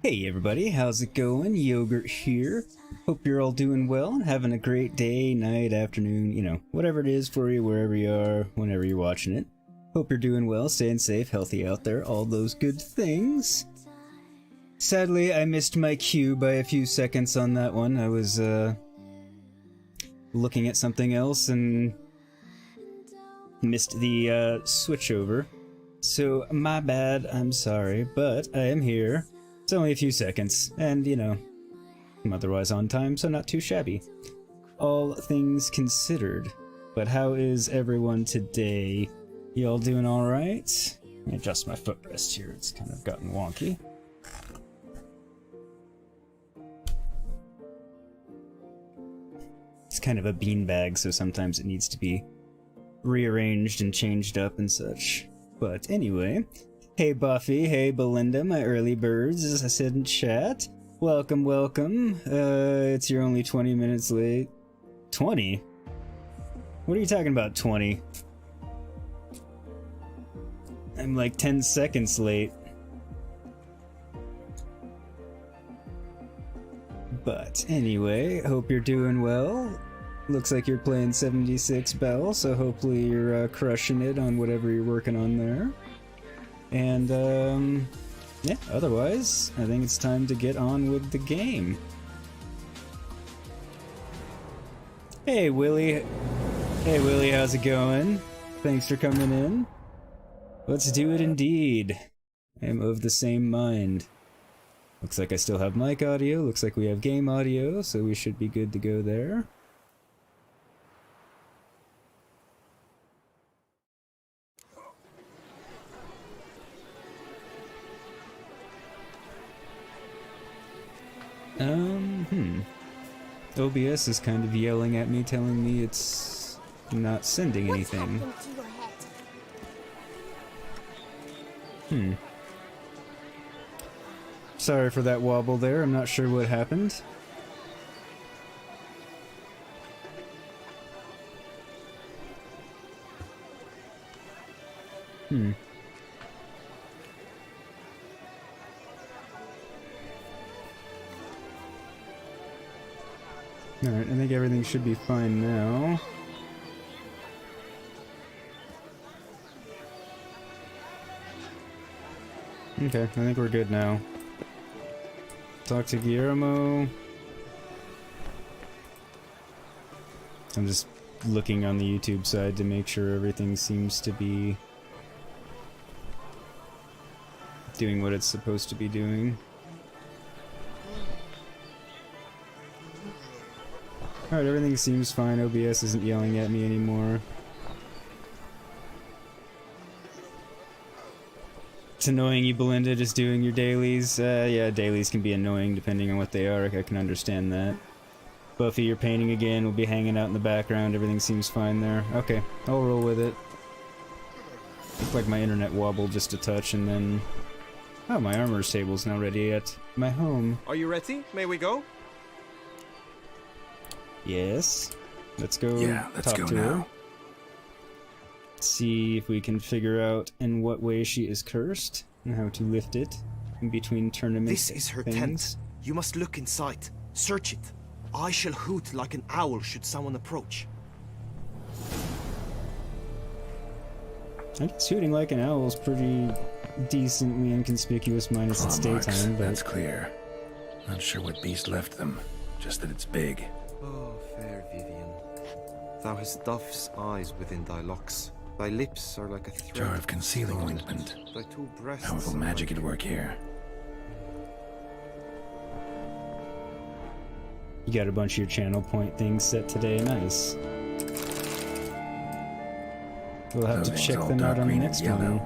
Hey everybody, how's it going? Yogurt here. Hope you're all doing well and having a great day, night, afternoon, you know, whatever it is for you, wherever you are, whenever you're watching it. Hope you're doing well, staying safe, healthy out there, all those good things. Sadly, I missed my cue by a few seconds on that one. I was looking at something else and missed the switch over. So, my bad, I'm sorry, but I am here. It's only a few seconds, and you know, I'm otherwise on time, so not too shabby. All things considered. But how is everyone today? You all doing alright? Let me adjust my footrest here, it's kind of gotten wonky. It's kind of a beanbag, so sometimes it needs to be rearranged and changed up and such. But anyway, hey Buffy, hey Belinda, my early birds, as I said in chat. Welcome, welcome. It's you're only 20 minutes late. 20? What are you talking about, 20? I'm like 10 seconds late. But anyway, hope you're doing well. Looks like you're playing 76 Bell, so hopefully you're crushing it on whatever you're working on there. And, yeah, otherwise, I think it's time to get on with the game. Hey, Willie. Hey, Willie, how's it going? Thanks for coming in. Let's do it indeed. I am of the same mind. Looks like I still have mic audio, looks like we have game audio, so we should be good to go there. OBS is kind of yelling at me, telling me it's not sending anything. Sorry for that wobble there, I'm not sure what happened. Alright, I think everything should be fine now. Okay, I think we're good now. Talk to Guillermo. I'm just looking on the YouTube side to make sure everything seems to be doing what it's supposed to be doing. Alright, everything seems fine. OBS isn't yelling at me anymore. It's annoying you, Belinda, just doing your dailies. Yeah, dailies can be annoying depending on what they are. I can understand that. Buffy, you're painting again. We'll be hanging out in the background. Everything seems fine there. Okay, I'll roll with it. Looks like my internet wobbled just a touch, and then... Oh, my armor's table's now ready at my home. Are you ready? May we go? Yes. Let's go. Yeah, let's go now. See if we can figure out in what way she is cursed and how to lift it in between tournaments. This is her things. tent. You must look inside. Search it. I shall hoot like an owl should someone approach. I guess hooting like an owl is pretty decently inconspicuous minus its daytime, but... That's clear. Not sure what beast left them, just that it's big. Oh, fair Vivian. Thou hast dove's eyes within thy locks. Thy lips are like a thread. Jar of concealing ointment. Thy two breasts. Powerful magic at work here. You got a bunch of your channel point things set today, nice. We'll have to check them out on the next one.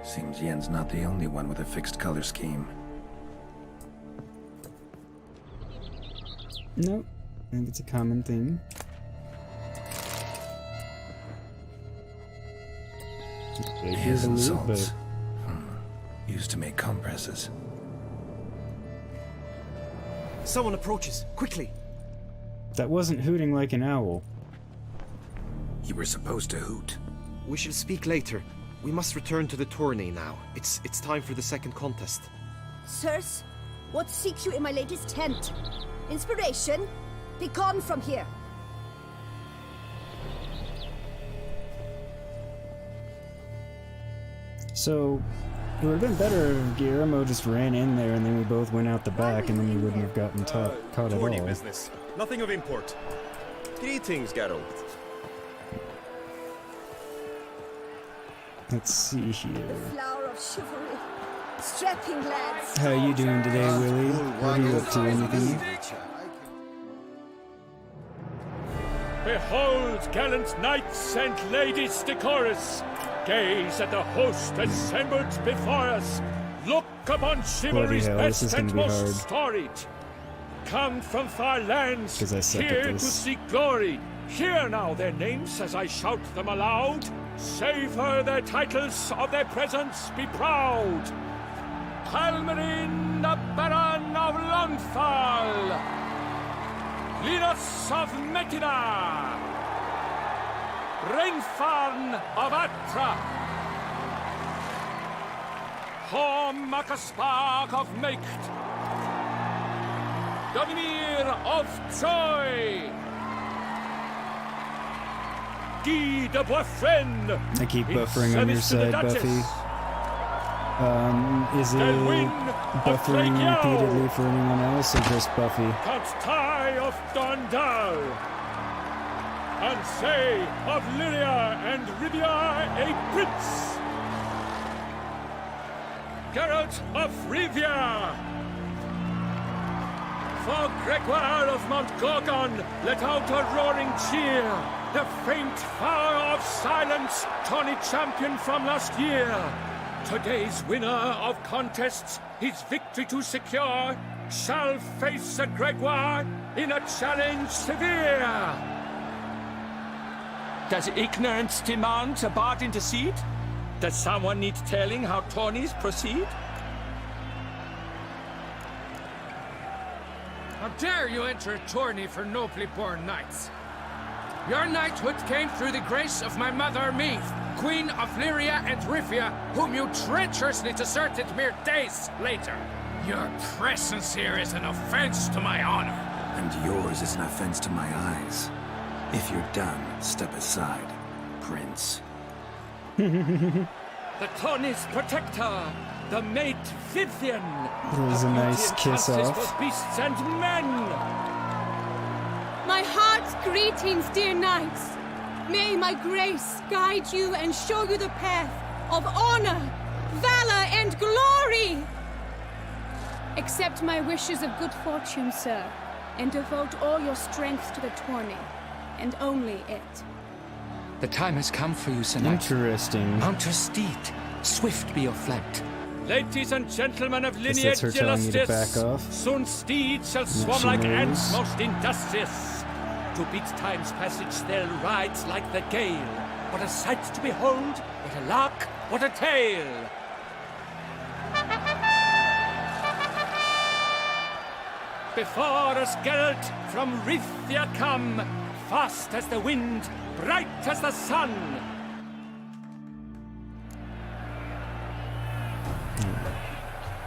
Seems Yen's not the only one with a fixed color scheme. Nope. I think it's a common thing. His and salts. Used to make compresses. Someone approaches. Quickly. That wasn't hooting like an owl. You were supposed to hoot. We shall speak later. We must return to the tourney now. It's time for the second contest. Sirs, what seeks you in my latest tent? Inspiration? Be gone from here. So, it would have been better if Guillermo just ran in there and then we both went out the back and then we wouldn't have gotten caught at all. Business. Nothing of import. Greetings, Geralt. Let's see here. Flower of chivalry. Strapping lads. How you doing today, Willie? What are you up to? Anything? Behold, gallant knights and ladies decorous, gaze at the host assembled before us. Look upon chivalry's Bloody hell, this is best and gonna be most hard. storied. Come from far lands, 'Cause I suck at here to this. seek glory. Hear now their names as I shout them aloud. Savor their titles, of their presence be proud. Halmarin, the Baron of Lonfall. Linus of Metina. Rainfarn of Atra. Horm Makaspark of Meikt. Donimir of Troy. Guy de Boisfren. I keep in buffering on your service to the side, Buffy. Duchess. Is it Delwyn of buffering Craigyow. repeatedly for anyone else or just Buffy? Count Ty of Dondal. And say of Lyria and Rivia a prince. Geralt of Rivia. For Gregoire of Mount Gorgon, let out a roaring cheer. The faint fire of silence, tawny champion from last year. Today's winner of contests, his victory to secure, shall face a Gregoire in a challenge severe. Does ignorance demand a bard intercede? Does someone need telling how tourneys proceed? How dare you enter a tourney for nobly born knights? Your knighthood came through the grace of my mother Meath, Queen of Lyria and Rivia, whom you treacherously deserted mere days later. Your presence here is an offense to my honor. And yours is an offense to my eyes. If you're done, step aside, Prince. The tourney's protector, the mate Vivian. That was a nice kiss off. For beasts and men. My heart's greetings, dear knights. May my grace guide you and show you the path of honor, valor, and glory. Accept my wishes of good fortune, sir, and devote all your strength to the tourney, and only it. The time has come for you, Sir Knight. Interesting. Mount your steed. Swift be your flight. Ladies and gentlemen of Guess lineage that's her telling you to justice, back off. soon steeds shall That swarm she like knows. ants most industrious. To beat time's passage they'll ride like the gale. What a sight to behold, what a lark, what a tale! Before us Geralt from Rithia come, fast as the wind, bright as the sun.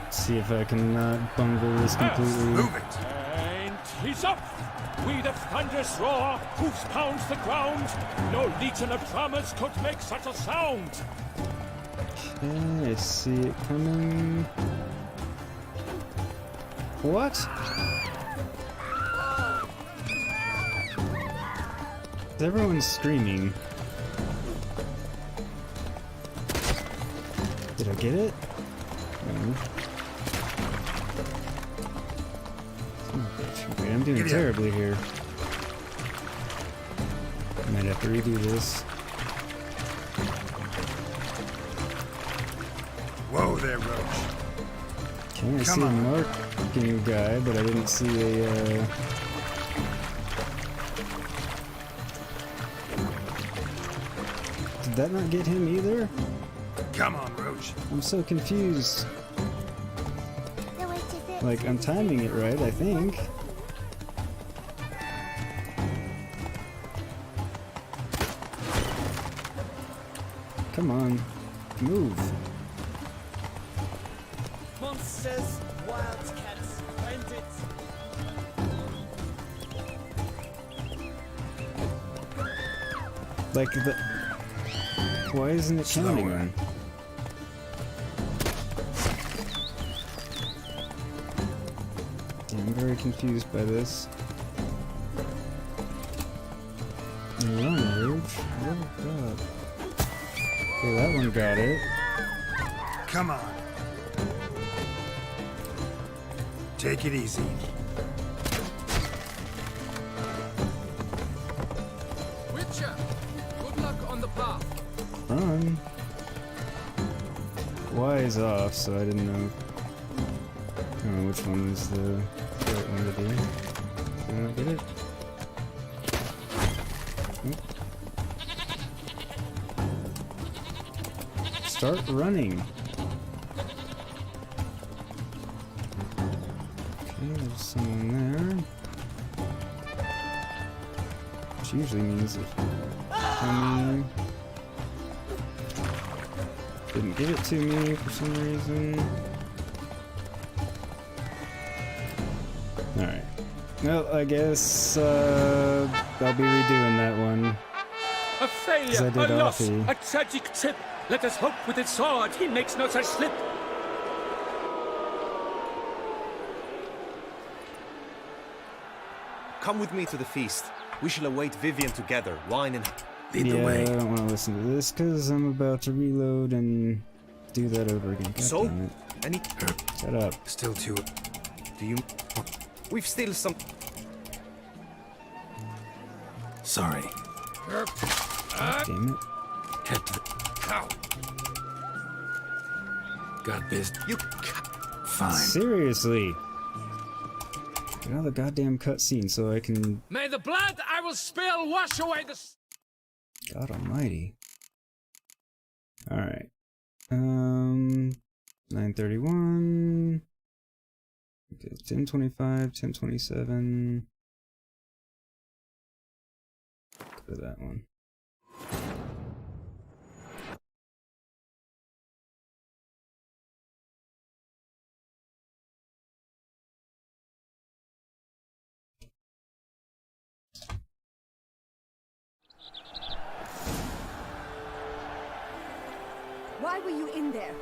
See if I can not bungle this completely. And he's up! We the thunderous roar, hoofs pounds the ground. No legion of drummers could make such a sound. Okay, I see it coming. What? Everyone's screaming. Did I get it? No. Wait, I'm doing terribly here. I might have to redo this. Whoa there, Roach. Okay, I see a marking guy, but I didn't see a, Did that not get him either? Come on, Roach. I'm so confused. Like, I'm timing it right, I think. Come on. Move. Monsters, wildcats, bandits. Like, the... Why isn't it counting then? Yeah, I'm very confused by this. Run, Rouge. Oh god. Okay, that one got it. Come on. Take it easy. Witcher, good luck on the path. Run. Y is off, so I didn't know. I don't know which one was the right one to do. Did I not get it? Nope. Start running. Okay, there's someone there. Which usually means if coming. Didn't give it to me for some reason. Alright. Well, I guess I'll be redoing that one. A failure, I did a loss, Offie. a tragic trip. Let us hope with its sword he makes no such slip. Come with me to the feast. We shall await Vivian together, wine and... Lead the Yeah, way. I don't want to listen to this because I'm about to reload and do that over again. God So? damn it. Any... Shut up. Still too... Do you... We've still some... Sorry. God damn it. Head to the... Got this. You... Fine. Seriously. Get out of the goddamn cutscene so I can... May the blood I will spill wash away the... God almighty. Alright. 9:31. Okay, 10:25, 10:27. Go to that one. Why were you in there?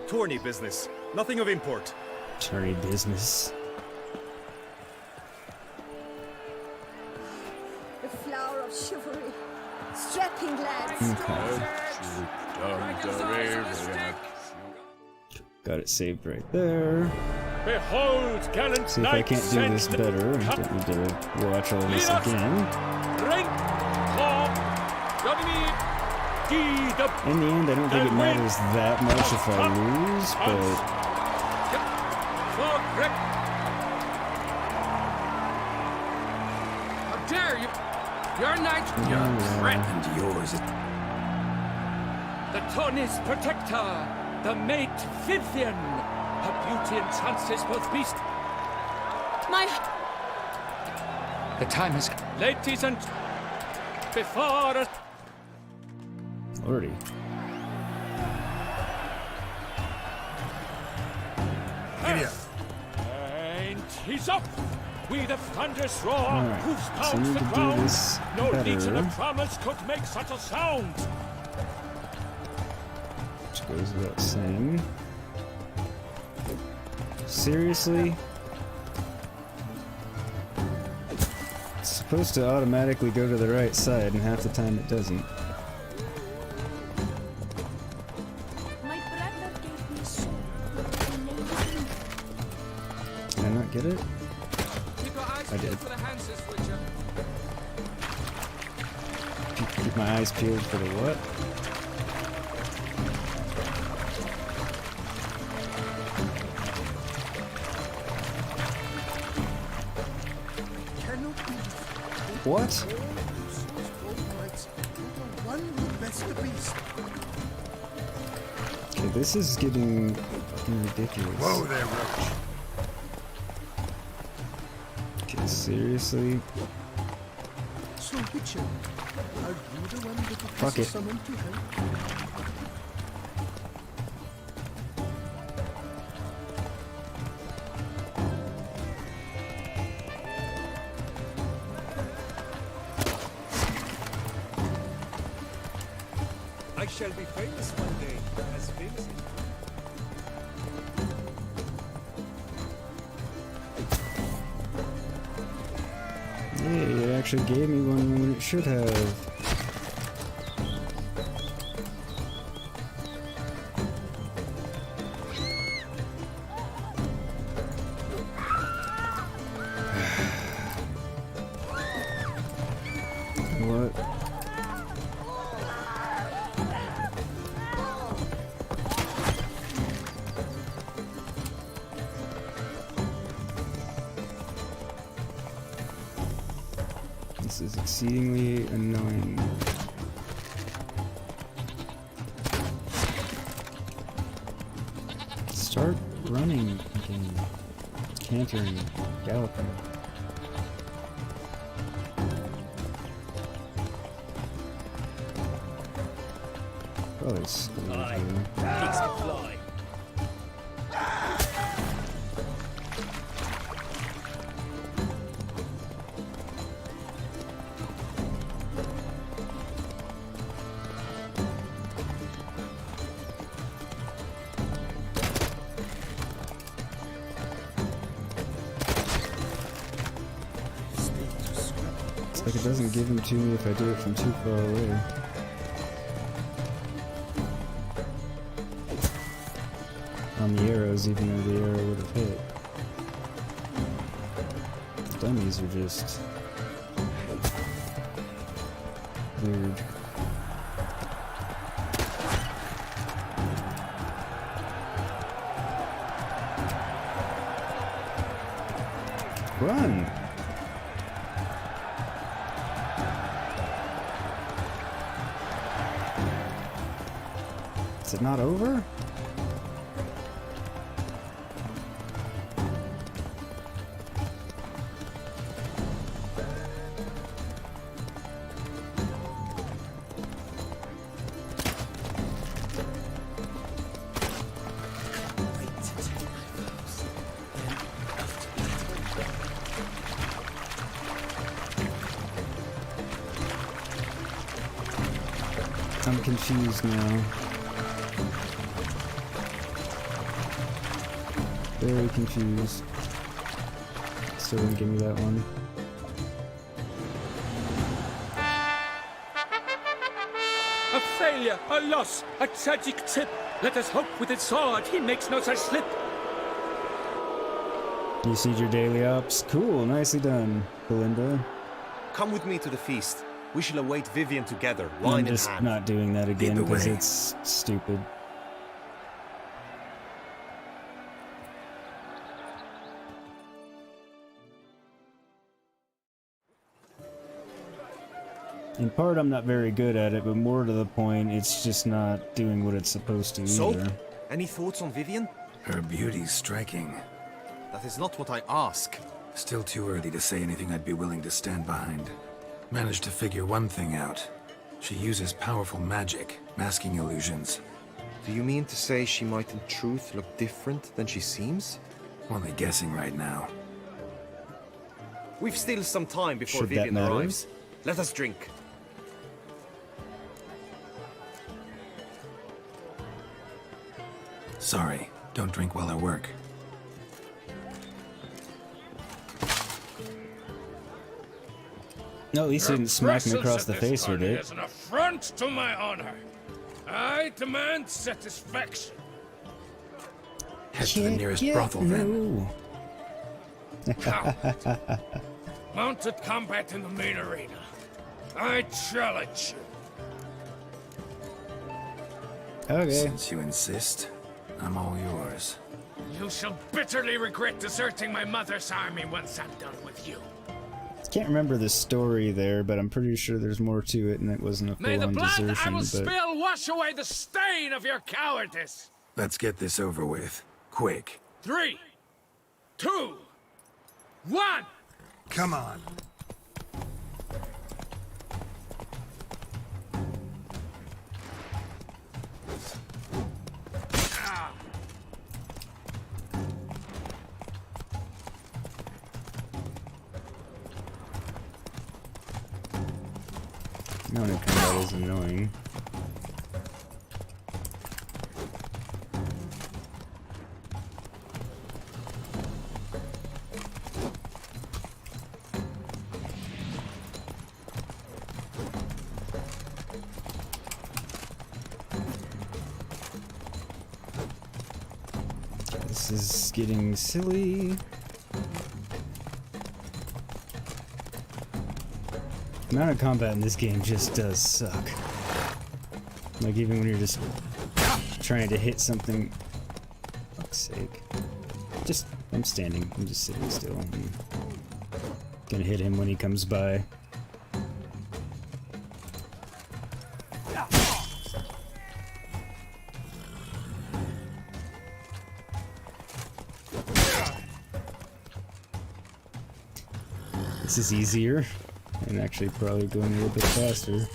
Tourney business. Nothing of import. Attorney business. The flower of chivalry. Strapping lads. Got it saved right there. Behold, gallant See if I knight can't do sent this the better. I cup. don't need to watch all this again. Drink, for Dominique, the In the end, I don't think it matters that much if I lose, but for Greg. How dare you? Your knight, your friend. And yours. The Tony's protector, the mate Vivian. Her beauty entrances both beast. My... The time is... Ladies and before us. Lordy. And he's up. We the thunderous roar, Alright, hoofs so pound we the need to do ground. this No legion better. of drummers could make such a sound. Which goes without saying. Seriously? It's supposed to automatically go to the right side, and half the time it doesn't. My brother gave me soul. Did I not get it? Keep your eyes I did. peeled for the Hanses, Witcher. Keep my eyes peeled for the what? What? Okay, this is getting fucking ridiculous. Whoa there, Roach. Okay, seriously? So, Witcher, are you the one that the Fuck it. summoned to help? I shall be famous one day, as famous as... Yeah, it actually gave me one when it should have. What? This is exceedingly annoying. Start running again. Cantering, galloping. Oh, it's Geeks can fly. It's like it doesn't give them to me if I do it from too far away. On the arrows, even though the arrow would have hit. The dummies are just weird. Run! Is it not over? I'm confused now. Very confused. Still didn't give me that one. A failure, a loss, a tragic tip. Let us hope with his sword he makes no such slip. You see your daily ops? Cool, nicely done, Belinda. Come with me to the feast. We shall await Vivian together, wine I'm in just hand. not doing that again the because way. it's stupid. In part, I'm not very good at it, but more to the point, it's just not doing what it's supposed to So, either. any thoughts on Vivian? Her beauty's striking. That is not what I ask. Still too early to say anything I'd be willing to stand behind. Managed to figure one thing out. She uses powerful magic, masking illusions. Do you mean to say she might in truth look different than she seems? Only guessing right now. We've still some time before Should that Vivian matter? arrives. Let us drink. Sorry, don't drink while I work. No, at least he didn't smack me across the face with it. Is an affront to my honor. I demand satisfaction. Head to the nearest brothel then. No. Coward. Mounted combat in the main arena. I challenge you. Okay. Since you insist, I'm all yours. You shall bitterly regret deserting my mother's army once I'm done with you. Can't remember the story there, but I'm pretty sure there's more to it, and it wasn't a May the full-on blood I desertion. will But spill wash away the stain of your cowardice. Let's get this over with. Quick. 3, 2, 1. Come on. no, combat is annoying. This is getting silly. The amount of combat in this game just does suck. Like, even when you're just trying to hit something. For fuck's sake. Just, I'm standing. I'm just sitting still. I'm gonna hit him when he comes by. This is easier, and actually probably going a little bit faster.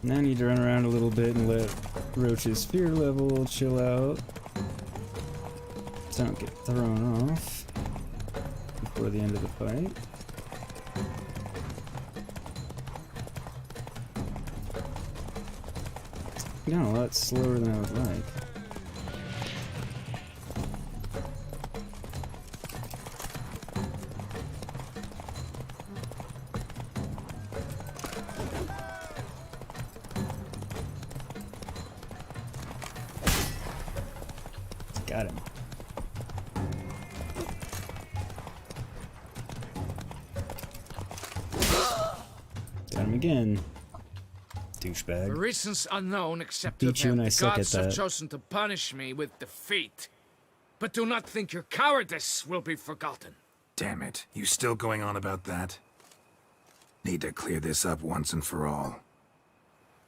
Now I need to run around a little bit and let Roach's fear level chill out, so I don't get thrown off before the end of the fight. Gone a lot slower than I would like. Got him. Got him again. Douchebag. For reasons unknown except Beat to you them, and I the suck gods at have that. chosen to punish me with defeat. But do not think your cowardice will be forgotten. Damn it, you still going on about that? Need to clear this up once and for all.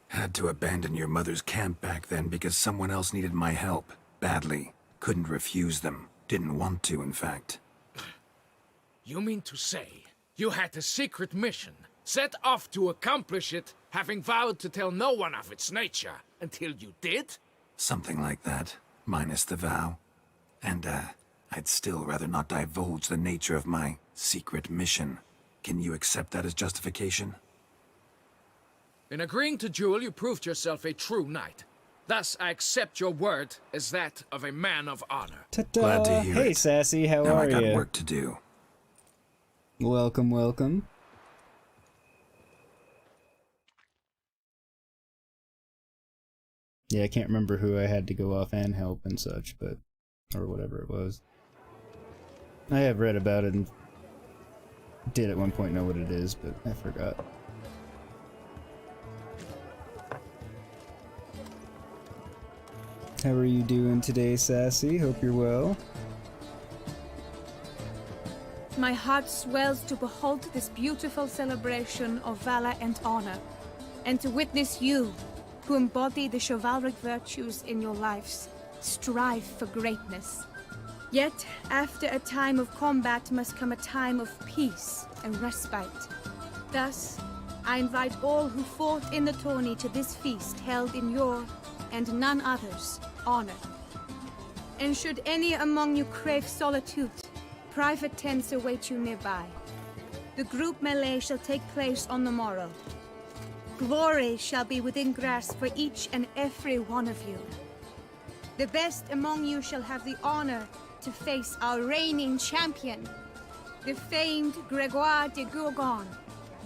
Had to abandon your mother's camp back then because someone else needed my help, badly. Couldn't refuse them. Didn't want to, in fact. You mean to say you had a secret mission, set off to accomplish it, having vowed to tell no one of its nature, until you did? Something like that, minus the vow. And, I'd still rather not divulge the nature of my secret mission. Can you accept that as justification? In agreeing to duel, you proved yourself a true knight. Thus, I accept your word as that of a man of honor. Ta-da! Glad to hear Hey, it. Sassy, how Now are I got you? work to do. Welcome, welcome. Yeah, I can't remember who I had to go off and help and such, but... or whatever it was. I have read about it and did at one point know what it is, but I forgot. How are you doing today, Sassy? Hope you're well. My heart swells to behold this beautiful celebration of valor and honor, and to witness you, who embody the chivalric virtues in your lives, strive for greatness. Yet, after a time of combat must come a time of peace and respite. Thus, I invite all who fought in the tourney to this feast held in your, and none other's, honor. And should any among you crave solitude, private tents await you nearby. The group melee shall take place on the morrow. Glory shall be within grasp for each and every one of you. The best among you shall have the honor to face our reigning champion, the famed Gregoire de Gourgon,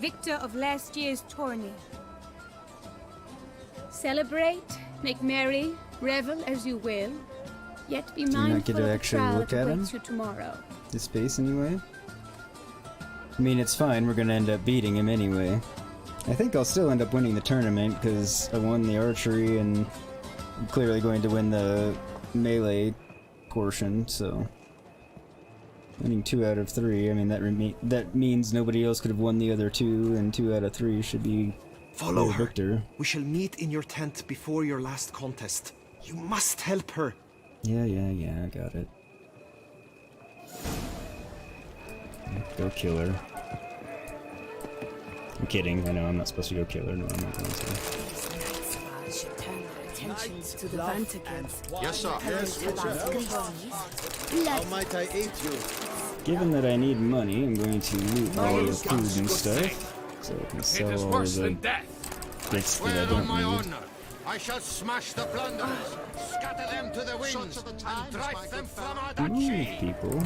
victor of last year's tourney. Celebrate, make merry, revel as you will, yet be Do you not mindful get to of the actually trial look that at him? awaits you tomorrow. This base anyway? I mean, it's fine, we're gonna end up beating him anyway. I think I'll still end up winning the tournament, because I won the archery and I'm clearly going to win the melee portion, so... winning 2 out of 3, I mean, that means nobody else could have won the other 2, and 2 out of 3 should be Follow the her. victor. We shall meet in your tent before your last contest. You must help her. Yeah, I got it. Go kill her. I'm kidding, I know I'm not supposed to go kill her, no, I'm not going to. should turn their attentions to the Vantikins. Yes, sir. Yes, How might I aid you? Given that I need money, I'm going to loot all the food and stuff, so I can It sell is all worse the than death. bits that I Swear don't on my need. honor. I shall smash the plunderers, scatter them to the winds, and drive them from our duchy. People.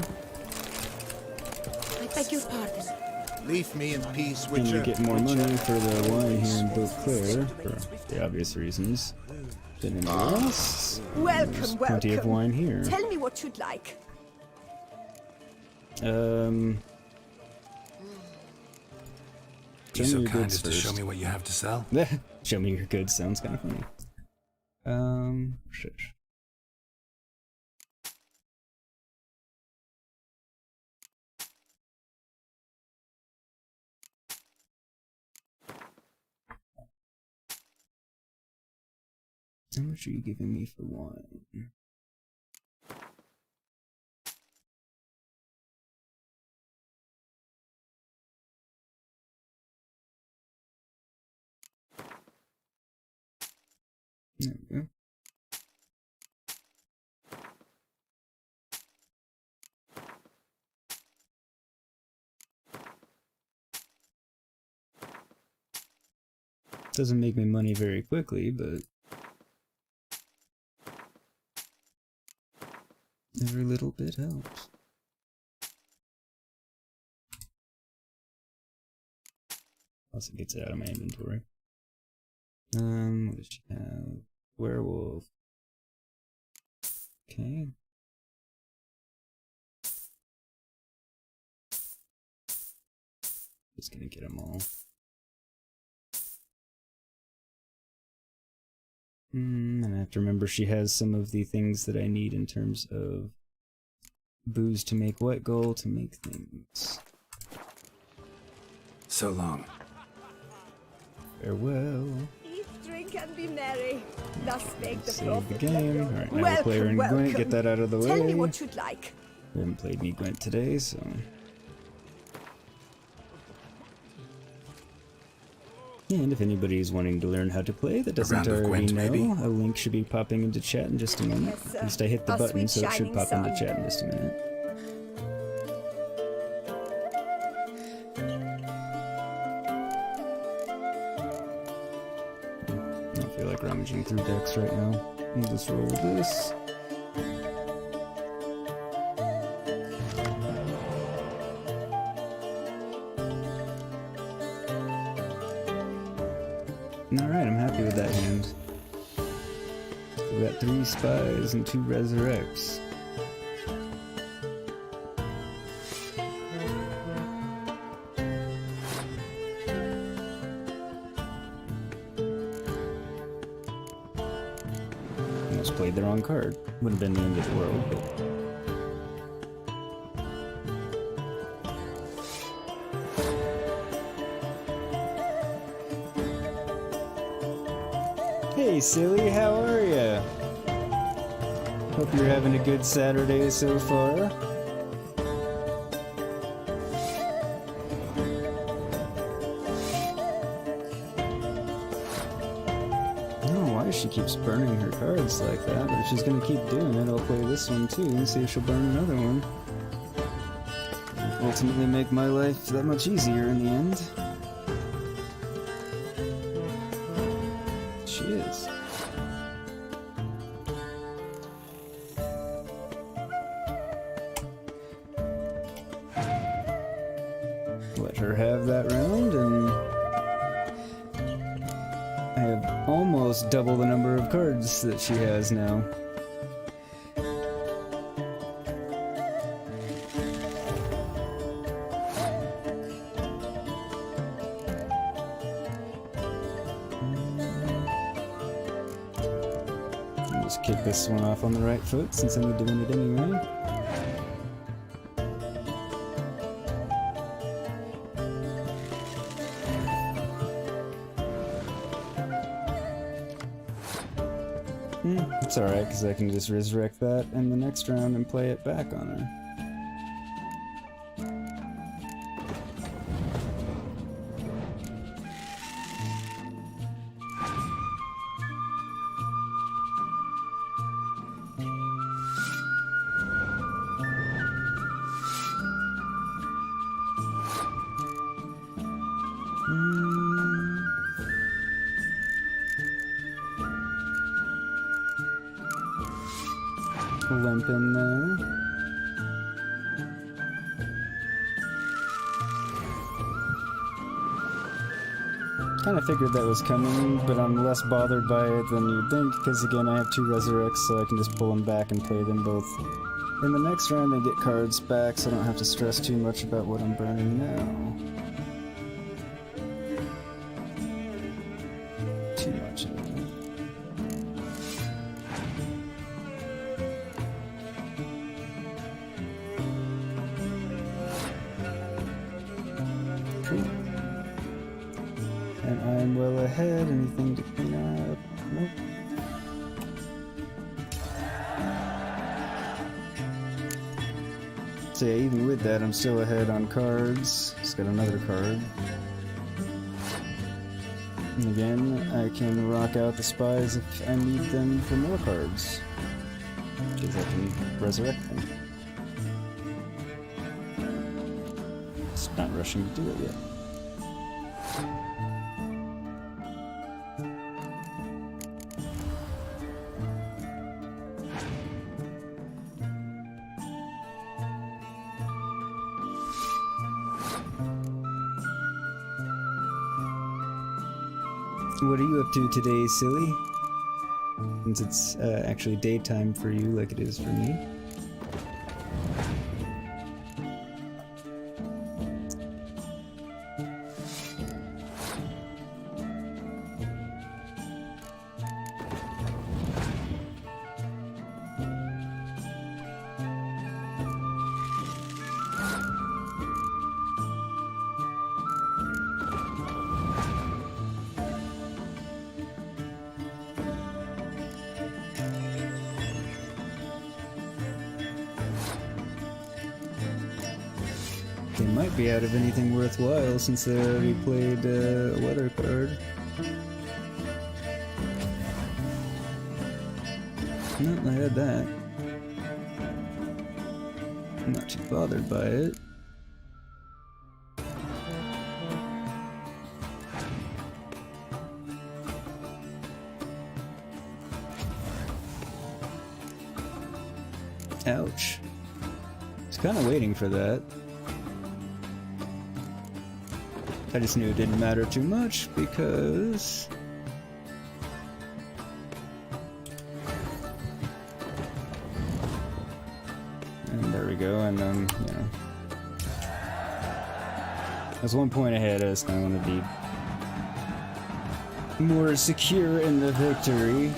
I beg your pardon. Leave me in peace, And Witcher. you get more money for the wine here in Beauclaire, for the obvious reasons. Than anywhere else. Welcome, There's welcome. plenty of wine here. Tell me what you'd like. Be Show so me your kind goods as to show first. me what you have to sell. Show me your goods sounds kind of funny. Shit. How much are you giving me for wine? There we go. Doesn't make me money very quickly, but every little bit helps. Plus it gets it out of my inventory. What does she have? Werewolf. Okay. Just gonna get them all. And I have to remember she has some of the things that I need in terms of booze to make white gold to make things. So long. Farewell. Eat, drink, and be merry. Thus make the Save prophet the game. live. Alright, now we'll play her in Gwent, get that out of the way. Tell me what you'd like. We haven't played me Gwent today, so... And if anybody's wanting to learn how to play that doesn't round of already Gwent, know, maybe? a link should be popping into chat in just a moment. Yes, sir. At least I hit the Our button, sweet so it should shining pop into sun. chat in just a minute. I don't feel like rummaging through decks right now. We'll just roll with this. Alright, I'm happy with that hand. We got 3 spies and 2 resurrects. Almost played the wrong card. Wouldn't have been the end of the world, but... Hey silly, how are ya? Hope you're having a good Saturday so far. I don't know why she keeps burning her cards like that, but if she's gonna keep doing it, I'll play this one too and see if she'll burn another one. It'll ultimately make my life that much easier in the end. She is. Let her have that round, and I have almost double the number of cards that she has now. I'll just kick this one off on the right foot since I need to win it anyway. It's alright, because I can just resurrect that in the next round and play it back on her. limp in there. Kind of figured that was coming, but I'm less bothered by it than you'd think, because again I have 2 resurrects, so I can just pull them back and play them both in the next round and get cards back, so I don't have to stress too much about what I'm burning now. Too much of it. Cool. And I'm well ahead. Anything to clean up? Nope. So yeah, even with that, I'm still ahead on cards. Just got another card. And again, I can rock out the spies if I need them for more cards. Because I can resurrect them. Just not rushing to do it yet. What are you up to today, silly? Since it's actually daytime for you like it is for me. They might be out of anything worthwhile since they already played a weather card. Nope, I had that. I'm not too bothered by it. Ouch. I was kind of waiting for that. I just knew it didn't matter too much because... And there we go, and you know... I was 1 point ahead, I just kind of want to be more secure in the victory.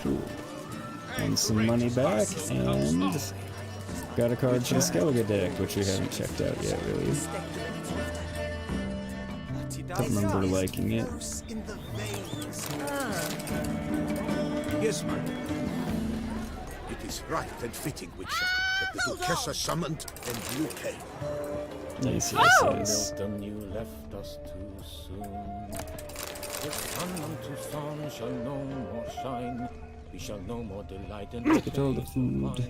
Cool. And some money back, and... got a card from the Skellige deck, which we haven't checked out yet, really. Don't remember liking it. Yes, madam. It is right and fitting, Witcher, that the Duchessa summoned and you came. Nice, yes, yes. Milton, you left us too soon. The sun on Touissant shall no more shine. We shall no more delight in look at all the food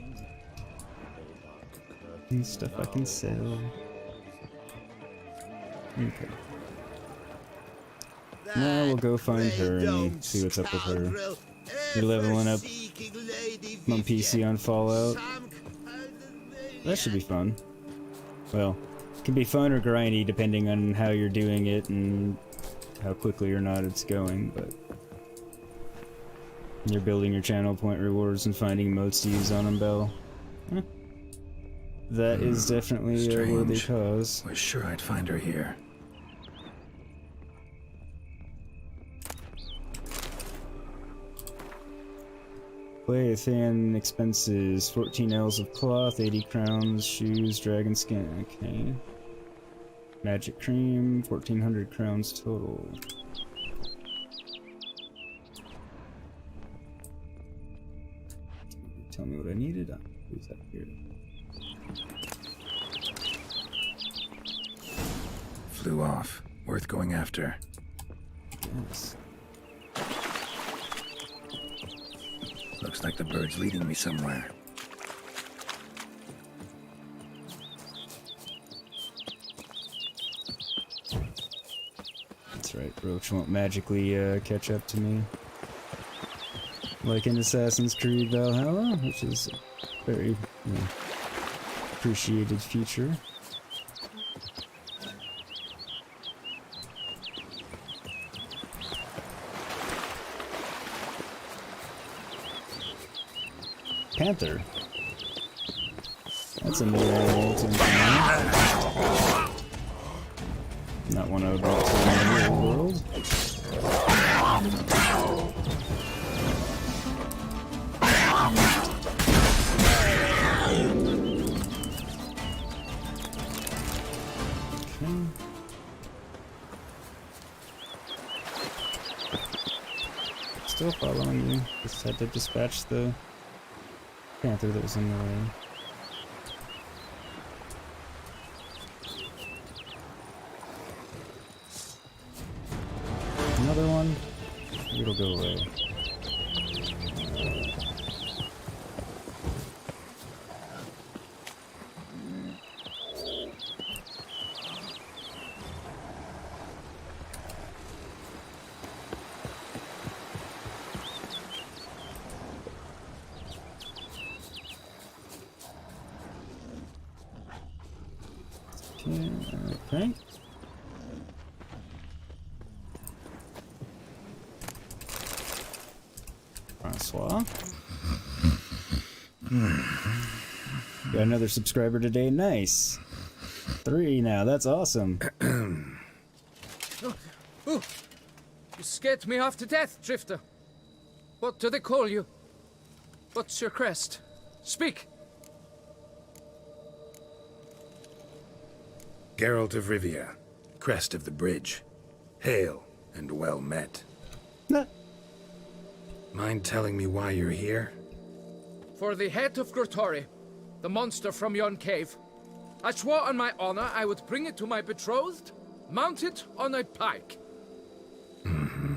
and stuff I can sell. Okay. Now we'll go find her and see what's up with her. You're leveling up on PC on Fallout. That should be fun. Well, it can be fun or grindy depending on how you're doing it and how quickly or not it's going, but you're building your channel point rewards and finding emotes to use on them, Belle. Huh. That is definitely a worthy cause. Was sure I'd find her here. Play Athan expenses: 14 ells of cloth, 80 crowns, shoes, dragon skin. Okay. Magic cream, 1400 crowns total. Tell me what I needed. Who's up here? Flew off. Worth going after. Yes. Looks like the bird's leading me somewhere. That's right, Roach won't magically catch up to me. like in Assassin's Creed Valhalla, which is a very, you know, appreciated feature. Panther. That's a new animal to encounter. Not one I would want to see in the real world. Okay. Still following you. Just had to dispatch the panther that was in the way. Another one. It'll go away. Okay. Francois. Got another subscriber today. Nice. 3 now. That's awesome. Ooh, you scared me half to death, Drifter. What do they call you? What's your crest? Speak. Geralt of Rivia, crest of the bridge. Hail and well met. Nah. Mind telling me why you're here? For the head of Grottori, the monster from yon cave. I swore on my honor I would bring it to my betrothed, mounted on a pike. Mm-hmm.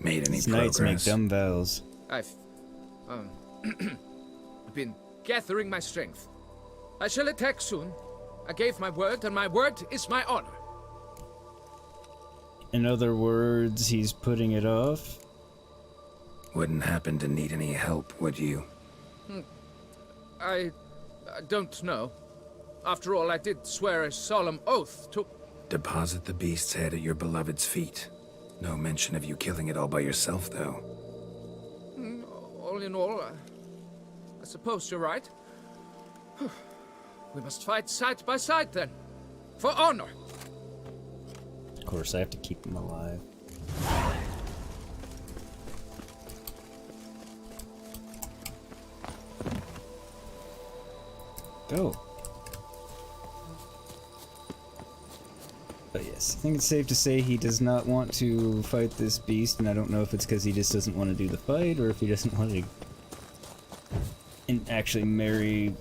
Made any These progress? knights make dumb vows. I've been gathering my strength. I shall attack soon. I gave my word, and my word is my honor. In other words, he's putting it off. Wouldn't happen to need any help, would you? I don't know. After all, I did swear a solemn oath to... Deposit the beast's head at your beloved's feet. No mention of you killing it all by yourself, though. All in all, I suppose you're right. We must fight side by side, then. For honor! Of course, I have to keep him alive. Go. But yes, I think it's safe to say he does not want to fight this beast, and I don't know if it's because he just doesn't want to do the fight, or if he doesn't want to actually marry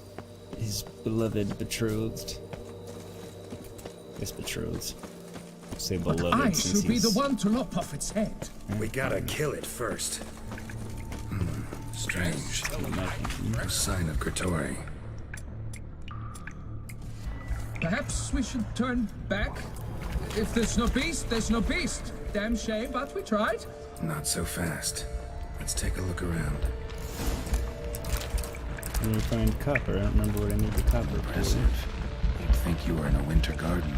his beloved betrothed. I guess betrothed. Say beloved. But I since should be the he's... one to lop off its head. We gotta kill it first. Strange. No sign of Grottori. Perhaps we should turn back? If there's no beast, there's no beast. Damn shame, but we tried. Not so fast. Let's take a look around. Let me find copper. I don't remember what I need the copper for. Impressive. You'd think you were in a winter garden.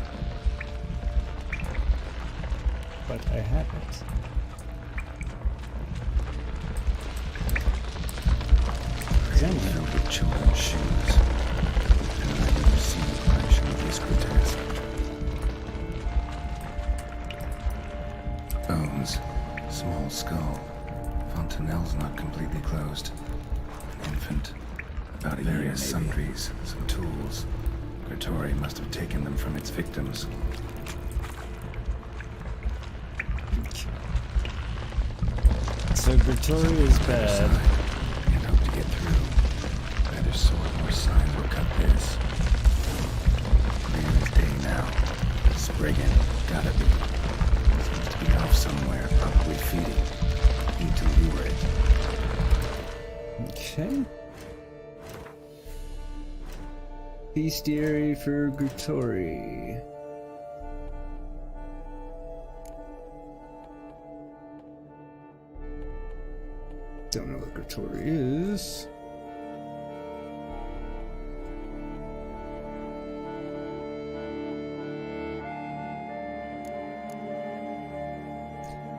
But I haven't. Filled with children's shoes. And I never seen a punishment this grotesque. Bones. Small skull. Fontanelle's not completely closed. An infant. About various sundries. Some tools. Grottori must have taken them from its victims. So Grottori is bad. Can't hope to get through. Either sword or sign will cut this. Clear as day now. Spriggan, gotta be. Seems to be off somewhere, probably feeding. Need to lure it. Okay. Bestiary for Grottori. Don't know what Grittori is.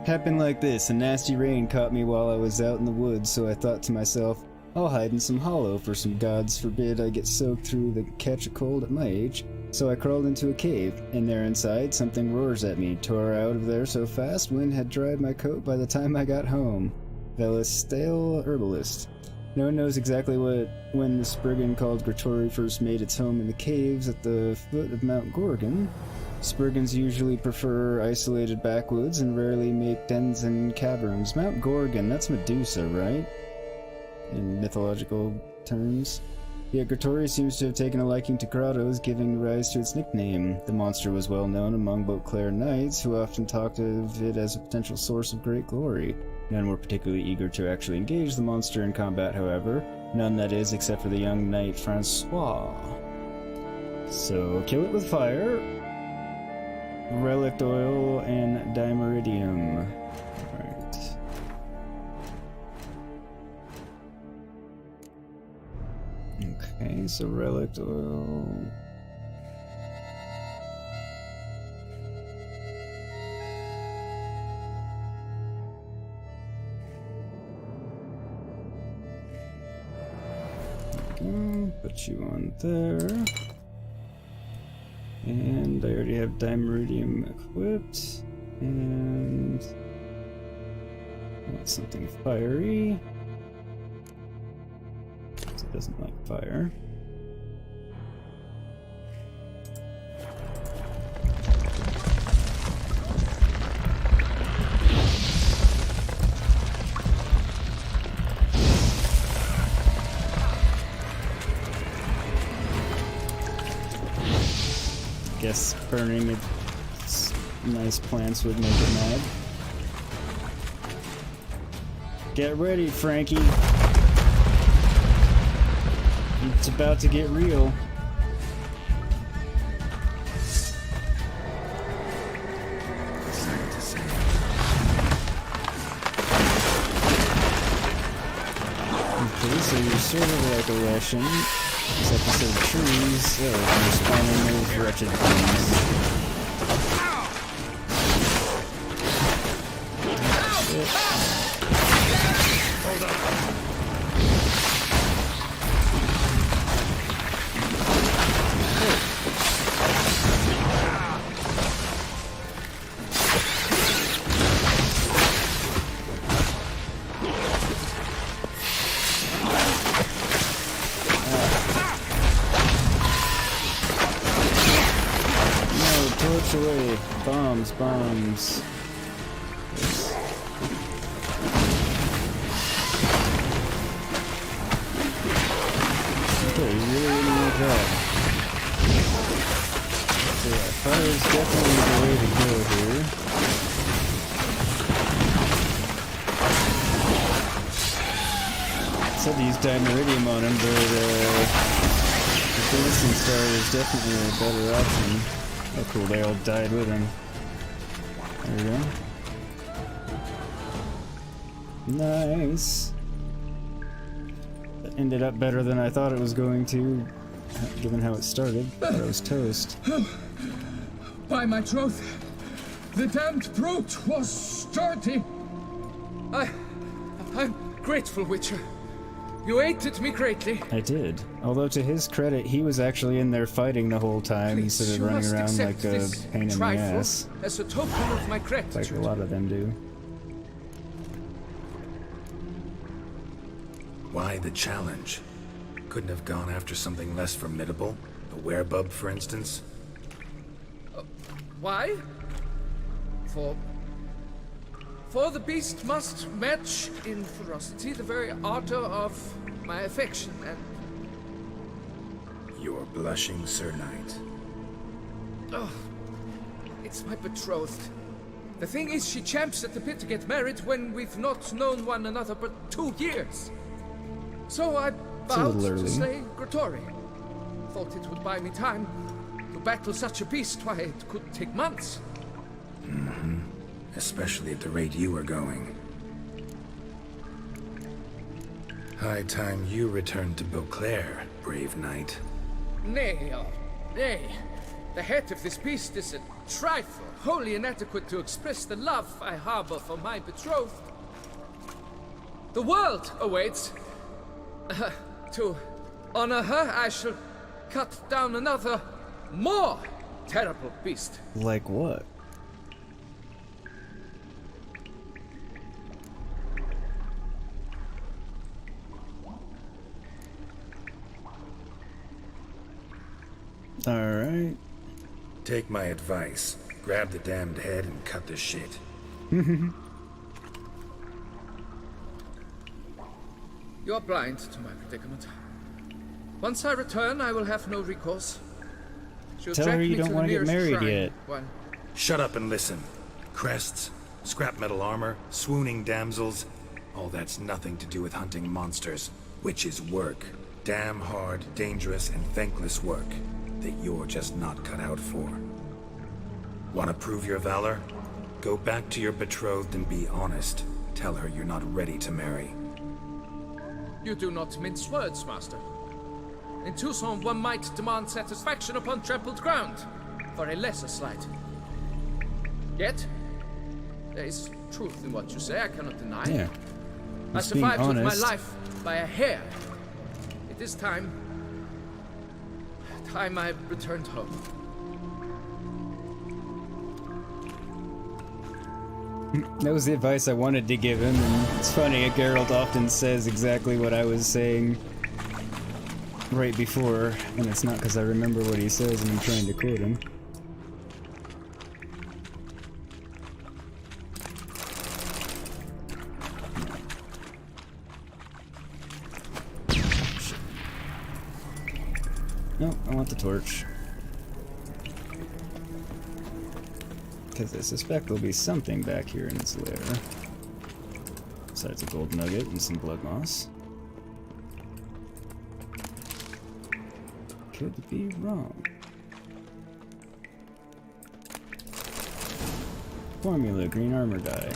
Happened like this. A nasty rain caught me while I was out in the woods, so I thought to myself, I'll hide in some hollow, for some gods forbid I get soaked through the catch a cold at my age. So I crawled into a cave, and there inside, something roars at me. Tore out of there so fast, wind had dried my coat by the time I got home. Velis Stale Herbalist. No one knows exactly when the spriggan called Grittori first made its home in the caves at the foot of Mount Gorgon. Spriggans usually prefer isolated backwoods and rarely make dens in caverns. Mount Gorgon, that's Medusa, right? In mythological terms. Yet Grittori seems to have taken a liking to grottos, giving rise to its nickname. The monster was well known among Beautclaire knights, who often talked of it as a potential source of great glory. None were particularly eager to actually engage the monster in combat, however. None, that is, except for the young knight Francois. So, kill it with fire, relic oil, and dimeridium. Alright. Okay, so relic oil. Put you on there. And I already have dimeridium equipped. And I want something fiery. It doesn't like fire. Guess burning its nice plants would make it mad. Get ready, Frankie. It's about to get real. Okay, so you're sort of like a Russian. Except instead of trees, you're spawning those wretched things. Shit. Hold on. Away. Bombs, bombs. Yes. Okay, you really want that. So yeah, fire is definitely the way to go here. I said to use dimeridium on him, but the Dancing Star is definitely a better option. Oh cool, they all died with him. There we go. Nice. That ended up better than I thought it was going to, given how it started. I thought it was toast. By my troth, the damned brute was sturdy. I'm grateful, Witcher. You aided me greatly. I did. Although to his credit, he was actually in there fighting the whole time instead of running around like a pain in the ass. As a token of my gratitude. Like a lot of them do. Why the challenge? Couldn't have gone after something less formidable? A werebub, for instance? Why? For the beast must match in ferocity the very ardor of my affection, and... You're blushing, Sir Knight. Oh, it's my betrothed. The thing is, she champs at the pit to get married when we've not known one another but 2 years. So I vowed to slay Grittori. Thought it would buy me time. To battle such a beast, why, it could take months. Especially at the rate you were going. High time you returned to Beauclaire, brave knight. Nay, nay. The head of this beast is a trifle, wholly inadequate to express the love I harbor for my betrothed. The world awaits. To honor her, I shall cut down another, more terrible beast. Like what? Alright. Take my advice. Grab the damned head and cut the shit. You're blind to my predicament. Once I return, I will have no recourse. She'll Tell track her you me don't to want the to get nearest married shrine. yet. One. Shut up and listen. Crests, scrap metal armor, swooning damsels. All that's nothing to do with hunting monsters, which is work. Damn hard, dangerous, and thankless work that you're just not cut out for. Want to prove your valor? Go back to your betrothed and be honest. Tell her you're not ready to marry. You do not mince words, master. In Touissant, one might demand satisfaction upon trampled ground for a lesser slight. Yet, there is truth in what you say, I cannot deny. Yeah. I Just being survived with my honest. life by a hair. It is time I returned home. That was the advice I wanted to give him, and it's funny, Geralt often says exactly what I was saying right before, and it's not because I remember what he says and I'm trying to quote him. No, I want the torch. Because I suspect there'll be something back here in its lair. Besides a gold nugget and some blood moss. Could be wrong. Formula, green armor dye.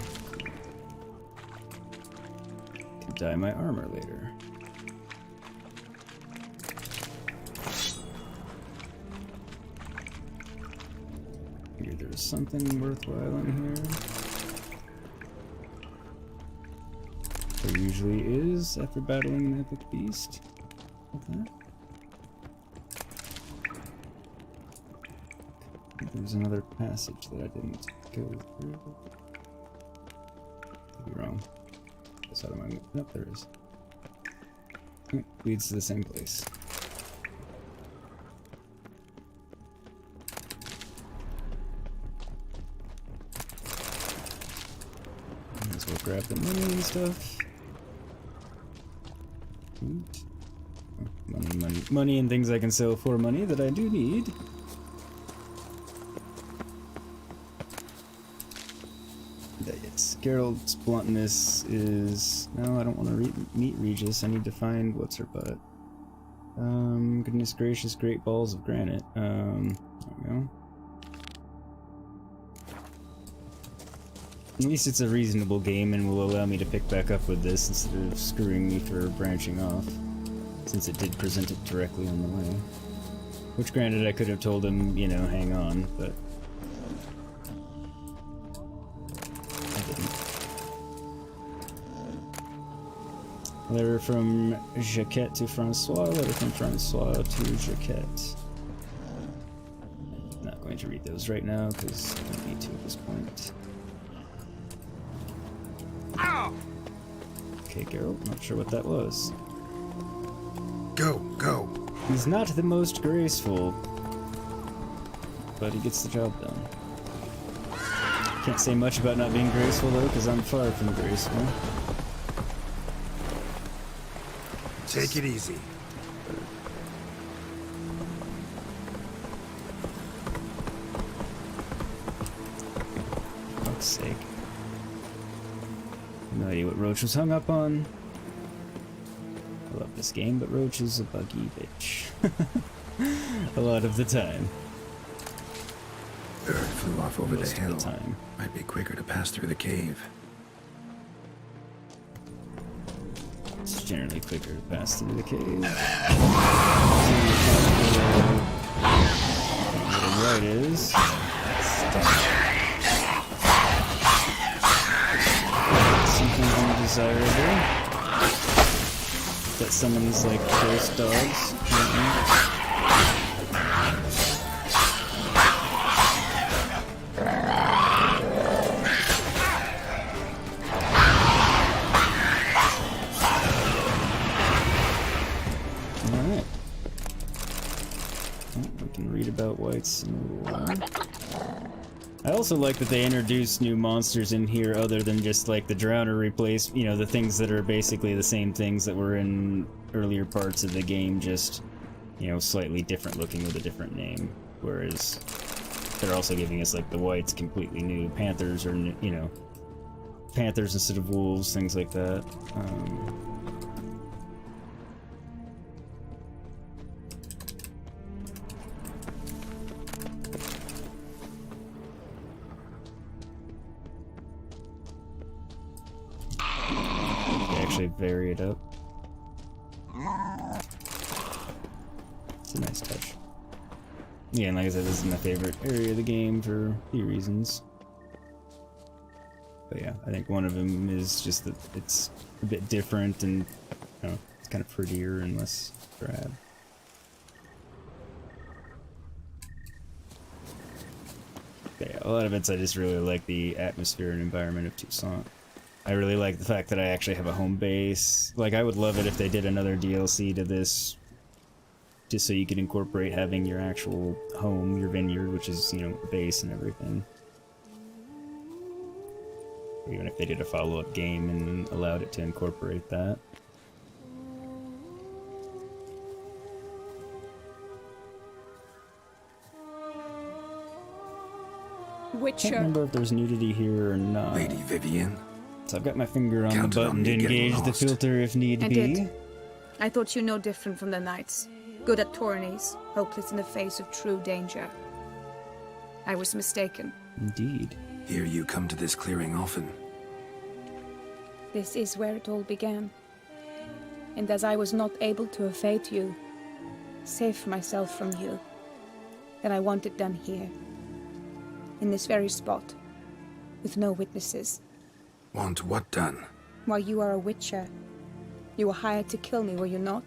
Can dye my armor later. Figured there was something worthwhile in here. There usually is after battling an epic beast. Like that. There's another passage that I didn't go through. Could be wrong. That's out of my... Nope, there is. It leads to the same place. Might as well grab the money and stuff. Money and things I can sell for money that I do need. Yes, Geralt's bluntness is... No, I don't want to meet Regis. I need to find... What's her butt? Goodness gracious, great balls of granite. There we go. At least it's a reasonable game and will allow me to pick back up with this instead of screwing me for branching off, since it did present it directly on the way. Which, granted, I could have told him, you know, hang on, but I didn't. Letter from Jacquette to Francois, letter from Francois to Jacquette. I'm not going to read those right now, because I don't need to at this point. Okay, Geralt, not sure what that was. Go, go. He's not the most graceful, but he gets the job done. Can't say much about not being graceful, though, because I'm far from graceful. Take it easy. For fuck's sake. No idea what Roach was hung up on. I love this game, but Roach is a buggy bitch. A lot of the time. Bird flew off over the Most of hill. the time. Might be quicker to pass through the cave. Let's generally quicker to pass through the cave. What the right is. Something undesirable. That summons like ghost dogs. Alright. We can read about WIGHTS in a little while. I also like that they introduced new monsters in here other than just like the Drowner replace, you know, the things that are basically the same things that were in earlier parts of the game, just, you know, slightly different looking with a different name. Whereas they're also giving us like the WIGHTS completely new. Panthers are, you know, panthers instead of wolves, things like that. Vary it up. It's a nice touch. Yeah, and like I said, this is my favorite area of the game for a few reasons. But yeah, I think one of them is just that it's a bit different and, you know, it's kind of prettier and less drab. But yeah, a lot of it I just really like the atmosphere and environment of Touissant. I really like the fact that I actually have a home base. Like, I would love it if they did another DLC to this, just so you could incorporate having your actual home, your vineyard, which is, you know, base and everything. Or even if they did a follow-up game and allowed it to incorporate that. Witcher. Can't remember if there's nudity here or not. Lady Vivian. So I've got my finger on the button to engage the filter if need be. I did. I thought you no different from the knights. Good at tourneys, hopeless in the face of true danger. I was mistaken. Indeed. Hear you come to this clearing often. This is where it all began. And as I was not able to evade you, save myself from you, then I want it done here. In this very spot. With no witnesses. Want what done? Why, you are a witcher. You were hired to kill me, were you not?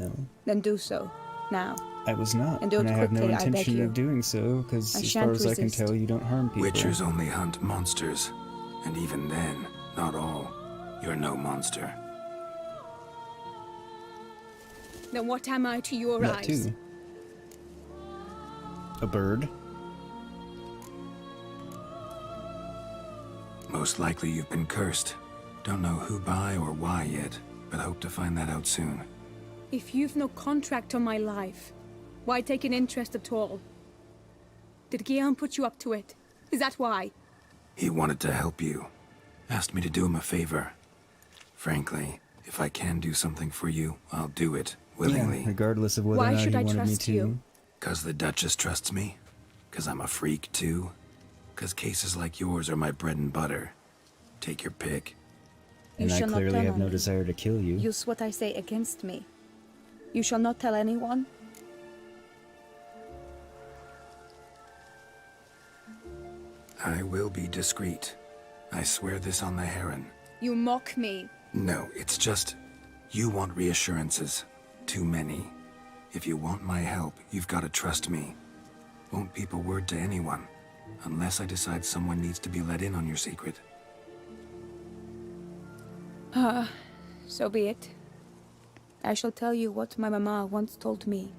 No. Then do so, now. I was not, and do it I have no quickly, I beg intention you. of doing so, because as far as I can tell, you don't harm people. Witchers only hunt monsters, and even then, not all. You're no monster. Then what am I to your That eyes? too. A bird. Most likely you've been cursed. Don't know who by or why yet, but hope to find that out soon. If you've no contract on my life, why take an interest at all? Did Guillaume put you up to it? Is that why? He wanted to help you. Asked me to do him a favor. Frankly, if I can do something for you, I'll do it, willingly. Yeah, regardless of whether or not he wanted me to. 'Cause the Duchess trusts me? 'Cause I'm a freak, too? 'Cause cases like yours are my bread and butter. Take your pick. And I clearly have no desire to kill you. Use what I say against me. You shall not tell anyone? I will be discreet. I swear this on the Heron. You mock me. No, it's just... You want reassurances. Too many. If you want my help, you've got to trust me. Won't peep a word to anyone. Unless I decide someone needs to be let in on your secret. So be it. I shall tell you what my mama once told me.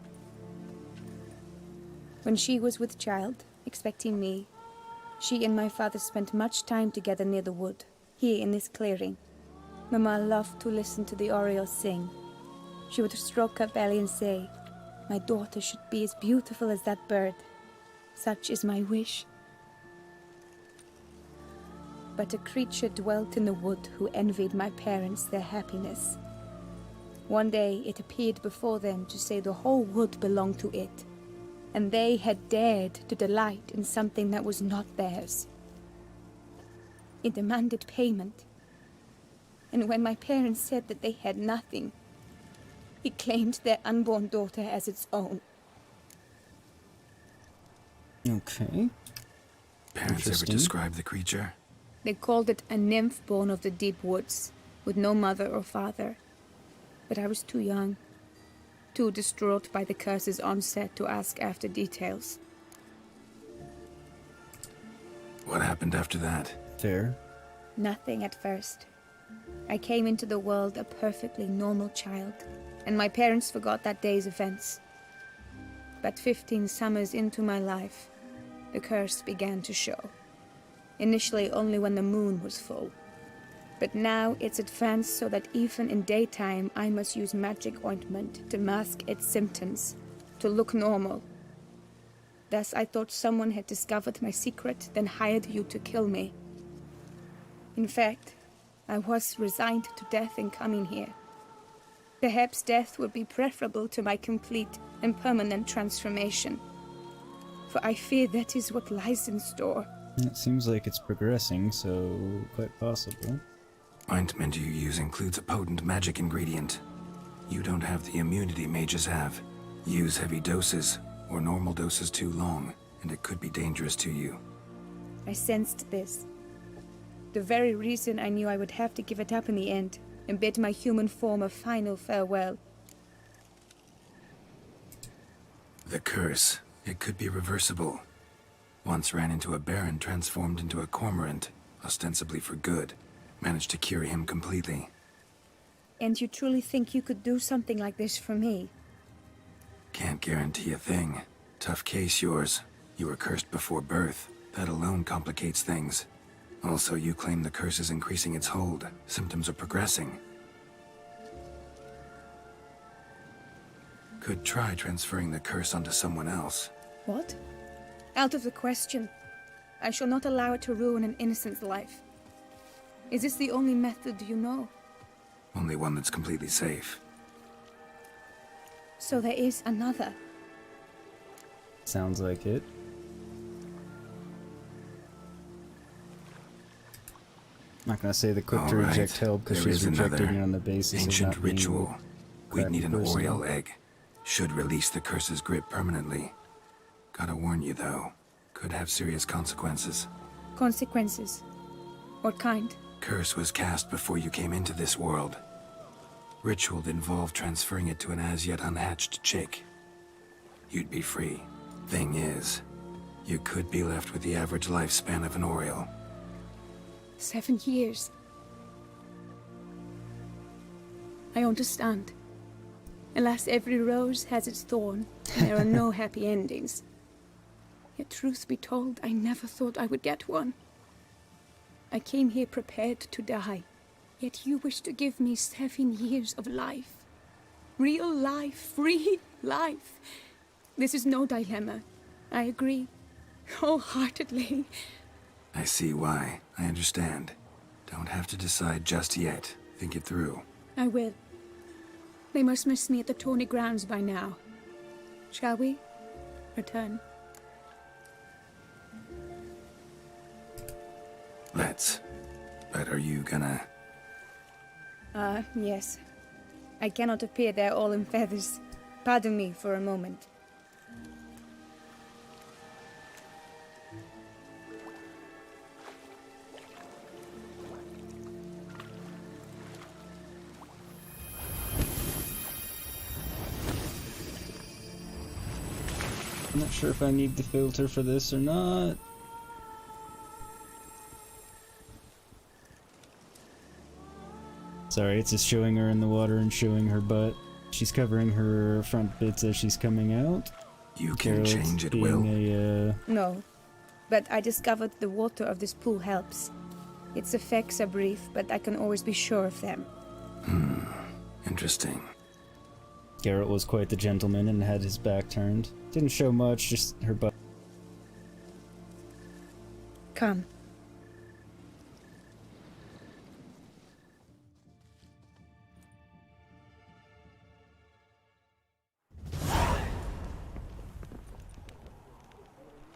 When she was with child, expecting me, she and my father spent much time together near the wood, here in this clearing. Mama loved to listen to the orioles sing. She would stroke her belly and say, "My daughter should be as beautiful as that bird. Such is my wish." But a creature dwelt in the wood who envied my parents their happiness. One day it appeared before them to say the whole wood belonged to it, and they had dared to delight in something that was not theirs. It demanded payment. And when my parents said that they had nothing, he claimed their unborn daughter as its own. Okay. Parents ever describe the creature? They called it a nymph born of the deep woods, with no mother or father. But I was too young, too distraught by the curse's onset to ask after details. What happened after that? Fair. Nothing at first. I came into the world a perfectly normal child, and my parents forgot that day's events. But 15 summers into my life, the curse began to show. Initially only when the moon was full. But now it's advanced so that even in daytime I must use magic ointment to mask its symptoms, to look normal. Thus I thought someone had discovered my secret, then hired you to kill me. In fact, I was resigned to death in coming here. Perhaps death would be preferable to my complete and permanent transformation. For I fear that is what lies in store. It seems like it's progressing, so quite possible. Ointment you use includes a potent magic ingredient. You don't have the immunity mages have. Use heavy doses, or normal doses too long, and it could be dangerous to you. I sensed this. The very reason I knew I would have to give it up in the end, and bid my human form a final farewell. The curse, it could be reversible. Once ran into a baron transformed into a cormorant, ostensibly for good. Managed to cure him completely. And you truly think you could do something like this for me? Can't guarantee a thing. Tough case yours. You were cursed before birth. That alone complicates things. Also, you claim the curse is increasing its hold. Symptoms are progressing. Could try transferring the curse onto someone else. What? Out of the question. I shall not allow it to ruin an innocent's life. Is this the only method you know? Only one that's completely safe. So there is another. Sounds like it. I'm not gonna say the quick to reject help because she's rejecting it on the basis of ancient not being ritual. We'd need an person. Oriole egg. Should release the curse's grip permanently. Gotta warn you though, could have serious consequences. Consequences? What kind? Curse was cast before you came into this world. Ritual involved transferring it to an as-yet unhatched chick. You'd be free. Thing is, you could be left with the average lifespan of an Oriole. 7 years. I understand. Alas, every rose has its thorn, and there are no happy endings. Yet truth be told, I never thought I would get one. I came here prepared to die, yet you wish to give me 7 years of life. Real life, free life. This is no dilemma. I agree, wholeheartedly. I see why. I understand. Don't have to decide just yet. Think it through. I will. They must miss me at the Tawny grounds by now. Shall we return? Let's. But are you gonna... Yes. I cannot appear there all in feathers. Pardon me for a moment. I'm not sure if I need the filter for this or not. Sorry, it's just showing her in the water and showing her butt. She's covering her front bits as she's coming out. You can Gerald's change it, being Will. No, but I discovered the water of this pool helps. Its effects are brief, but I can always be sure of them. Interesting. Geralt was quite the gentleman and had his back turned. Didn't show much, just her butt. Come.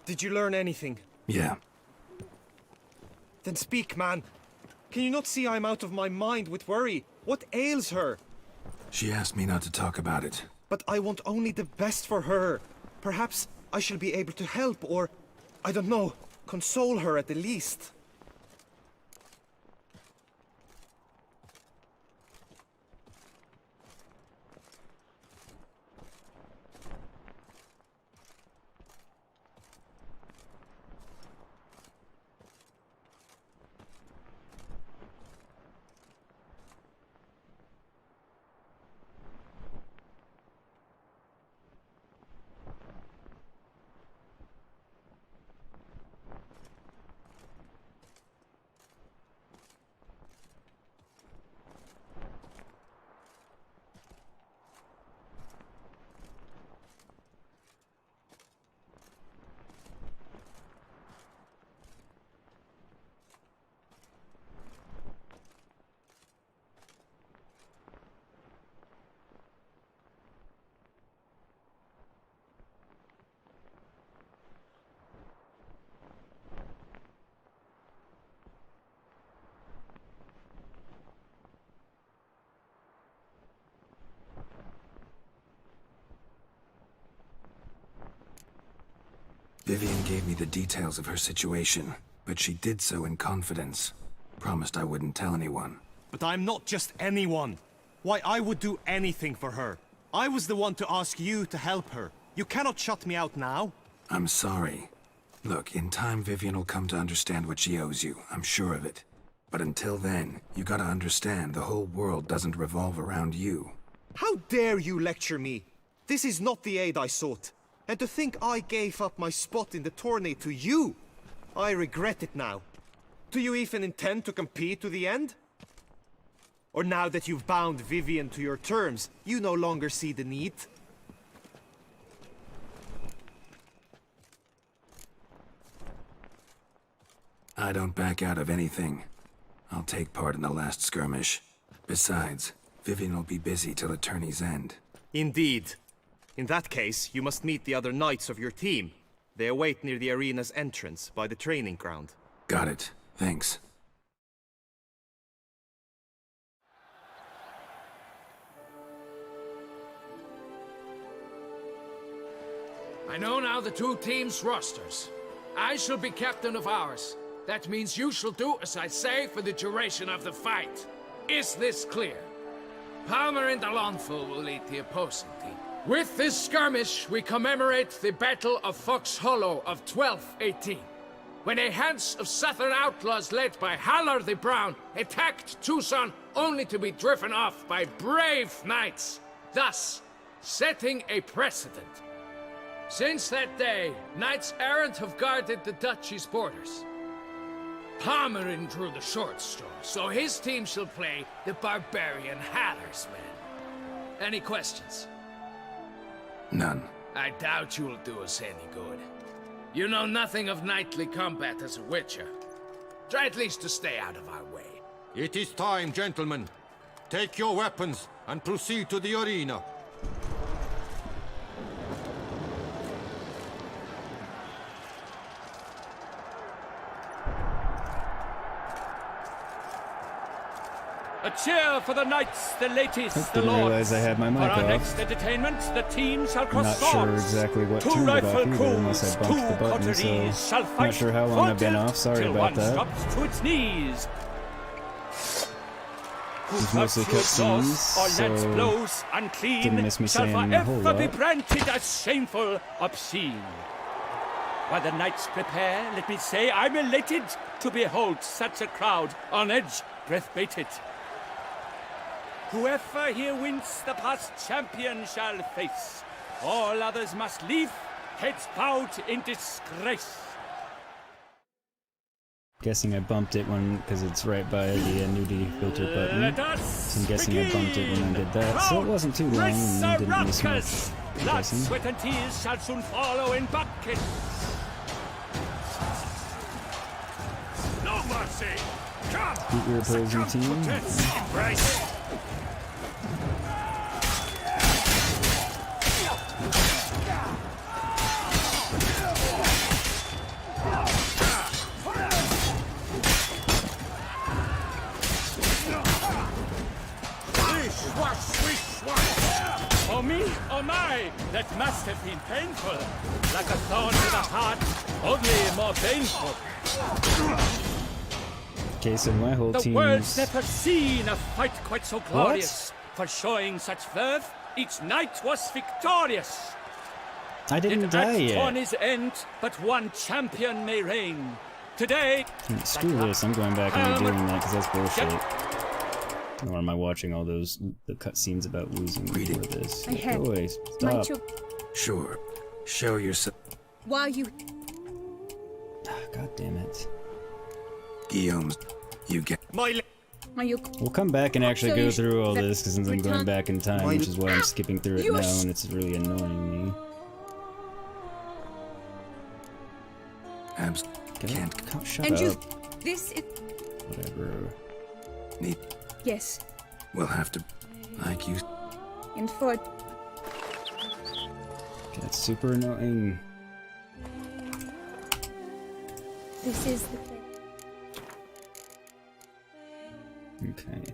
Did you learn anything? Yeah. Then speak, man. Can you not see I'm out of my mind with worry? What ails her? She asked me not to talk about it. But I want only the best for her. Perhaps I shall be able to help or, I don't know, console her at the least. Vivian gave me the details of her situation, but she did so in confidence. Promised I wouldn't tell anyone. But I'm not just anyone. Why, I would do anything for her. I was the one to ask you to help her. You cannot shut me out now. I'm sorry. Look, in time Vivian will come to understand what she owes you. I'm sure of it. But until then, you gotta understand the whole world doesn't revolve around you. How dare you lecture me? This is not the aid I sought. And to think I gave up my spot in the tourney to you! I regret it now. Do you even intend to compete to the end? Or now that you've bound Vivian to your terms, you no longer see the need? I don't back out of anything. I'll take part in the last skirmish. Besides, Vivian will be busy till the tourney's end. Indeed. In that case, you must meet the other knights of your team. They await near the arena's entrance, by the training ground. Got it. Thanks. I know now the two teams' rosters. I shall be captain of ours. That means you shall do as I say for the duration of the fight. Is this clear? Palmer and Alonful will lead the opposing team. With this skirmish, we commemorate the Battle of Fox Hollow of 1218, when a hands of southern outlaws led by Halar the Brown attacked Touissant only to be driven off by brave knights, thus setting a precedent. Since that day, knights errant have guarded the duchy's borders. Palmerin drew the short straw, so his team shall play the barbarian Halar's men. Any questions? None. I doubt you will do us any good. You know nothing of knightly combat as a witcher. Try at least to stay out of our way. It is time, gentlemen. Take your weapons and proceed to the arena. A cheer for the knights, the ladies, the Didn't lords. realize I had my mic For our off. next entertainment, the team shall I'm cross not sure swords. exactly what Two turned it off rifle either, unless I crews, bumped two the button, so coteries shall fight not sure how long I've been footed off. Sorry till about one that. drops to its knees. It's mostly cutscenes, or lance so blows unclean didn't miss me shall saying a whole forever be lot. branded as shameful, obscene. While the knights prepare, let me say I'm elated to behold such a crowd on edge, breath-baited. Whoever here wins the past champion shall face. All others must leave, heads bowed in disgrace. Guessing I bumped it because it's right by the nudity filter button. Let us So I'm guessing I bumped it when I did that, so it wasn't too long and didn't miss much. I'm Blood, guessing. sweat, and tears shall soon follow in buckets. No mercy! Come! Beat your opposing team. Embrace! victory that must have been painful. Like a thorn to the heart, only more painful. Okay, so my whole The team. world's never seen a fight quite so glorious. For showing such verve, each knight was victorious. I didn't die At yet. tourney's end, but one champion may reign. Today, Screw this, I'm going back and redoing that because that's bullshit. Or am I watching all the cutscenes about losing for this? I had Boy, my stop. Sure. Show yourself. Why you? God damn it. Guillaume's. You get. Are you? We'll come back and actually So go you through all this because since I'm going return- back in time, which is why I'm skipping through it You now, are and it's really annoying me. Abs. Can't. Shut And up. you. This is. Whatever. Need. Yes. We'll have to. Like you. And for. That's super annoying. This is the place. Okay,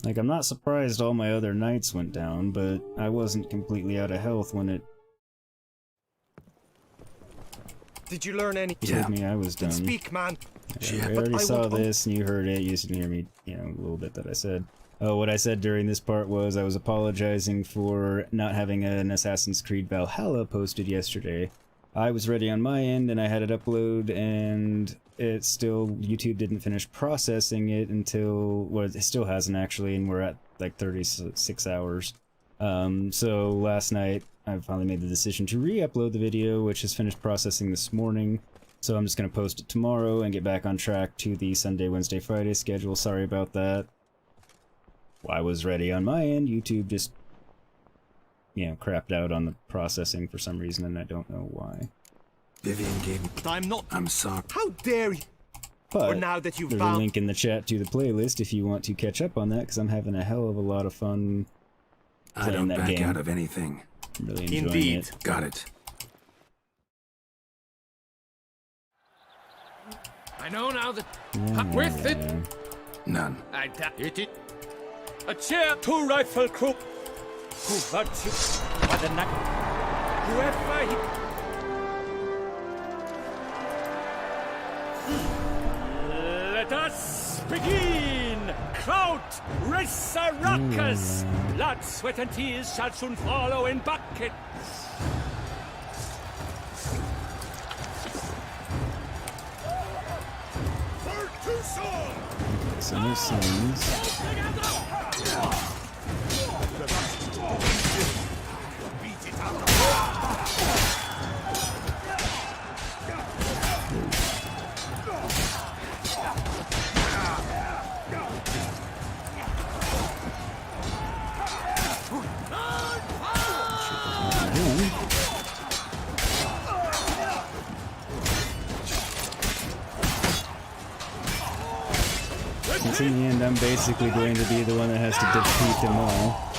like, I'm not surprised all my other knights went down, but I wasn't completely out of health when it Did you learn any? told me I was done. Speak, man. Yeah, I already saw this, and you heard it. You didn't hear me, you know, a little bit that I said. Oh, what I said during this part was I was apologizing for not having an Assassin's Creed Valhalla posted yesterday. I was ready on my end, and I had it upload, and it still, YouTube didn't finish processing it until, well, it still hasn't actually, and we're at like 36 hours. So last night, I finally made the decision to re-upload the video, which is finished processing this morning. So I'm just going to post it tomorrow and get back on track to the Sunday, Wednesday, Friday schedule. Sorry about that. I was ready on my end. YouTube just, you know, crapped out on the processing for some reason, and I don't know why. Vivian gave me. I'm not. I'm sorry. How dare you? But Or now that you've there's a found. link in the chat to the playlist if you want to catch up on that, because I'm having a hell of a lot of fun I playing don't that back game. out of anything. I'm really enjoying Indeed. it. Got it. I know now that Yeah, with it, yeah. None. I it. A cheer to rifle crew. Who virtue by the night. Whoever he. Let us begin. Crowd, race a ruckus. Blood, sweat, and tears shall soon follow in buckets. So no scenes. Since in the end I'm basically going to be the one that has to defeat them all.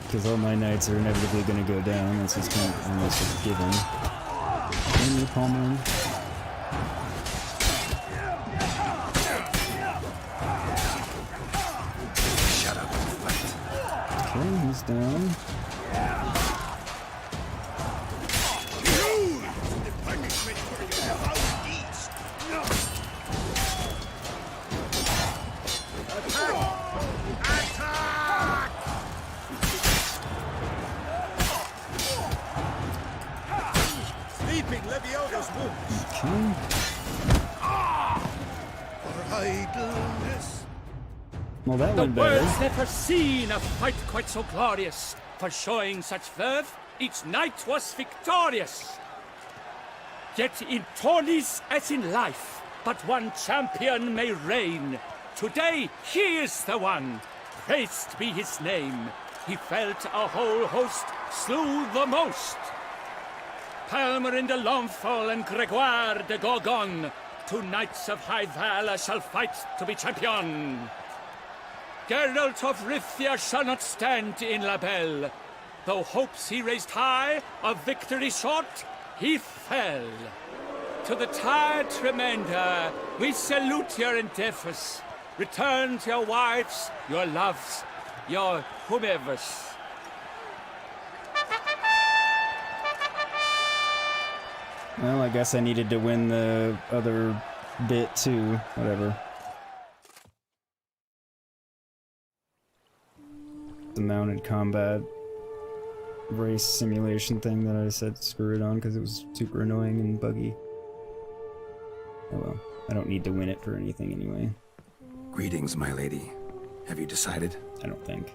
Because all my knights are inevitably going to go down, that's just kind of almost a given. And you Palmer. Shut up and fight. Okay, he's down. Okay. Well, that The went better. world's never seen a fight quite so glorious. For showing such verve, each knight was victorious. Yet in tourneys as in life, but one champion may reign. Today he is the one. Praised be his name. He felt a whole host, slew the most. Palmer de Longfall and Gregoire de Gorgon, two knights of high valor shall fight to be champion. Geralt of Rivia shall not stand in La Belle. Though hopes he raised high, of victory short, he fell. To the tired remainder, we salute your endeavors. Return to your wives, your loves, your whomevers. Well, I guess I needed to win the other bit too. Whatever. The mounted combat race simulation thing that I said screw it on because it was super annoying and buggy. Oh well, I don't need to win it for anything anyway. Greetings, my lady. Have you decided? I don't think.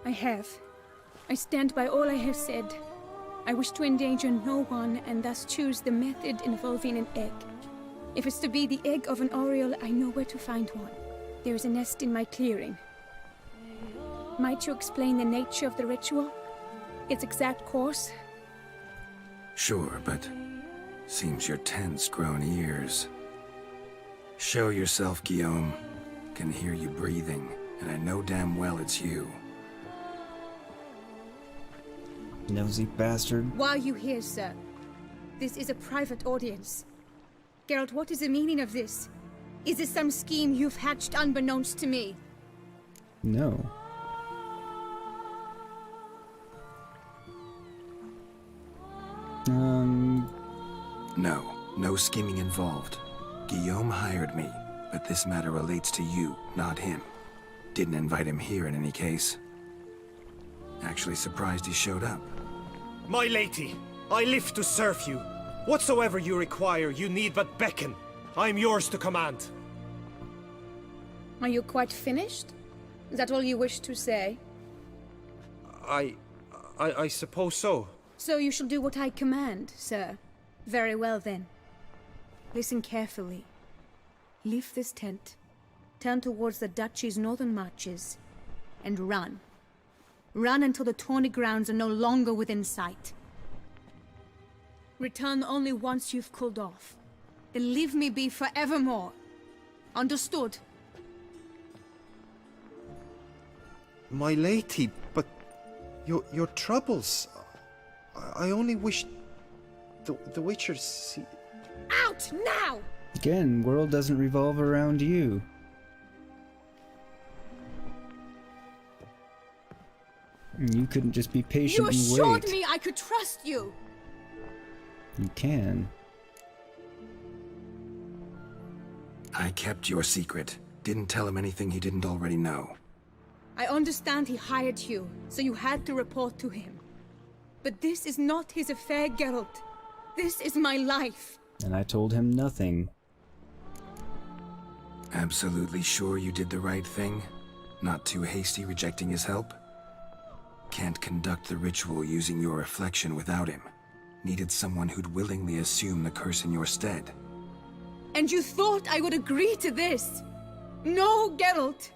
I have. I stand by all I have said. I wish to endanger no one and thus choose the method involving an egg. If it's to be the egg of an oriole, I know where to find one. There is a nest in my clearing. Might you explain the nature of the ritual? Its exact course? Sure, but seems your tent's grown ears. Show yourself, Guillaume. Can hear you breathing, and I know damn well it's you. Nosy bastard. Why are you here, sir? This is a private audience. Geralt, what is the meaning of this? Is this some scheme you've hatched unbeknownst to me? No. No scheming involved. Guillaume hired me, but this matter relates to you, not him. Didn't invite him here in any case. Actually surprised he showed up. My lady, I live to serve you. Whatsoever you require, you need but beckon. I am yours to command. Are you quite finished? Is that all you wish to say? I suppose so. So you shall do what I command, sir. Very well then. Listen carefully. Leave this tent, turn towards the duchy's northern marches, and run. Run until the tawny grounds are no longer within sight. Return only once you've cooled off. Then leave me be forevermore. Understood? My lady, but your troubles. I only wish the Witcher see. Out now! Again, world doesn't revolve around you. You couldn't just be patient and wait. You assured me I could trust you! You can. I kept your secret. Didn't tell him anything he didn't already know. I understand he hired you, so you had to report to him. But this is not his affair, Geralt. This is my life. And I told him nothing. Absolutely sure you did the right thing? Not too hasty rejecting his help? Can't conduct the ritual using your reflection without him. Needed someone who'd willingly assume the curse in your stead. And you thought I would agree to this? No, Geralt!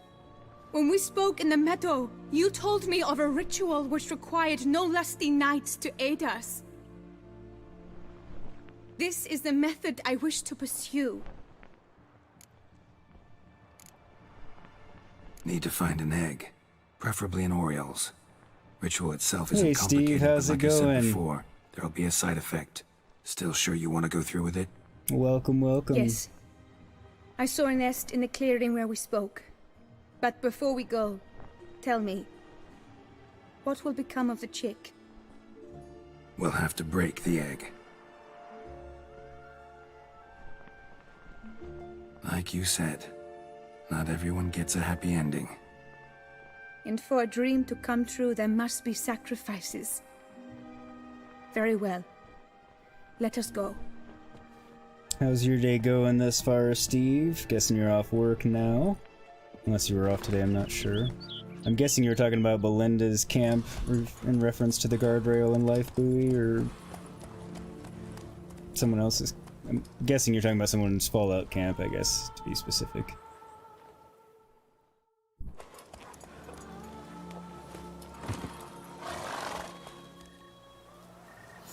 When we spoke in the meadow, you told me of a ritual which required no lusty knights to aid us. This is the method I wish to pursue. Need to find an egg. Preferably an oriole's. Ritual itself isn't Hey, complicated, Steve, how's but like it I said going? before, there'll be a side effect. Still sure you want to go through with it? Welcome, welcome. Yes. I saw a nest in the clearing where we spoke. But before we go, tell me, what will become of the chick? We'll have to break the egg. Like you said, not everyone gets a happy ending. And for a dream to come true, there must be sacrifices. Very well. Let us go. How's your day going thus far, Steve? Guessing you're off work now? Unless you were off today, I'm not sure. I'm guessing you were talking about Belinda's camp in reference to the guardrail and life buoy, or someone else's. I'm guessing you're talking about someone's Fallout camp, I guess, to be specific.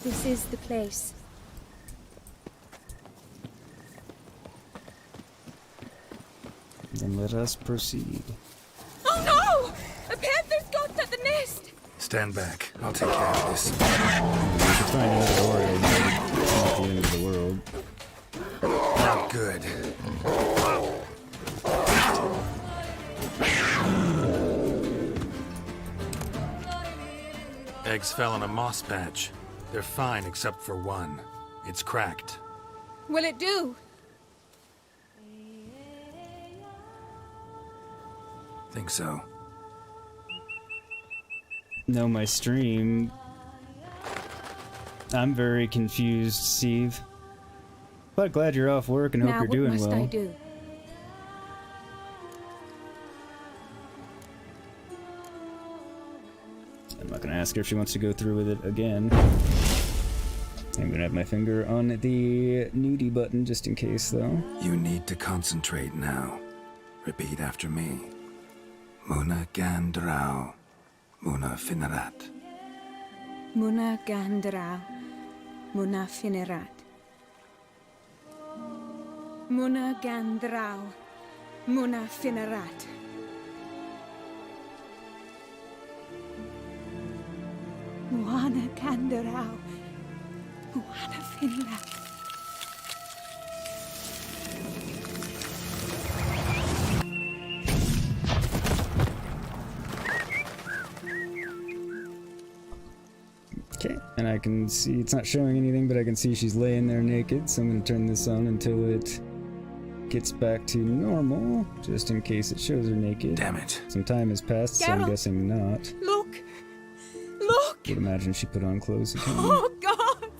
This is the place. Then let us proceed. Oh no! A panther's got at the nest! Stand back. I'll take care of this. We should find another Oriole. not the end of the world. Not good. Eggs fell on a moss patch. They're fine except for one. It's cracked. Will it do? Think so. No, my stream. I'm very confused, Steve. But glad you're off work and hope you're doing well. Now what must I do? I'm not gonna ask her if she wants to go through with it again. I'm gonna have my finger on the nudie button just in case, though. You need to concentrate now. Repeat after me. Muna Gandrau. Muna Finerat. Muna Gandrau. Muna Finerat. Muna Gandrau. Muna Finerat. Muana Gandrau. Muana Finerat. Okay, and I can see it's not showing anything, but I can see she's laying there naked, so I'm going to turn this on until it gets back to normal, just in case it shows her naked. Damn it. Some time has passed, so I'm Geralt. guessing not. Look! Look! Would imagine she put on clothes again. Oh, God!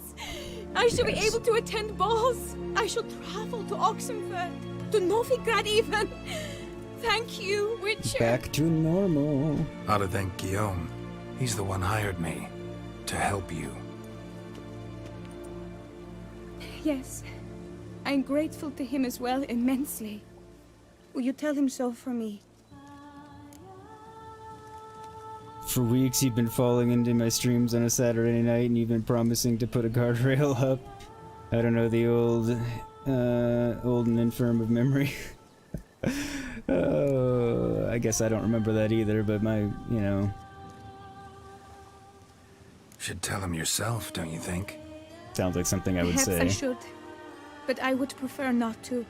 I shall be Yes. able to attend balls. I shall travel to Oxenfurt, to Novigrad even. Thank you, Witcher. Back to normal. Ought to thank Guillaume. He's the one hired me. To help you. Yes, I'm grateful to him as well, immensely. Will you tell him so for me? For weeks you've been falling into my streams on a Saturday night and you've been promising to put a guardrail up. I don't know, the old and infirm of memory. Oh, I guess I don't remember that either, but you know. Should tell him yourself, don't you think? Sounds like something I would Perhaps say. I should, but I would prefer not to.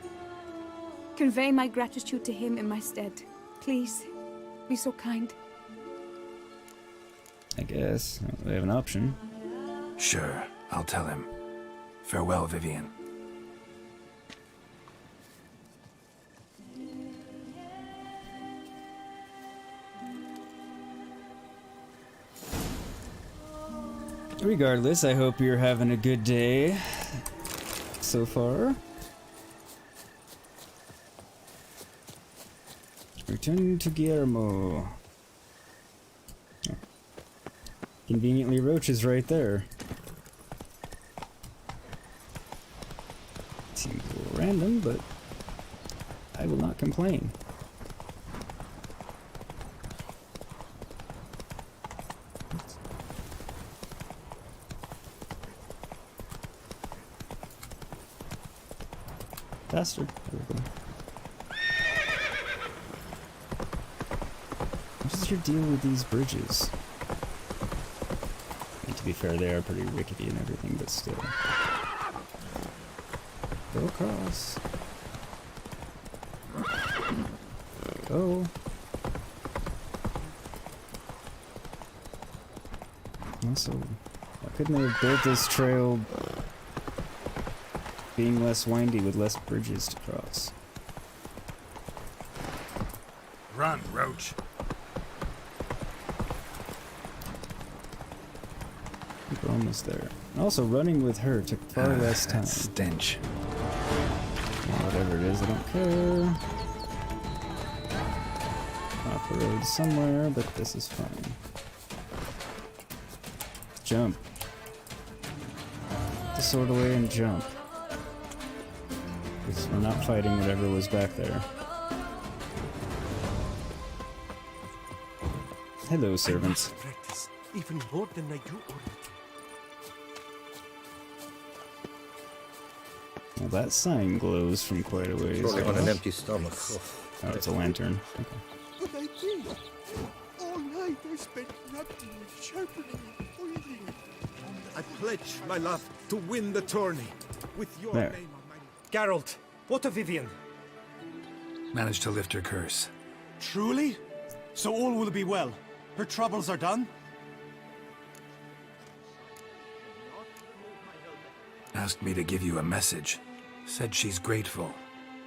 Convey my gratitude to him in my stead. Please, be so kind. I guess. We have an option. Sure, I'll tell him. Farewell, Vivian. Regardless, I hope you're having a good day so far. Return to Guillermo. Oh. Conveniently, Roach is right there. Seems a little random, but I will not complain. Faster. There we go. What is your deal with these bridges? And to be fair, they are pretty rickety and everything, but still. Go across. Go. Also, why couldn't they have built this trail being less windy with less bridges to cross? Run, Roach. We're almost there. And also, running with her took far less time. That stench. Whatever it is, I don't care. Off the road somewhere, but this is fine. Jump. Put the sword away and jump. Because we're not fighting whatever was back there. Hello, servants. Practice even more than I do already. Well, that sign glows from quite a ways. Surely on an empty stomach. Oh, it's a lantern. Okay. But I did. All night I spent napping, sharpening, and oiling. I pledge, my love, to win the tourney. With your There. name on my... Geralt, what of Vivian? Managed to lift her curse. Truly? So all will be well. Her troubles are done? Asked me to give you a message. Said she's grateful.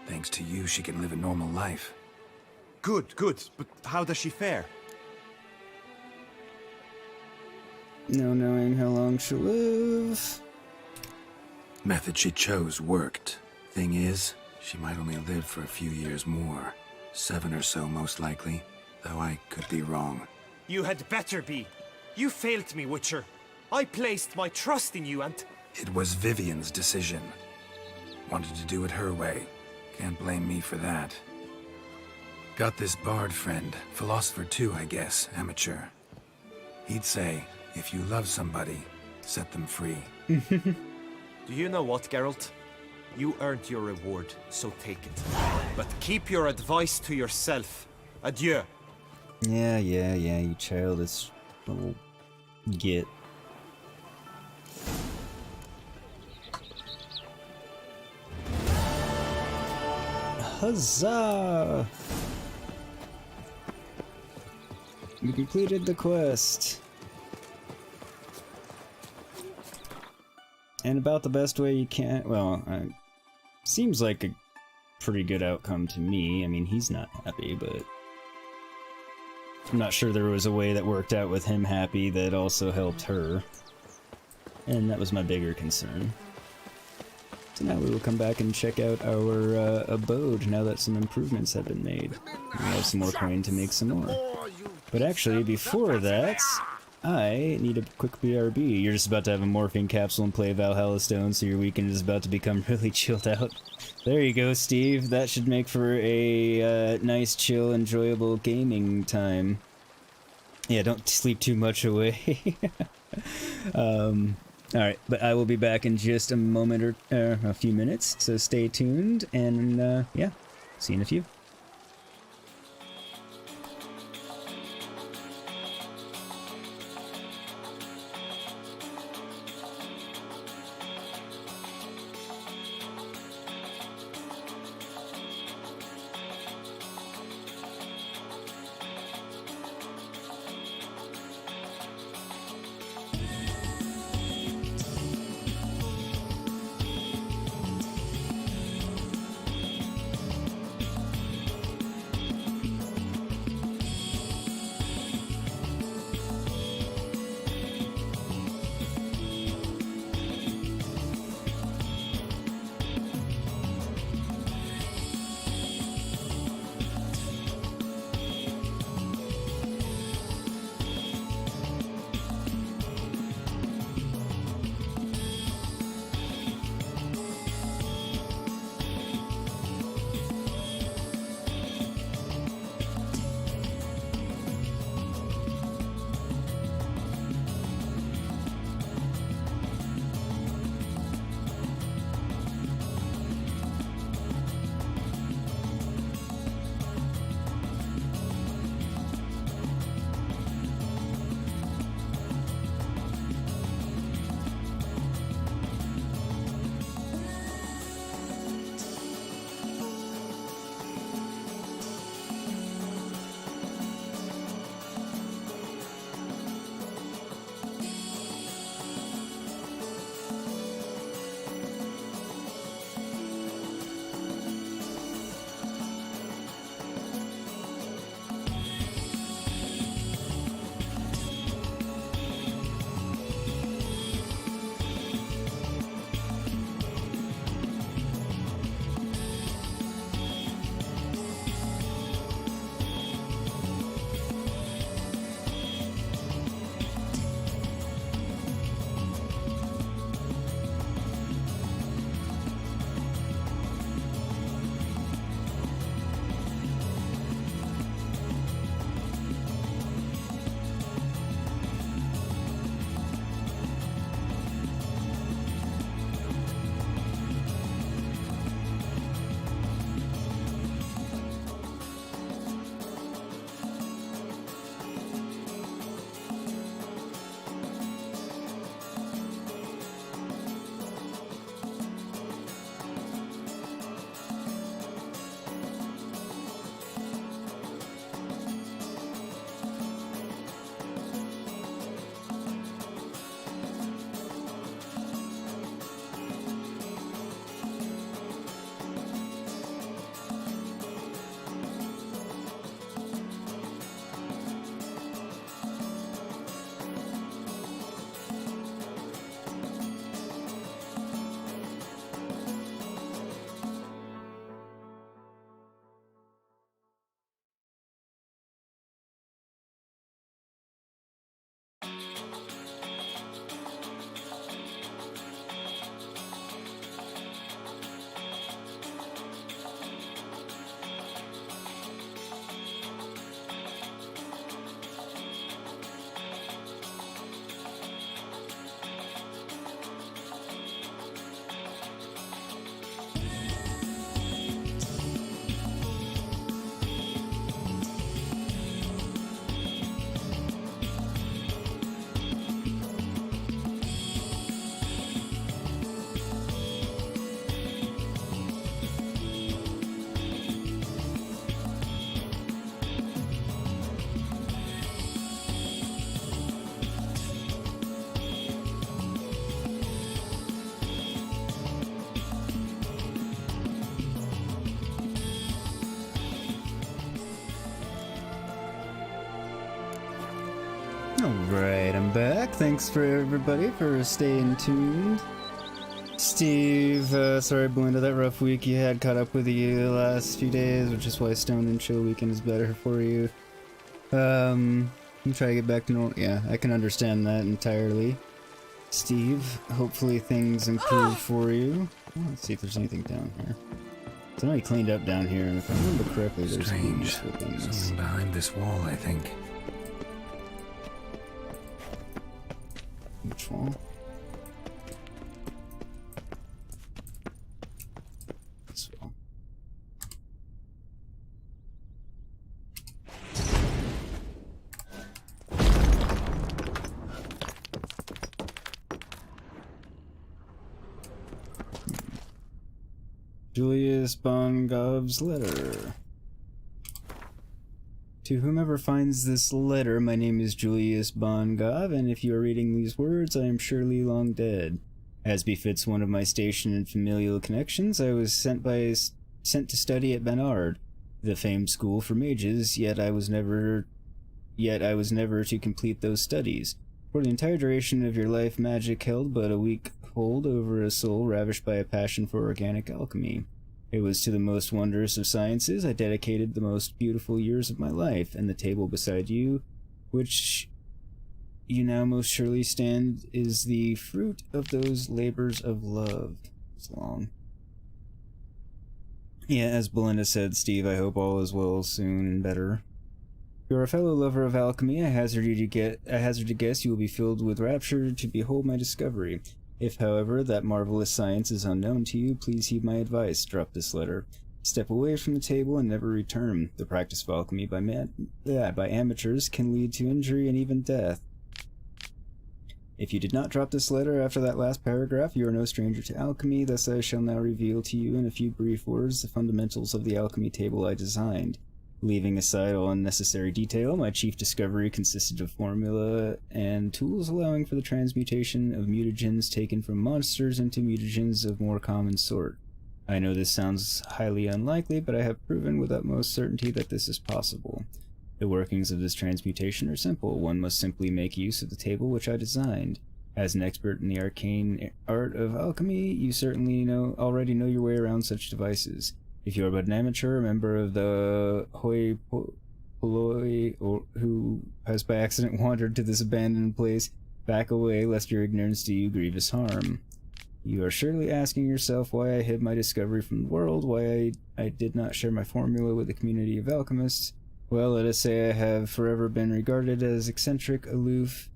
Thanks to you, she can live a normal life. Good, good. But how does she fare? No knowing how long she'll live. Method she chose worked. Thing is, she might only live for a few years more. 7 or so, most likely. Though I could be wrong. You had better be. You failed me, Witcher. I placed my trust in you and... It was Vivian's decision. Wanted to do it her way. Can't blame me for that. Got this bard friend, philosopher too, I guess, amateur. He'd say, if you love somebody, set them free. Do you know what, Geralt? You earned your reward, so take it. But keep your advice to yourself. Adieu. Yeah, you childish little git. Huzzah! We completed the quest. And about the best way you can. Well, seems like a pretty good outcome to me. I mean, he's not happy, but I'm not sure there was a way that worked out with him happy that also helped her. And that was my bigger concern. So now we will come back and check out our abode now that some improvements have been made. We have some more coin to make some more. But actually, before that, I need a quick BRB. You're just about to have a morphine capsule and play Valhalla Stone, so your weekend is about to become really chilled out. There you go, Steve. That should make for a nice, chill, enjoyable gaming time. Yeah, don't sleep too much away. Alright, but I will be back in just a moment or a few minutes, so stay tuned, and yeah, see you in a few. Alright, I'm back. Thanks for everybody for staying tuned. Steve, sorry Belinda, that rough week you had caught up with you the last few days, which is why Stone and Chill Weekend is better for you. I'm trying to get back to normal. Yeah, I can understand that entirely. Steve, hopefully things improve for you. Oh, let's see if there's anything down here. Somebody cleaned up down here, and if I remember correctly, there's Strange. things. Something behind this wall, I think. Which wall? This wall. Julius Bongov's letter. To whomever finds this letter, my name is Julius Bongov, and if you are reading these words, I am surely long dead. As befits one of my station and familial connections, I was sent to study at Bernard, the famed school for mages, yet I was never to complete those studies. For the entire duration of your life, magic held but a weak hold over a soul ravished by a passion for organic alchemy. It was to the most wondrous of sciences I dedicated the most beautiful years of my life, and the table beside you, which you now most surely stand, is the fruit of those labors of love. It's long. Yeah, as Belinda said, Steve, I hope all is well soon and better. You're a fellow lover of alchemy. I hazard to guess you will be filled with rapture to behold my discovery. If, however, that marvelous science is unknown to you, please heed my advice. Drop this letter. Step away from the table and never return. The practice of alchemy by amateurs can lead to injury and even death. If you did not drop this letter after that last paragraph, you are no stranger to alchemy, thus I shall now reveal to you in a few brief words the fundamentals of the alchemy table I designed. Leaving aside all unnecessary detail, my chief discovery consisted of formula and tools allowing for the transmutation of mutagens taken from monsters into mutagens of more common sort. I know this sounds highly unlikely, but I have proven with utmost certainty that this is possible. The workings of this transmutation are simple. One must simply make use of the table which I designed. As an expert in the arcane art of alchemy, you certainly already know your way around such devices. If you are but an amateur, a member of the hoi polloi, or who has by accident wandered to this abandoned place, back away lest your ignorance do you grievous harm. You are surely asking yourself why I hid my discovery from the world, why I did not share my formula with the community of alchemists. Well, let us say I have forever been regarded as eccentric aloof,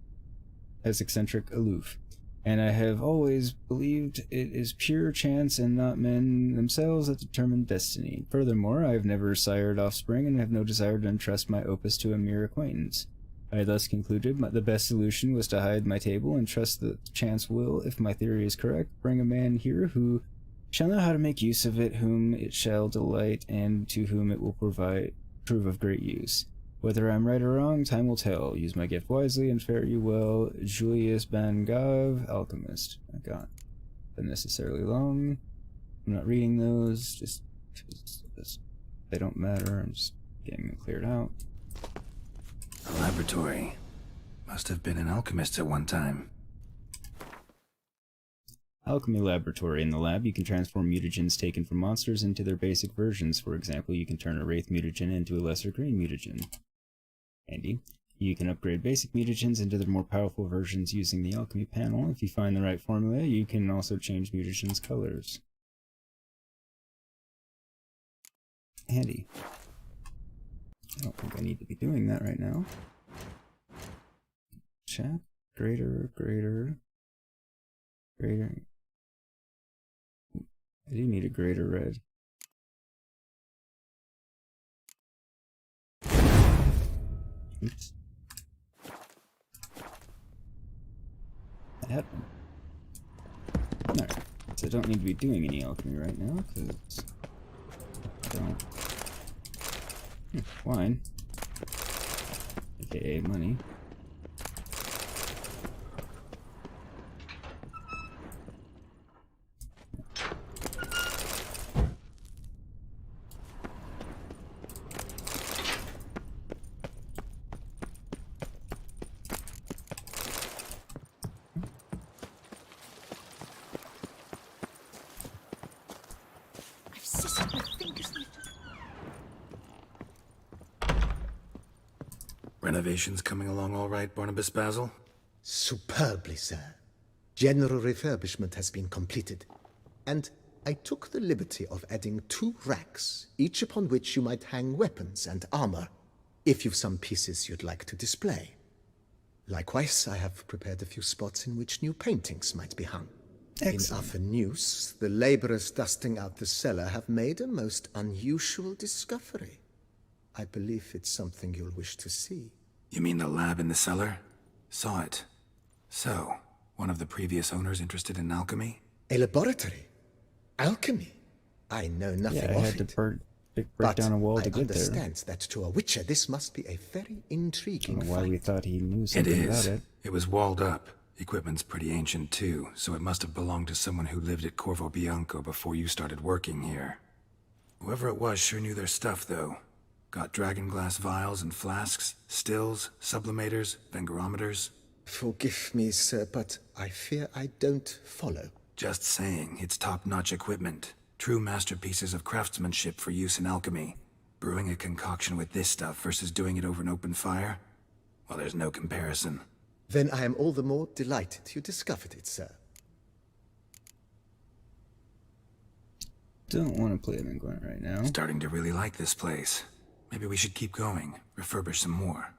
and I have always believed it is pure chance and not men themselves that determine destiny. Furthermore, I have never sired offspring and have no desire to entrust my opus to a mere acquaintance. I thus concluded the best solution was to hide my table and trust that chance will, if my theory is correct, bring a man here who shall know how to make use of it, whom it shall delight, and to whom it will prove of great use. Whether I'm right or wrong, time will tell. Use my gift wisely and fare you well. Julius Bongov, Alchemist. I got unnecessarily long. I'm not reading those, just because they don't matter. I'm just getting them cleared out. A laboratory. Must have been an alchemist at one time. Alchemy laboratory. In the lab, you can transform mutagens taken from monsters into their basic versions. For example, you can turn a wraith mutagen into a lesser green mutagen. Handy. You can upgrade basic mutagens into their more powerful versions using the alchemy panel. If you find the right formula, you can also change mutagens' colors. Handy. I don't think I need to be doing that right now. Chat. Greater. I do need a greater red. Oops. That happened. Alright, so I don't need to be doing any alchemy right now, because I don't... wine. AKA money. Renovations coming along all right, Barnabas Basil? Superbly, sir. General refurbishment has been completed, and I took the liberty of adding 2 racks, each upon which you might hang weapons and armor, if you've some pieces you'd like to display. Likewise, I have prepared a few spots in which new paintings might be hung. Excellent. In often use, the laborers dusting out the cellar have made a most unusual discovery. I believe it's something you'll wish to see. You mean the lab in the cellar? Saw it. So, one of the previous owners interested in alchemy? A laboratory? Alchemy? I know nothing Yeah, I of had it. to break down a wall to I get there. understand that to a witcher this must be a very intriguing I don't know why find. we thought he knew It something is. about it. It was walled up. Equipment's pretty ancient too, so it must have belonged to someone who lived at Corvo Bianco before you started working here. Whoever it was sure knew their stuff, though. Got dragonglass vials and flasks, stills, sublimators, vengerometers. Forgive me, sir, but I fear I don't follow. Just saying, it's top-notch equipment. True masterpieces of craftsmanship for use in alchemy. Brewing a concoction with this stuff versus doing it over an open fire? Well, there's no comparison. Then I am all the more delighted you discovered it, sir. Don't want to play England right now. Starting to really like this place. Maybe we should keep going, refurbish some more.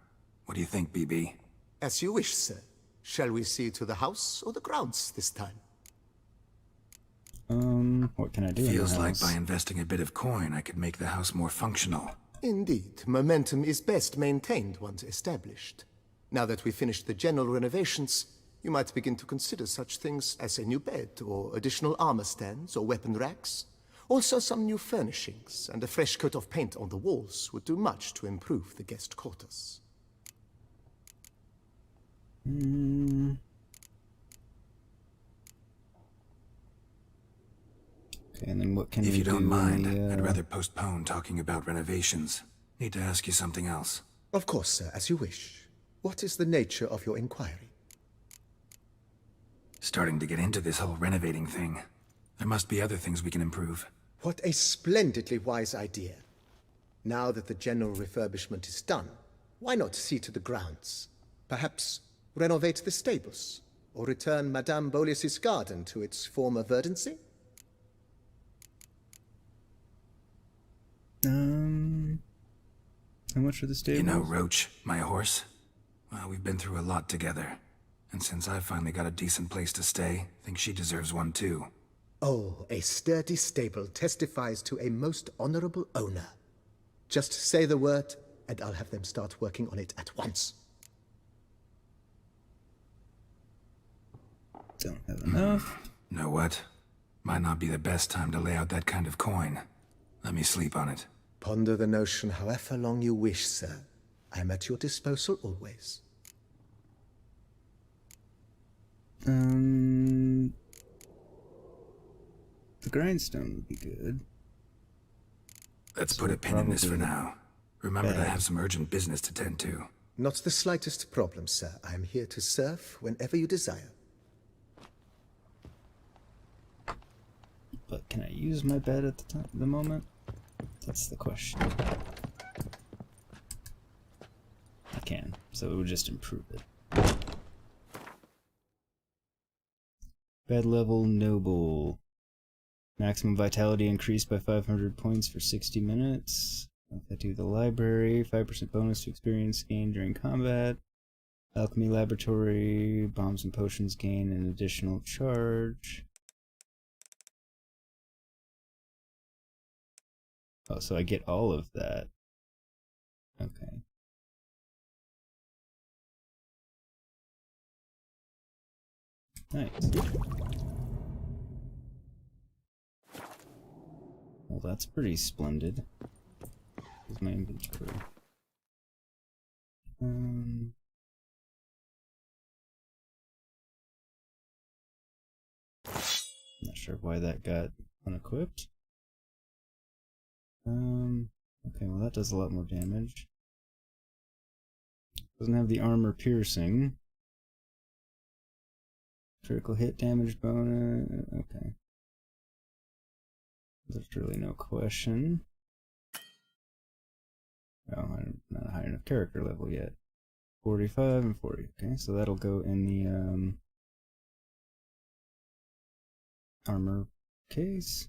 What do you think, BB? As you wish, sir. Shall we see to the house or the grounds this time? What can I do in the Feels like house? by investing a bit of coin, I could make the house more functional. Indeed, momentum is best maintained once established. Now that we've finished the general renovations, you might begin to consider such things as a new bed, or additional armor stands, or weapon racks. Also, some new furnishings and a fresh coat of paint on the walls would do much to improve the guest quarters. Okay, and then what can If we you don't do mind, in the, I'd rather postpone talking about renovations. Need to ask you something else. Of course, sir, as you wish. What is the nature of your inquiry? Starting to get into this whole renovating thing. There must be other things we can improve. What a splendidly wise idea. Now that the general refurbishment is done, why not see to the grounds? Perhaps renovate the stables, or return Madame Bolis's garden to its former verdancy? How much are the stables? You know Roach, my horse? Well, we've been through a lot together. And since I've finally got a decent place to stay, I think she deserves one too. Oh, a sturdy stable testifies to a most honorable owner. Just say the word, and I'll have them start working on it at once. Don't have enough. Know what? Might not be the best time to lay out that kind of coin. Let me sleep on it. Ponder the notion however long you wish, sir. I am at your disposal always. The grindstone would be good. Let's put a pin in this for now. Remember to have some urgent business to tend to. Not the slightest problem, sir. I am here to serve whenever you desire. But can I use my bed at the moment? That's the question. I can, so it would just improve it. Bed level noble. Maximum vitality increased by 500 points for 60 minutes. If I do the library, 5% bonus to experience gain during combat. Alchemy laboratory, bombs and potions gain an additional charge. Oh, so I get all of that. Okay. Nice. Well, that's pretty splendid. Here's my inventory. Not sure why that got unequipped. Okay, well that does a lot more damage. Doesn't have the armor piercing. Critical hit damage bonus. Okay. There's really no question. Oh, I'm not a high enough character level yet. 45 and 40. Okay, so that'll go in the armor case,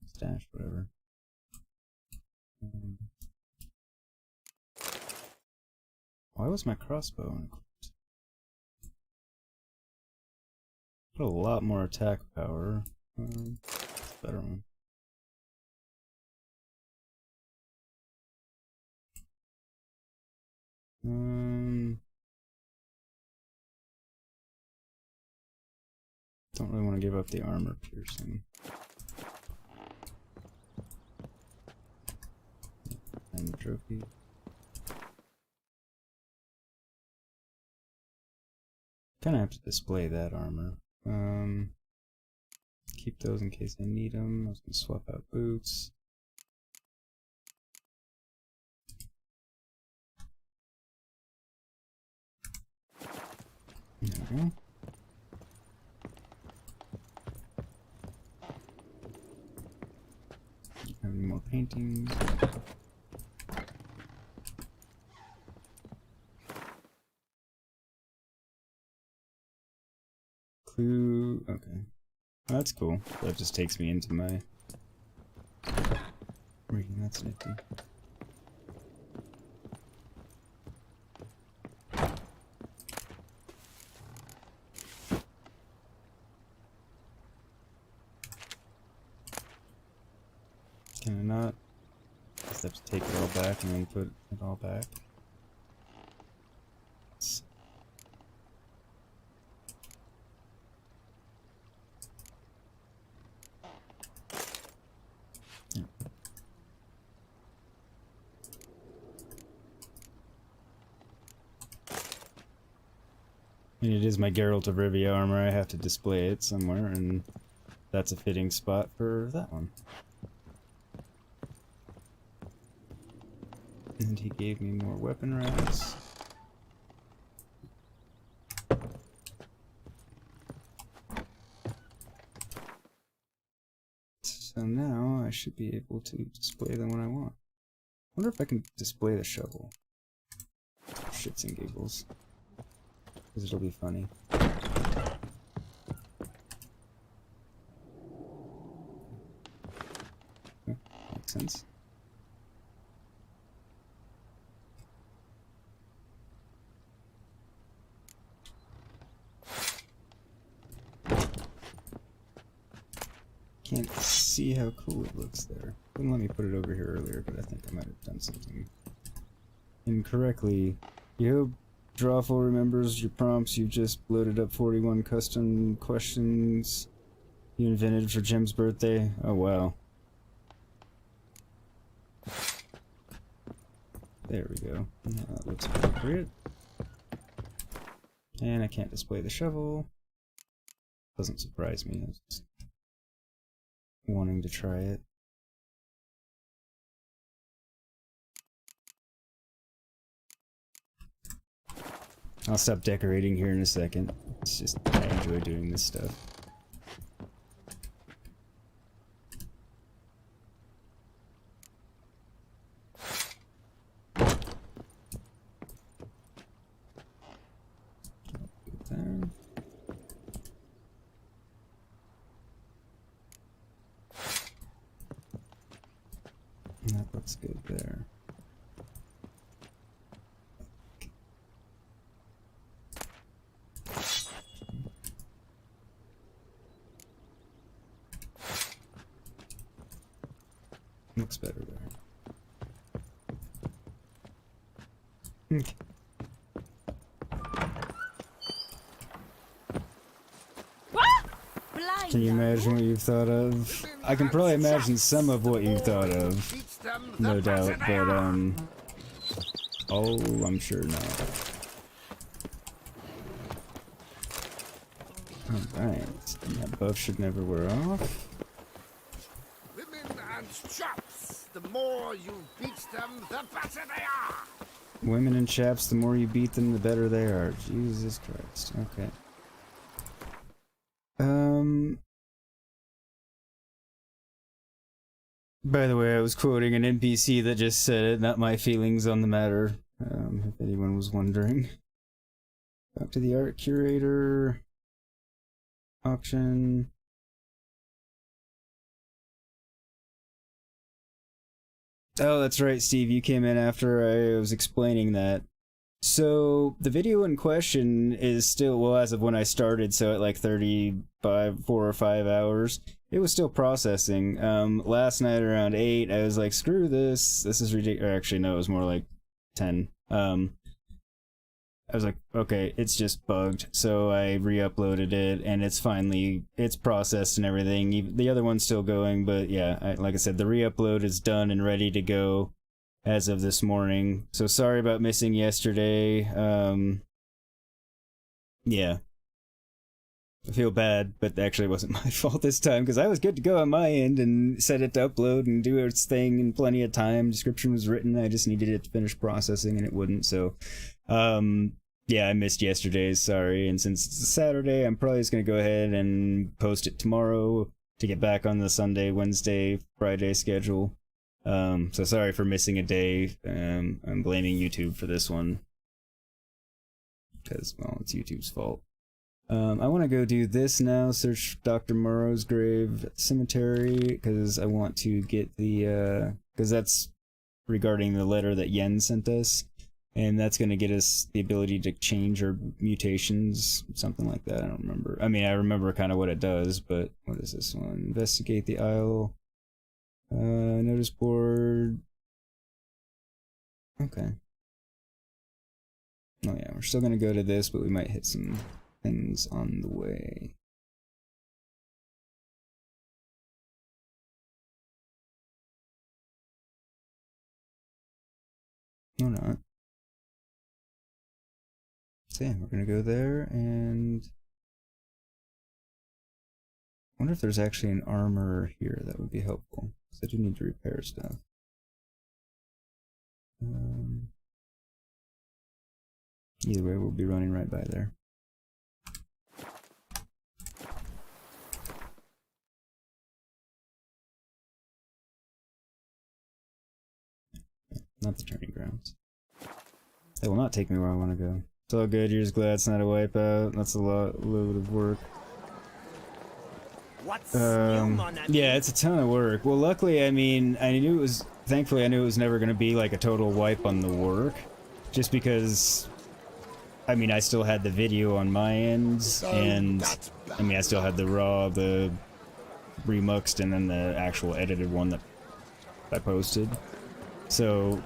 stash, whatever. Why was my crossbow unequipped? Put a lot more attack power. Better one. Don't really want to give up the armor piercing. And the trophy. Kind of have to display that armor. Keep those in case I need them. I was gonna swap out boots. There we go. Have any more paintings? Clue. Okay. That's cool. That just takes me into my reading. That's nifty. Can I not? I just have to take it all back and then put it all back. I mean, it is my Geralt of Rivia armor. I have to display it somewhere, and that's a fitting spot for that one. And he gave me more weapon racks. So now I should be able to display them when I want. I wonder if I can display the shovel. Shits and giggles. Because it'll be funny. Okay, makes sense. Can't see how cool it looks there. Wouldn't let me put it over here earlier, but I think I might have done something incorrectly. You hope Drawful remembers your prompts. You just loaded up 41 custom questions you invented for Jim's birthday. Oh wow. There we go. Now that looks appropriate. And I can't display the shovel. Doesn't surprise me. I was just wanting to try it. I'll stop decorating here in a second. It's just, I enjoy doing this stuff. Good there. That looks good there. Looks better there. Okay. Can you imagine what you've thought of? I can probably imagine some of what you've thought of, no doubt, but oh, I'm sure not. Alright, that buff should never wear off. Women and chaps, the more you beat them, the better they are! Women and chaps, the more you beat them, the better they are. Jesus Christ. Okay. By the way, I was quoting an NPC that just said it, not my feelings on the matter. if anyone was wondering. Back to the art curator. Auction. Oh, that's right, Steve. You came in after I was explaining that. So, the video in question is still, well, as of when I started, so at like 4 or 5 hours, it was still processing. Last night around 8, I was like, screw this is ridiculous. Actually, no, it was more like 10. I was like, okay, it's just bugged. So I re-uploaded it, and it's processed and everything. The other one's still going, but yeah, like I said, the re-upload is done and ready to go as of this morning. So sorry about missing yesterday. Yeah. I feel bad, but actually it wasn't my fault this time, because I was good to go on my end and set it to upload and do its thing in plenty of time. Description was written, I just needed it to finish processing, and it wouldn't, so... yeah, I missed yesterday's, sorry, and since it's a Saturday, I'm probably just gonna go ahead and post it tomorrow to get back on the Sunday, Wednesday, Friday schedule. So sorry for missing a day. I'm blaming YouTube for this one. Because, well, it's YouTube's fault. I want to go do this now, search Dr. Morrow's grave at the cemetery, because I want to get the, because that's regarding the letter that Yen sent us. And that's going to get us the ability to change our mutations, something like that. I don't remember. I mean, I remember kind of what it does, but what is this one? Investigate the Isle. Notice board. Okay. Oh yeah, we're still going to go to this, but we might hit some things on the way. Or not. So yeah, we're gonna go there, and I wonder if there's actually an armor here that would be helpful, because I do need to repair stuff. Either way, we'll be running right by there. Not the turning grounds. They will not take me where I want to go. It's all good, you're just glad it's not a wipeout. That's a load of work. Yeah, it's a ton of work. Well, luckily, I mean, thankfully I knew it was never going to be like a total wipe on the work. Just because, I mean, I still had the video on my end, and, I mean, I still had the raw, the remuxed, and then the actual edited one that I posted. So...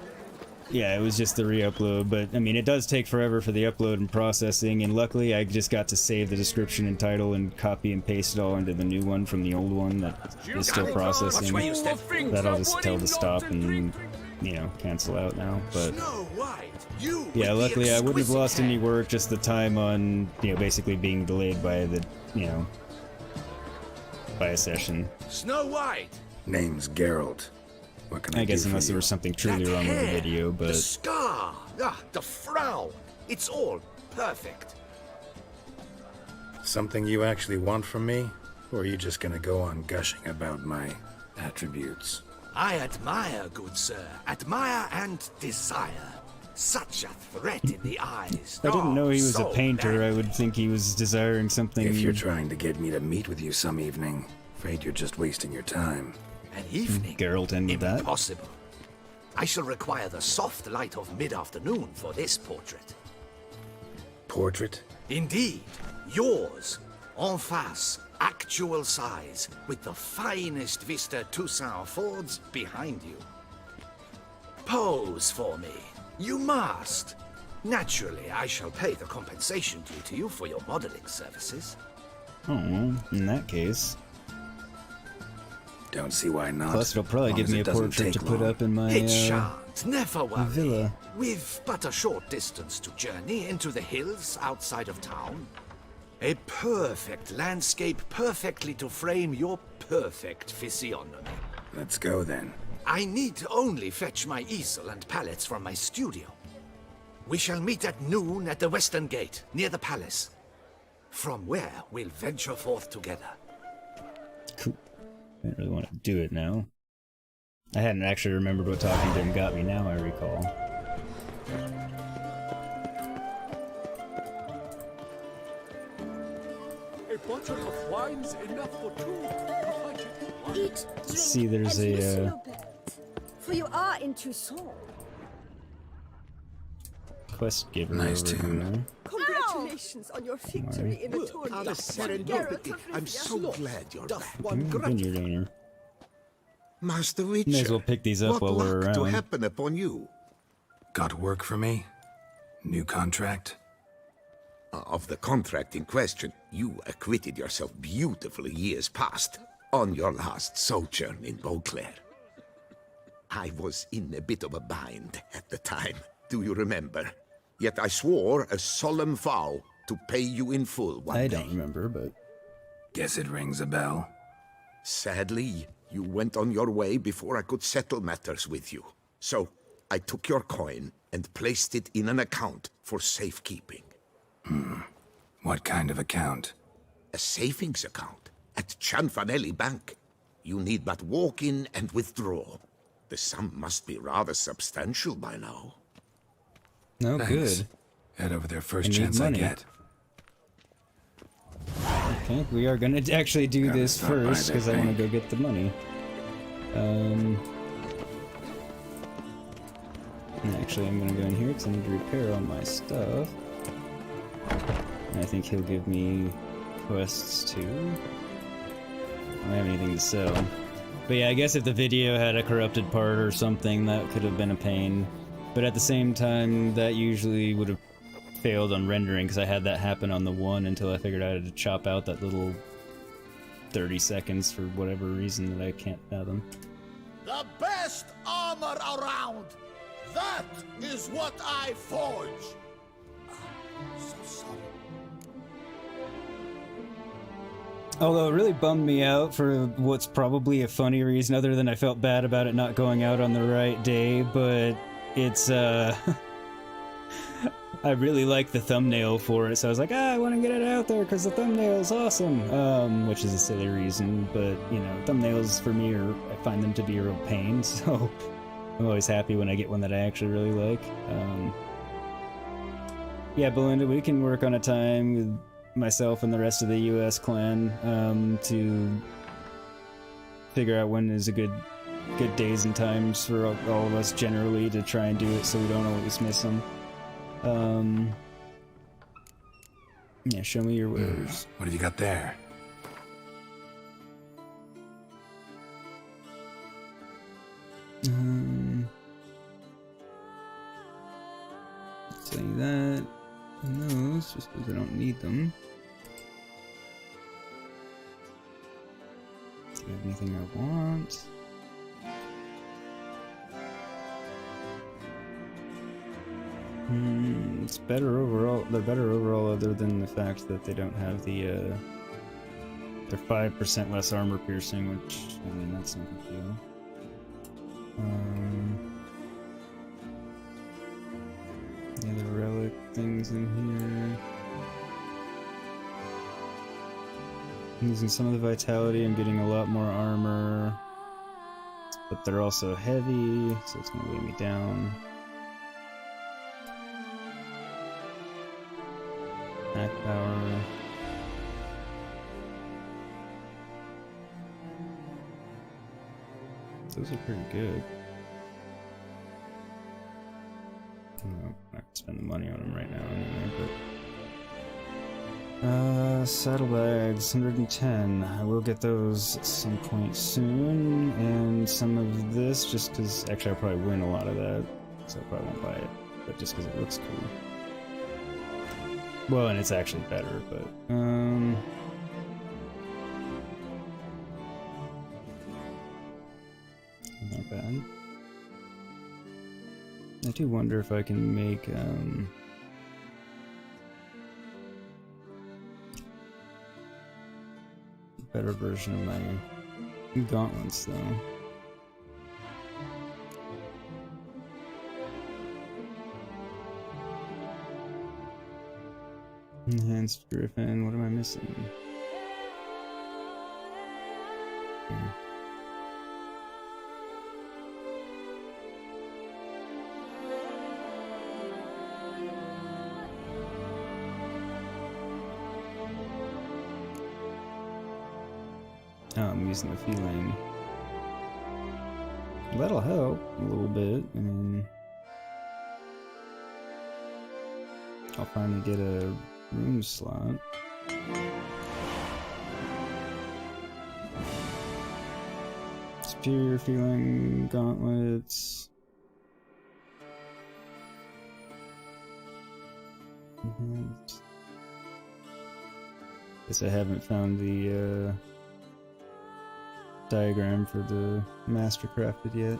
yeah, it was just the re-upload, but I mean, it does take forever for the upload and processing, and luckily I just got to save the description and title and copy and paste it all into the new one from the old one that is still processing. That I'll just tell to stop and, you know, cancel out now, but... yeah, luckily I wouldn't have lost any work, just the time on, you know, basically being delayed by the, you know, by a session. Snow White! Name's Geralt. What can I guess unless there was something truly wrong with the video, but... the scar! The frown! It's all perfect. Something you actually want from me? Or are you just gonna go on gushing about my attributes? I admire, good sir. Admire and desire. Such a threat in the eyes. If I didn't know he was a painter, I would think he was desiring something... If you're trying to get me to meet with you some evening, afraid you're just wasting your time. An evening? Geralt ended that. Impossible. I shall require the soft light of mid-afternoon for this portrait. Portrait? Indeed. Yours. En face. Actual size. With the finest vista Touissant affords behind you. Pose for me. You must. Naturally, I shall pay the compensation due to you for your modeling services. Oh, in that case... don't see why not. Plus, it'll probably give me a portrait to put up in my It shan't. Never worry. villa. We've but a short distance to journey into the hills outside of town. A perfect landscape perfectly to frame your perfect physiognomy. Let's go then. I need only fetch my easel and palettes from my studio. We shall meet at noon at the western gate, near the palace. From where we'll venture forth together. Cool. I didn't really want to do it now. I hadn't actually remembered what talking to him got me, now I recall. A bottle of wine's enough for two. Eat, drink, See, there's and a, loosen your belt, for you are in Touissant. quest giver Nice over tune. here. Congratulations on your victory in a tourney. Out of serendipity, I'm so glad you're back. Vineyard owner. Master Witcher, May as well pick these up what while we're luck to around. happen upon you? Got work for me? New contract? Of the contract in question, you acquitted yourself beautifully years past on your last sojourn in Beauclaire. I was in a bit of a bind at the time, do you remember? Yet I swore a solemn vow to pay you in full one I day. don't remember, but... Guess it rings a bell. Sadly, you went on your way before I could settle matters with you. So, I took your coin and placed it in an account for safekeeping. What kind of account? A savings account at Cianfanelli Bank. You need but walk in and withdraw. The sum must be rather substantial by now. No, Thanks. good. Head over there first I need chance money. I get. Okay, we are gonna actually do Gotta this stop by first, that because I want to bank. go get the money. Actually, I'm gonna go in here, because I need to repair all my stuff. And I think he'll give me quests too. I don't have anything to sell. But yeah, I guess if the video had a corrupted part or something, that could have been a pain. But at the same time, that usually would have failed on rendering, because I had that happen on the one until I figured I had to chop out that little 30 seconds for whatever reason that I can't fathom. The best armor around! That is what I forge! So sorry. Although it really bummed me out for what's probably a funny reason other than I felt bad about it not going out on the right day, but it's, I really like the thumbnail for it, so I was like, I want to get it out there because the thumbnail's awesome, which is a silly reason, but, you know, thumbnails for me I find them to be a real pain, so I'm always happy when I get one that I actually really like. Yeah, Belinda, we can work on a time with myself and the rest of the US clan to figure out when is a good days and times for all of us generally to try and do it so we don't always miss them. Yeah, show me your wares. What have you got there? Say that and those just because I don't need them. Do you have anything I want? It's better overall. They're better overall, other than the fact that they don't have the. They're 5% less armor piercing, which I mean that's no big deal. Yeah, the relic things in here. I'm losing some of the vitality. I'm getting a lot more armor, but they're also heavy, so it's gonna weigh me down. Attack power. Those are pretty good. I'm not gonna spend the money on them right now anyway, but... saddlebags, 110. I will get those at some point soon, and some of this, just because... Actually, I'll probably win a lot of that, so I probably won't buy it, but just because it looks cool. Well, and it's actually better, but, not bad. I do wonder if I can make, a better version of my gauntlets, though. Enhanced Griffin, what am I missing? now I'm using the feeling. That'll help a little bit. I mean, I'll finally get a room slot. Superior feeling, gauntlets. Guess I haven't found the diagram for the mastercrafted yet.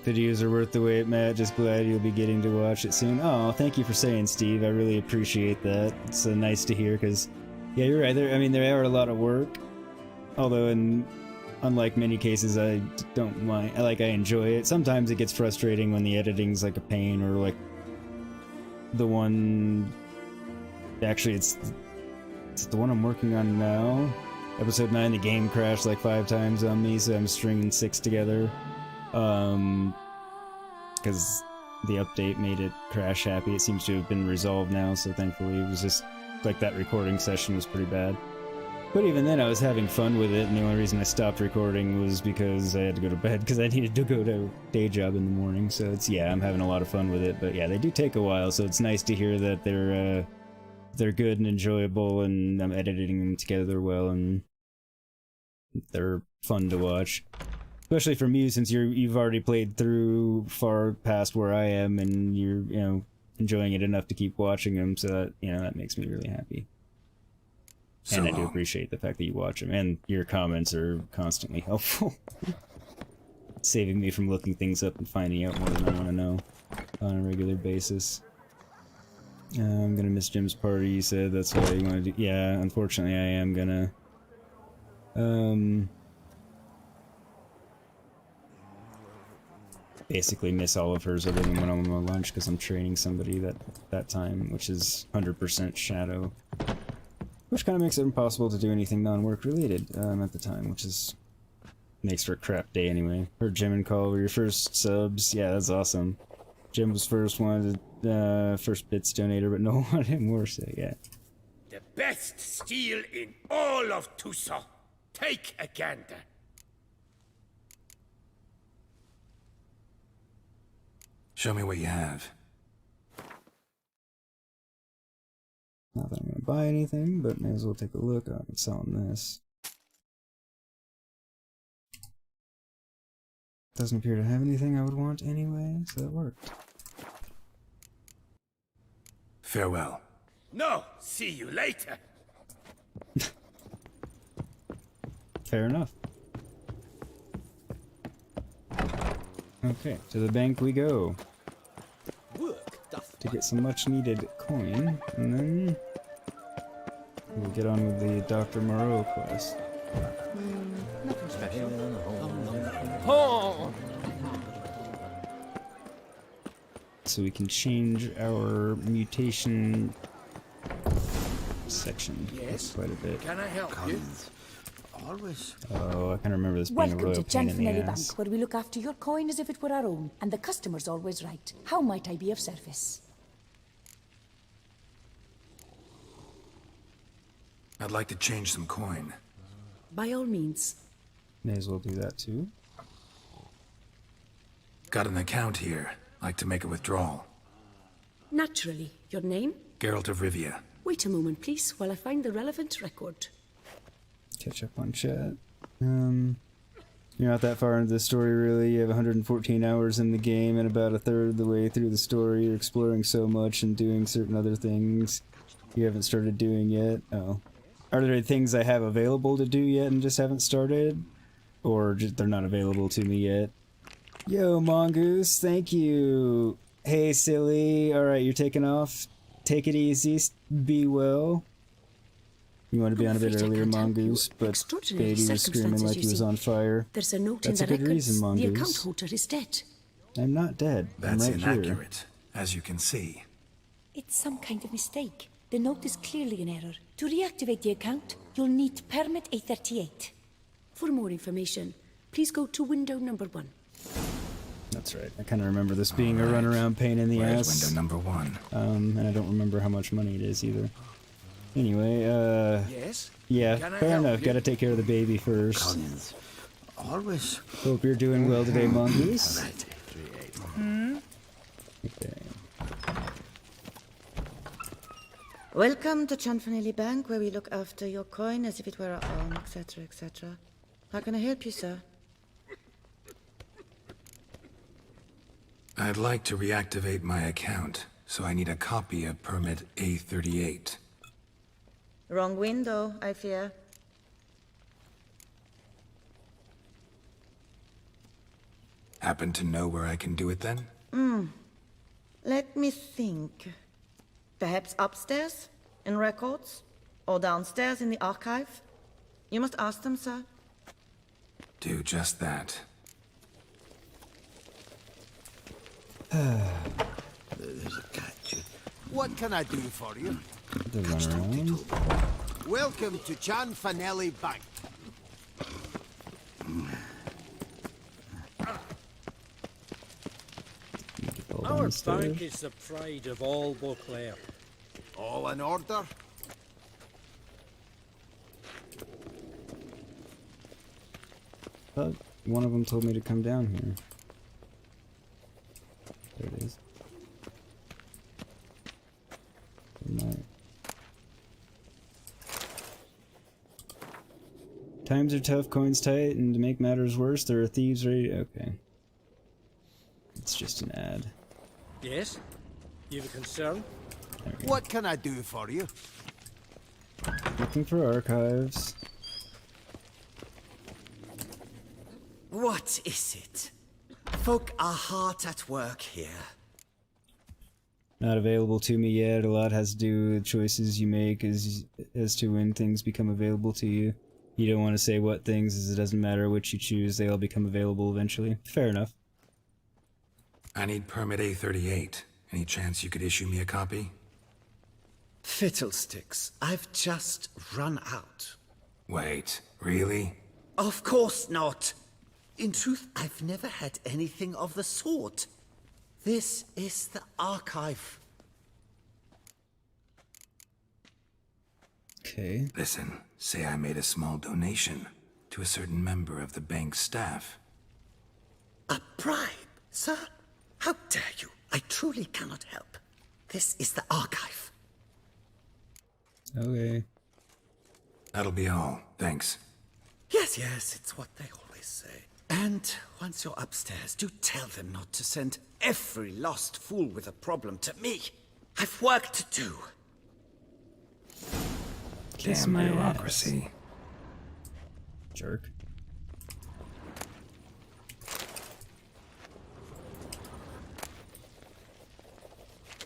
Videos are worth the wait, Matt. Just glad you'll be getting to watch it soon. Oh, thank you for saying, Steve. I really appreciate that. It's nice to hear, because, yeah, you're right. I mean, they are a lot of work. Although, unlike many cases, I don't mind. I enjoy it. Sometimes it gets frustrating when the editing's like a pain, or like the one. Actually, it's the one I'm working on now. Episode 9, the game crashed like 5 times on me, so I'm stringing 6 together. Because the update made it crash happy. It seems to have been resolved now, so thankfully it was just like that recording session was pretty bad. But even then I was having fun with it, and the only reason I stopped recording was because I had to go to bed because I needed to go to day job in the morning. So it's, yeah, I'm having a lot of fun with it, but yeah, they do take a while, so it's nice to hear that they're good and enjoyable, and I'm editing them together well, and they're fun to watch. Especially from you, since you've already played through far past where I am, and you're, you know, enjoying it enough to keep watching them, so that, you know, that makes me really happy. And I do appreciate the fact that you watch them, and your comments are constantly helpful. Saving me from looking things up and finding out more than I want to know on a regular basis. I'm gonna miss Jim's party, you said. That's why you want to do. Yeah, unfortunately I am gonna. Basically miss all of hers other than when I'm on lunch, because I'm training somebody that time, which is 100% Shadow. Which kind of makes it impossible to do anything non-work related at the time, which is makes for a crap day anyway. Heard Jim and Call were your first subs. Yeah, that's awesome. Jim was first bits donator, but no one anymore, so yeah. The best steel in all of Touissant. Take a gander. Show me what you have. Not that I'm gonna buy anything, but may as well take a look. I'm selling this. Doesn't appear to have anything I would want anyway, so that worked. Farewell. No, see you later. Fair enough. Okay, to the bank we go. To get some much needed coin, and then we'll get on with the Dr. Moreau quest. Nothing special. Oh! So we can change our mutation section. Yes. Quite a bit. Can I help you? Always. Oh, I can remember this being a real pain in the ass. Bank, where we look after your coin as if it were our own, and the customer's always right. How might I be of service? I'd like to change some coin. By all means. May as well do that too. Got an account here. Like to make a withdrawal. Naturally. Your name? Geralt of Rivia. Wait a moment, please, while I find the relevant record. Catch up on chat. You're not that far into the story, really. You have 114 hours in the game, and about a third of the way through the story, you're exploring so much and doing certain other things you haven't started doing yet. Oh. Are there things I have available to do yet and just haven't started? Or just they're not available to me yet? Yo, Mongoose, thank you. Hey, silly. Alright, you're taking off. Take it easy. Be well. You want to be on a bit earlier, Mongoose, but baby was screaming like he was on fire. There's a note That's in the a good records. reason, Mongoose. The account holder is dead. I'm not dead. That's I'm right inaccurate, as you can see. It's some kind of mistake. The note is clearly in error. To reactivate the account, you'll need permit A38. For more information, please go to window number 1. That's right. I kind of remember this being a runaround pain in the Where's ass. window number 1? And I don't remember how much money it is either. Anyway, Yes? yeah, Can I fair help enough. you? Gotta take care of the baby first. Collins. Always. Hope you're doing well today, Mongoose. Right. Okay. Welcome to Chanfanelli Bank, where we look after your coin as if it were our own, etc., etc. How can I help you, sir? I'd like to reactivate my account, so I need a copy of permit A38. Wrong window, I fear. Happen to know where I can do it then? Let me think. Perhaps upstairs, in records? Or downstairs in the archive? You must ask them, sir. Do just that. There's a catch. What can I do for you? The runaround. Welcome to Chanfanelli Bank. Our bank is the pride of all Beauclaire. All in order? Thought one of them told me to come down here. There it is. Times are tough, coins tight, and to make matters worse, there are thieves ready. Okay. It's just an ad. Yes? You have a concern? What can I do for you? Looking for archives. What is it? Folk are hard at work here. Not available to me yet. A lot has to do with choices you make as to when things become available to you. You don't want to say what things, as it doesn't matter which you choose, they all become available eventually. Fair enough. I need permit A38. Any chance you could issue me a copy? Fiddlesticks, I've just run out. Wait, really? Of course not. In truth, I've never had anything of the sort. This is the archive. Okay. Listen, say I made a small donation to a certain member of the bank's staff. A bribe, sir? How dare you? I truly cannot help. This is the archive. Okay. That'll be all. Thanks. Yes, it's what they always say. And once you're upstairs, do tell them not to send every lost fool with a problem to me. I've work to do. Damn bureaucracy. Jerk.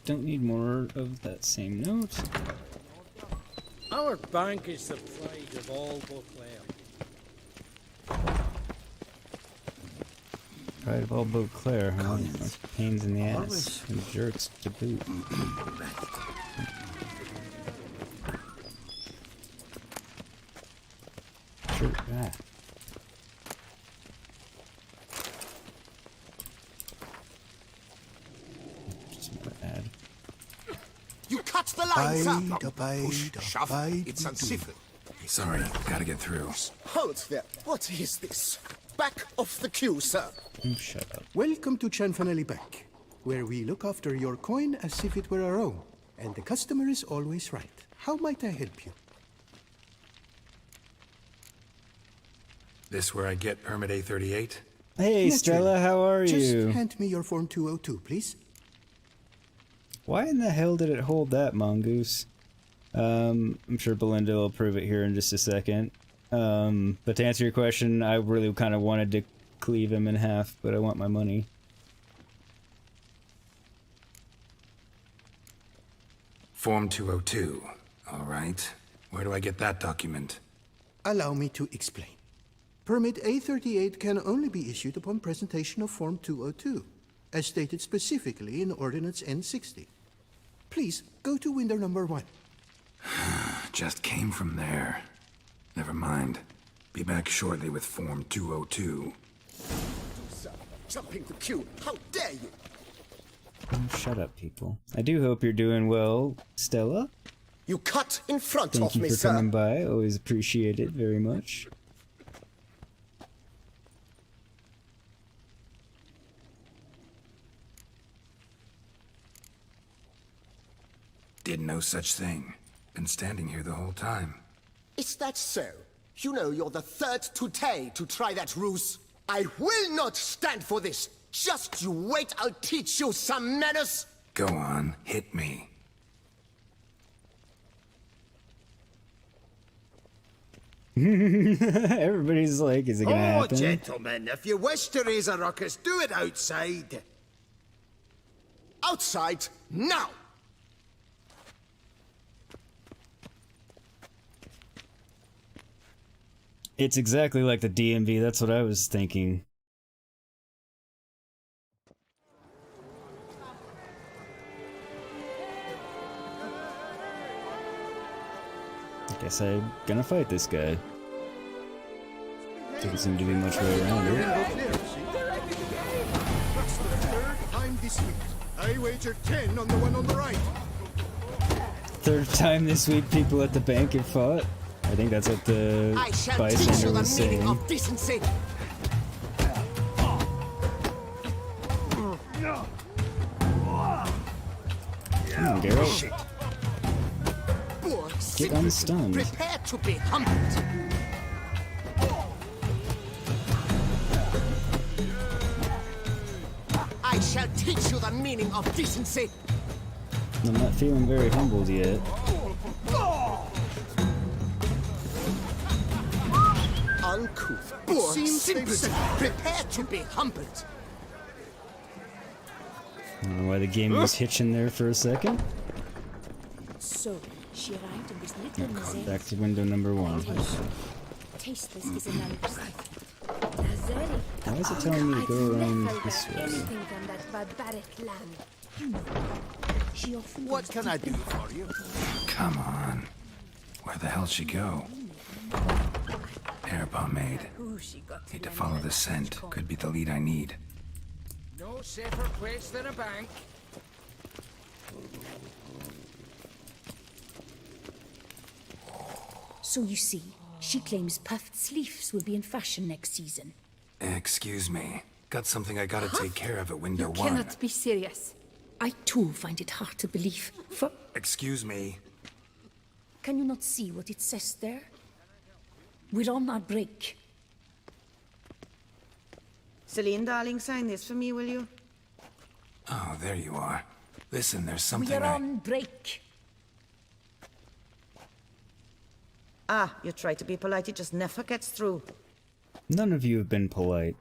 Don't need more of that same note. Our bank is the pride of all Beauclaire. Pride of all Beauclaire, huh? Like pains in the ass and jerks to boot. Sure, Just another ad. You cut the line, sir! Push, shove, it's uncivil. Sorry, gotta get through. Hold there. What is this? Back off the queue, sir. Shut up. Welcome to Chanfanelli Bank, where we look after your coin as if it were our own, and the customer is always right. How might I help you? This where I get permit A38? Hey, Stella, how are Just you? hand me your form 202, please. Why in the hell did it hold that, Mongoose? I'm sure Belinda will prove it here in just a second. But to answer your question, I really kind of wanted to cleave him in half, but I want my money. Form 202. All right. Where do I get that document? Allow me to explain. Permit A38 can only be issued upon presentation of Form 202, as stated specifically in Ordinance N60. Please, go to window number 1. Just came from there. Never mind. Be back shortly with Form 202. jumping the queue. How dare you? Oh, shut up, people. I do hope you're doing well, Stella. You cut in front Thank of you me, for sir. coming by. Always appreciate it very much. Did no such thing. Been standing here the whole time. Is that so? You know you're the third today to try that ruse. I will not stand for this. Just you wait, I'll teach you some manners. Go on, hit me. Everybody's like, is it gonna happen? Oh, gentlemen, if you wish to raise a ruckus, do it outside. Outside, now! It's exactly like the DMV, that's what I was thinking. I guess I'm gonna fight this guy. Doesn't seem to be much way around it. That's the third time this week. I wagered 10 on the one on the right. Third time this week people at the bank have fought. I think that's what the I shall teach bystander you the was meaning saying. of decency. Come on, Geralt. Poor Get simpleton, unstunned. prepare to be humbled. I shall teach you the meaning of decency. I'm not feeling very humbled yet. Uncouth, poor simpleton, prepare to be humbled. I don't know why the game was hitching there for a second. So, she arrived in this little museum. Back to window number 1. Tasteless is an understatement. Why is it telling me to go around this way? Anything from that barbaric land. What can I do for you? Come on. Where the hell'd she go? Hair pomade. Need to follow the scent. Could be the lead I need. No safer place than a bank. So you see, she claims puffed sleeves will be in fashion next season. Excuse me. Got something I gotta take care of at window 1. Cannot be serious. I too find it hard to believe. For Excuse me. can you not see what it says there? We're on our break. Celine, darling, sign this for me, will you? Oh, there you are. Listen, there's We something are on break. Ah, you try to be polite, it just never gets through. None of you have been polite.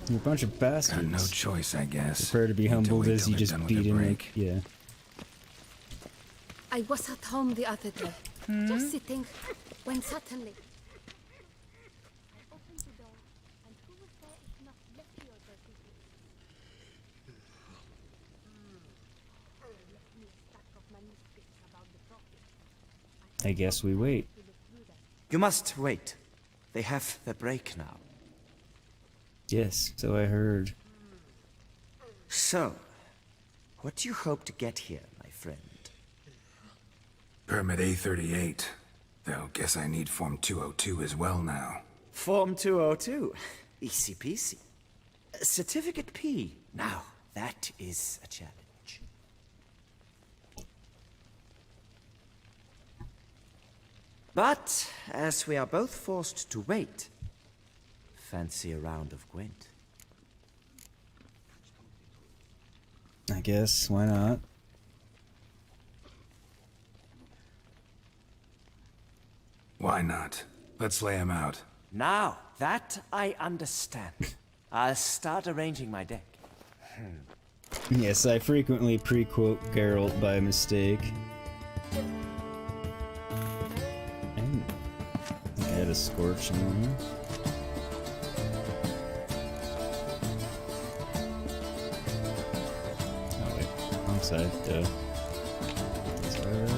You're a bunch of bastards. Got no choice, I guess. Prefer to be Need to humbled wait as till you they're just done with beat their him break. like, yeah. I was at home the other day, just sitting, when suddenly... I guess we wait. You must wait. They have the break now. Yes, so I heard. So, what do you hope to get here, my friend? Permit A38. Though, guess I need Form 202 as well now. Form 202. Easy peasy. Certificate P. Now, that is a challenge. But, as we are both forced to wait, fancy a round of Gwent. I guess, why not? Why not? Let's lay him out. Now, that I understand. I'll start arranging my deck. Yes, I frequently pre-quote Geralt by mistake. I had a scorch in there. Oh wait, wrong side, duh. Sorry.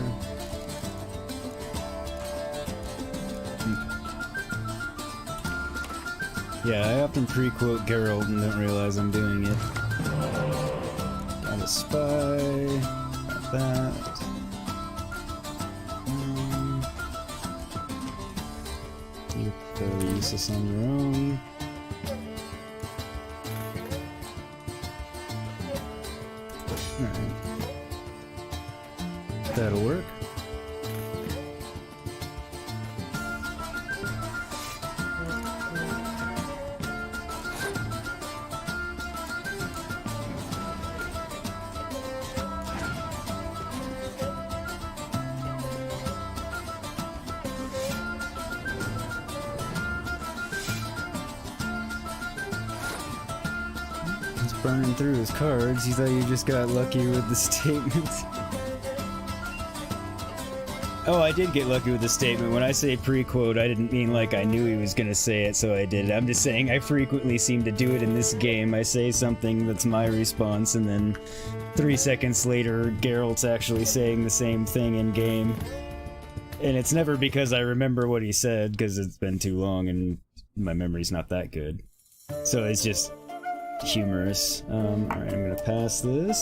Yeah, I often pre-quote Geralt and don't realize I'm doing it. Got a spy. Got that. You're fairly useless on your own. Alright. That'll work. Burning through his cards. You thought you just got lucky with the statement. Oh, I did get lucky with the statement. When I say pre-quote, I didn't mean like I knew he was gonna say it, so I did it. I'm just saying I frequently seem to do it in this game. I say something that's my response, and then 3 seconds later, Geralt's actually saying the same thing in game. And it's never because I remember what he said, because it's been too long and my memory's not that good. So it's just humorous. Alright, I'm gonna pass this.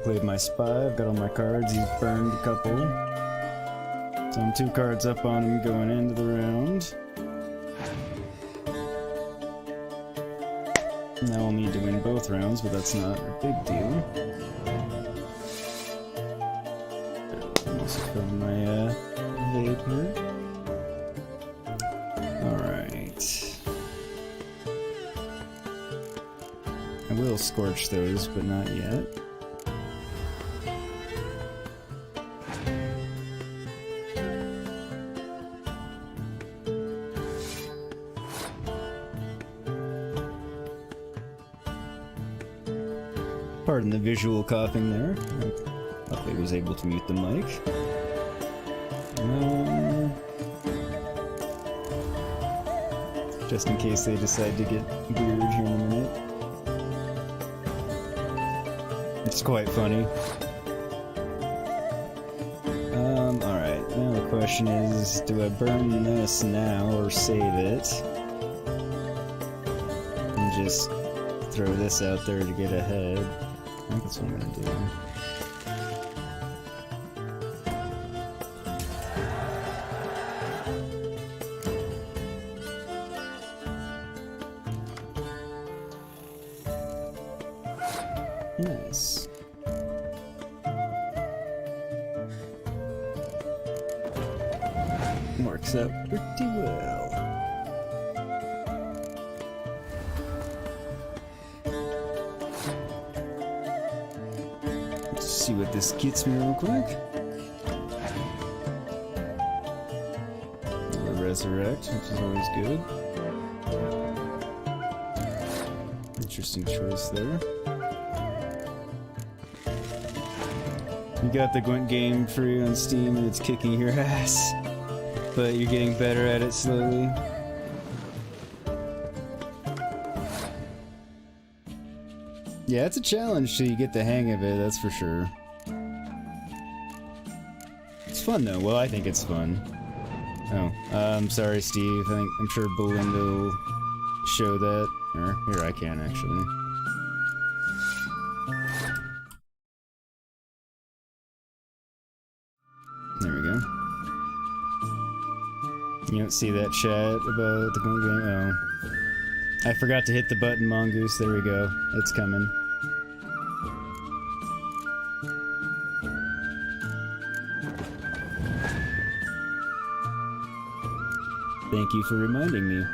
Played my spy, I've got all my cards, he's burned a couple. So I'm 2 cards up on him going into the round. Now I'll need to win both rounds, but that's not a big deal. Almost from my evade here. Alright. I will scorch those, but not yet. Pardon the visual coughing there. I thought I was able to mute the mic. Just in case they decide to get weird here in a minute. It's quite funny. Alright, now the question is, do I burn this now or save it? And just throw this out there to get ahead. I think that's what I'm gonna do. Nice. Works out pretty well. Let's see what this gets me real quick. Another resurrect, which is always good. Interesting choice there. You got the Gwent game free on Steam and it's kicking your ass, but you're getting better at it slowly. Yeah, it's a challenge till you get the hang of it, that's for sure. It's fun though, well I think it's fun. Oh, I'm sorry Steve, I'm sure Belinda will show that. Or, here I can actually. There we go. You don't see that chat about the Gwent game? Oh. I forgot to hit the button, Mongoose. There we go. It's coming. Thank you for reminding me.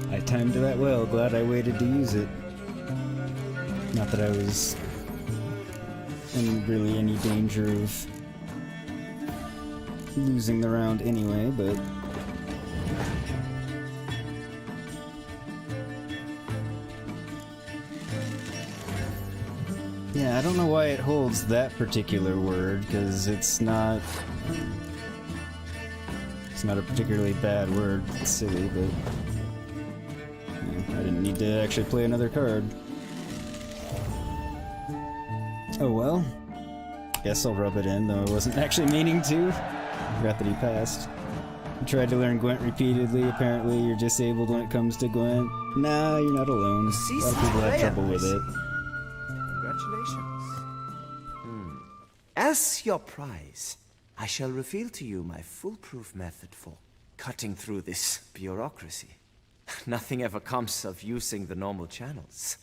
I timed that well. Glad I waited to use it. Not that I was in really any danger of losing the round anyway, but... Yeah, I don't know why it holds that particular word, because it's not a particularly bad word. It's silly, but yeah, I didn't need to actually play another card. Oh well. Guess I'll rub it in, though I wasn't actually meaning to. Forgot that he passed. You tried to learn Gwent repeatedly. Apparently you're disabled when it comes to Gwent. Nah, you're not alone. A lot of people have trouble with it. Congratulations. As your prize, I shall reveal to you my foolproof method for cutting through this bureaucracy. Nothing ever comes of using the normal channels.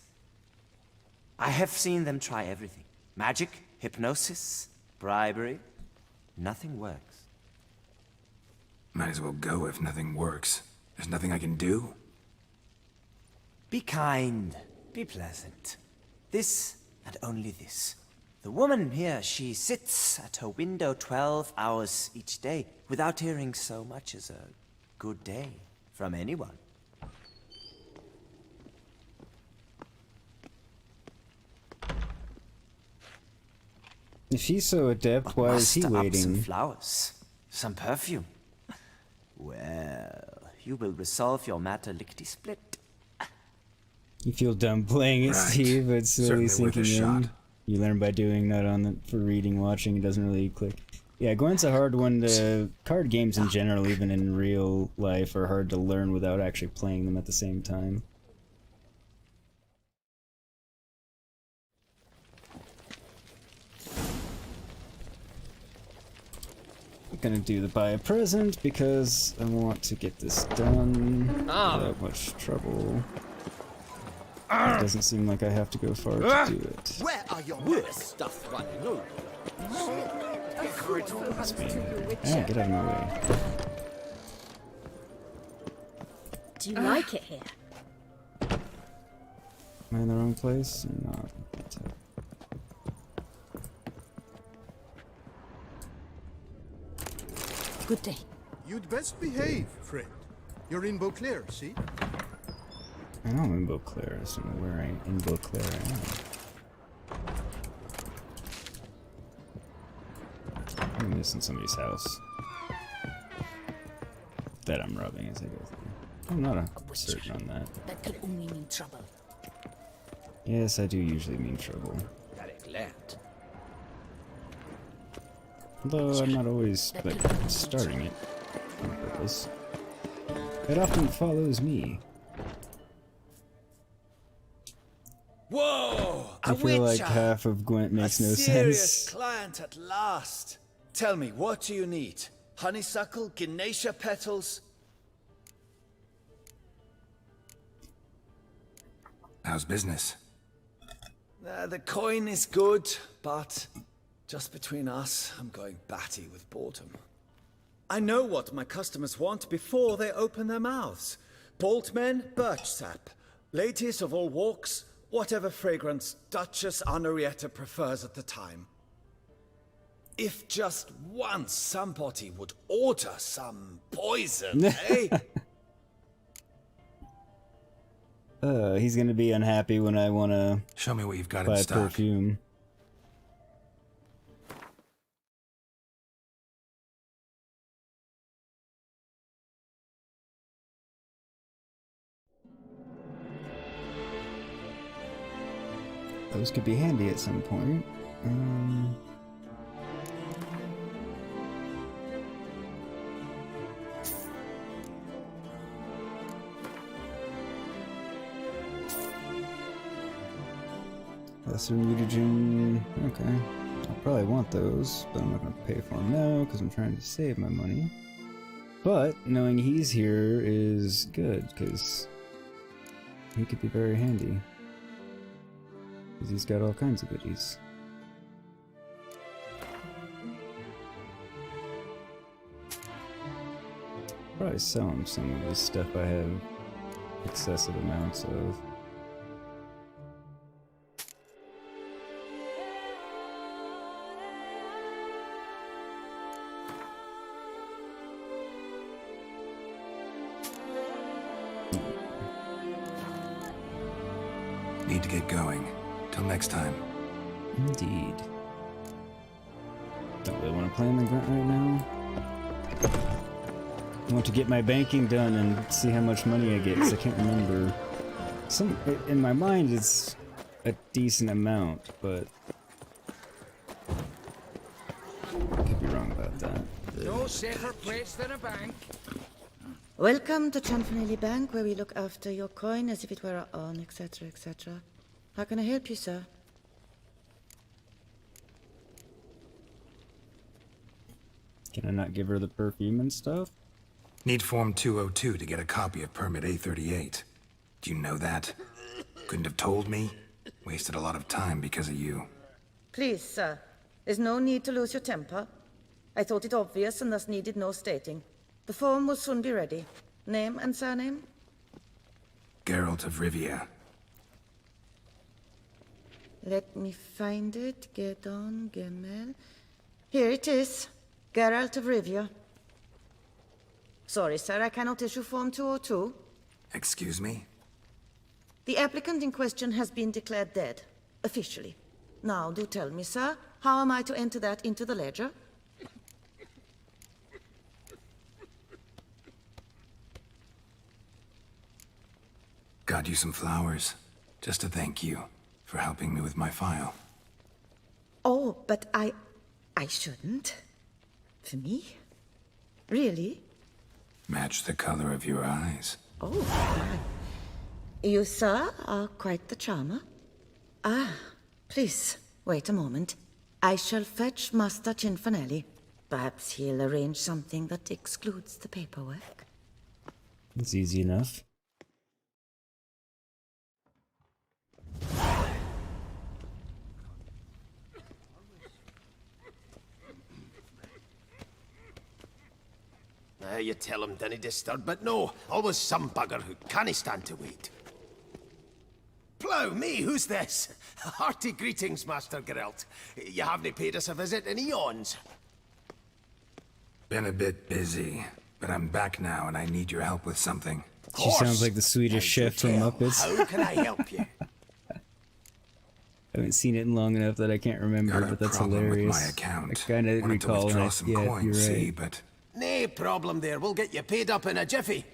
I have seen them try everything. Magic, hypnosis, bribery. Nothing works. Might as well go if nothing works. There's nothing I can do. Be kind. Be pleasant. This and only this. The woman here, she sits at her window 12 hours each day without hearing so much as a good day from anyone. If she's so adept, why is he waiting? Some flowers, some perfume. Well, you will resolve your matter lickety-split. You feel dumb playing it, Steve, but slowly sinking in. You learn by doing, not on the for reading, watching. It doesn't really click. Yeah, Gwent's a hard one to. Card games in general, even in real life, are hard to learn without actually playing them at the same time. I'm gonna do the buy a present because I want to get this done without much trouble. It doesn't seem like I have to go far to do it. Where are your worst stuff running over? Ah, get out of my way. Do you like it here? Am I in the wrong place or not? Good day. You'd best behave, friend. You're in Beauclaire, see? I know I'm in Beauclaire. I just don't know where in Beauclaire I am. I'm missing somebody's house that I'm robbing as I go through. I'm not certain on that. That could only mean trouble. Yes, I do usually mean trouble. Very glad. Although I'm not always, like, starting it on purpose. It often follows me. Whoa! I feel like half of Gwent makes no serious sense. Client at last. Tell me, what do you need? Honeysuckle, Ganesha petals? How's business? The coin is good, but just between us, I'm going batty with boredom. I know what my customers want before they open their mouths. Boltmen, birch sap. Ladies of all walks, whatever fragrance Duchess Honoretta prefers at the time. If just once somebody would order some poison, eh? He's gonna be unhappy when I wanna show me what you've got buy in stock. perfume. Those could be handy at some point. Lesser mutagen. Okay. I'll probably want those, but I'm not going to pay for them now because I'm trying to save my money. But knowing he's here is good because he could be very handy. Because he's got all kinds of goodies. Probably sell him some of this stuff I have excessive amounts of. Need to get going. Till next time. Indeed. Don't really want to play on the grunt right now. I want to get my banking done and see how much money I get, because I can't remember. In my mind, it's a decent amount, but I could be wrong about that. No safer place than a bank. Welcome to Chanfanelli Bank, where we look after your coin as if it were our own, etc., etc. How can I help you, sir? Can I not give her the perfume and stuff? Need Form 202 to get a copy of Permit A38. Do you know that? Couldn't have told me? Wasted a lot of time because of you. Please, sir. There's no need to lose your temper. I thought it obvious and thus needed no stating. The form will soon be ready. Name and surname? Geralt of Rivia. Let me find it. Gedon, Gemel. Here it is. Geralt of Rivia. Sorry, sir, I cannot issue Form 202. Excuse me? The applicant in question has been declared dead, officially. Now, do tell me, sir, how am I to enter that into the ledger? Got you some flowers, just to thank you for helping me with my file. Oh, but I shouldn't. For me? Really? Match the color of your eyes. Oh, you, sir, are quite the charmer. Ah, please, wait a moment. I shall fetch Master Cinfanelli. Perhaps he'll arrange something that excludes the paperwork. It's easy enough. You tell him dinna disturb, but no, always some bugger who can't stand to wait. Plough me, who's this? Hearty greetings, Master Geralt. You haven't paid us a visit in eons. Been a bit busy, but I'm back now and I need your help with something. She sounds like the Swedish chef from Muppets. How can I help you? I haven't seen it in long enough that I can't remember, but that's hilarious. With my account. I kind of recall withdraw it. some Yeah, coins, you're right. see, but Nae problem there, we'll get you paid up in a jiffy.